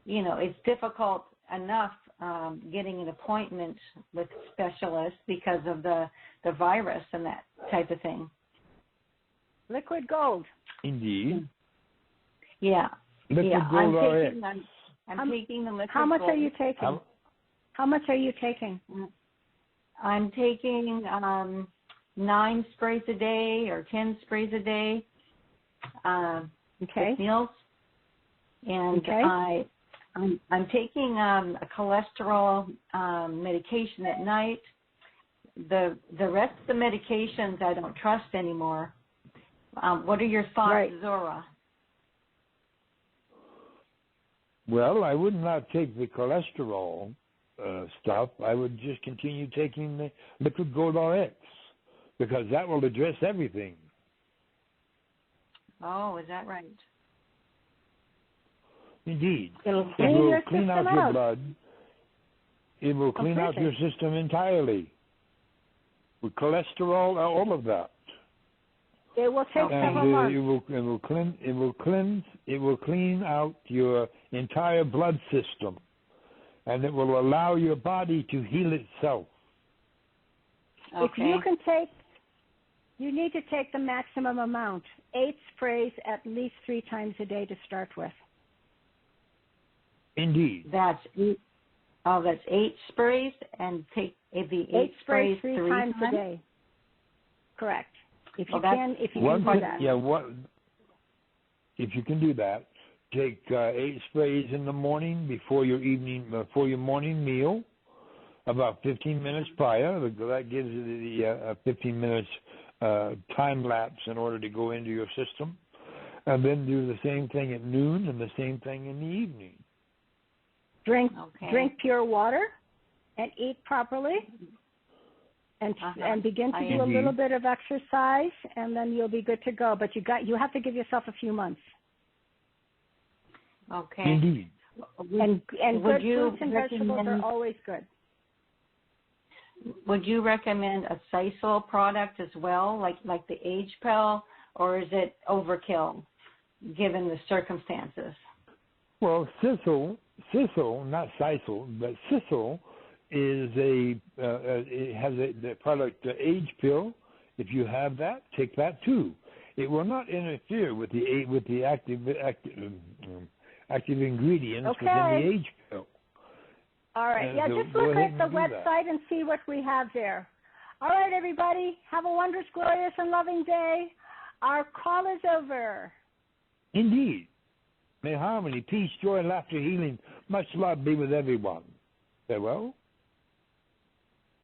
Speaker 16: It's difficult enough getting an appointment with specialists because of the virus and that type of thing.
Speaker 2: Liquid gold.
Speaker 3: Indeed.
Speaker 16: Yeah.
Speaker 3: Liquid gold RX.
Speaker 16: I'm taking the liquid gold.
Speaker 2: How much are you taking? How much are you taking?
Speaker 16: I'm taking 9 sprays a day or 10 sprays a day. With meals, and I'm taking a cholesterol medication at night. The rest of the medications I don't trust anymore. What are your thoughts, Zorra?
Speaker 3: Well, I would not take the cholesterol stuff. I would just continue taking the liquid gold RX because that will address everything.
Speaker 16: Oh, is that right?
Speaker 3: Indeed.
Speaker 2: It will
Speaker 3: clean out your blood. It will clean out your system entirely. With cholesterol, all of that.
Speaker 2: It will take several months.
Speaker 3: It will clean out your entire blood system, and it will allow your body to heal itself.
Speaker 2: If you can you need to take the maximum amount, 8 sprays at least 3 times a day to start with.
Speaker 3: Indeed.
Speaker 16: That's 8 sprays, and take the 8 sprays 3 times
Speaker 2: a day. Correct. If you
Speaker 3: if you can do that. If you can do that, take 8 sprays in the morning before your morning meal, about 15 minutes prior. That gives you the 15 minutes time lapse in order to go into your system, and then do the same thing at noon and the same thing in the evening.
Speaker 2: Drink pure water and eat properly, and begin to do a little bit of exercise, and then you'll be good to go. But you have to give yourself a few months.
Speaker 16: Okay.
Speaker 3: Indeed.
Speaker 2: And good fruits and vegetables are always good.
Speaker 16: Would you recommend a sisal product as well, like the age pill, or is it overkill given the circumstances?
Speaker 3: Well, sisal, not sisal, but sisal is it has the product the age pill. If you have that, take that too. It will not interfere with the active ingredients within the age pill.
Speaker 2: All right. Just look at the website and see what we have there. All right, everybody. Have a wondrous, glorious, and loving day. Our call is over.
Speaker 3: Indeed. May harmony, peace, joy, laughter, healing, much love be with everyone. Farewell.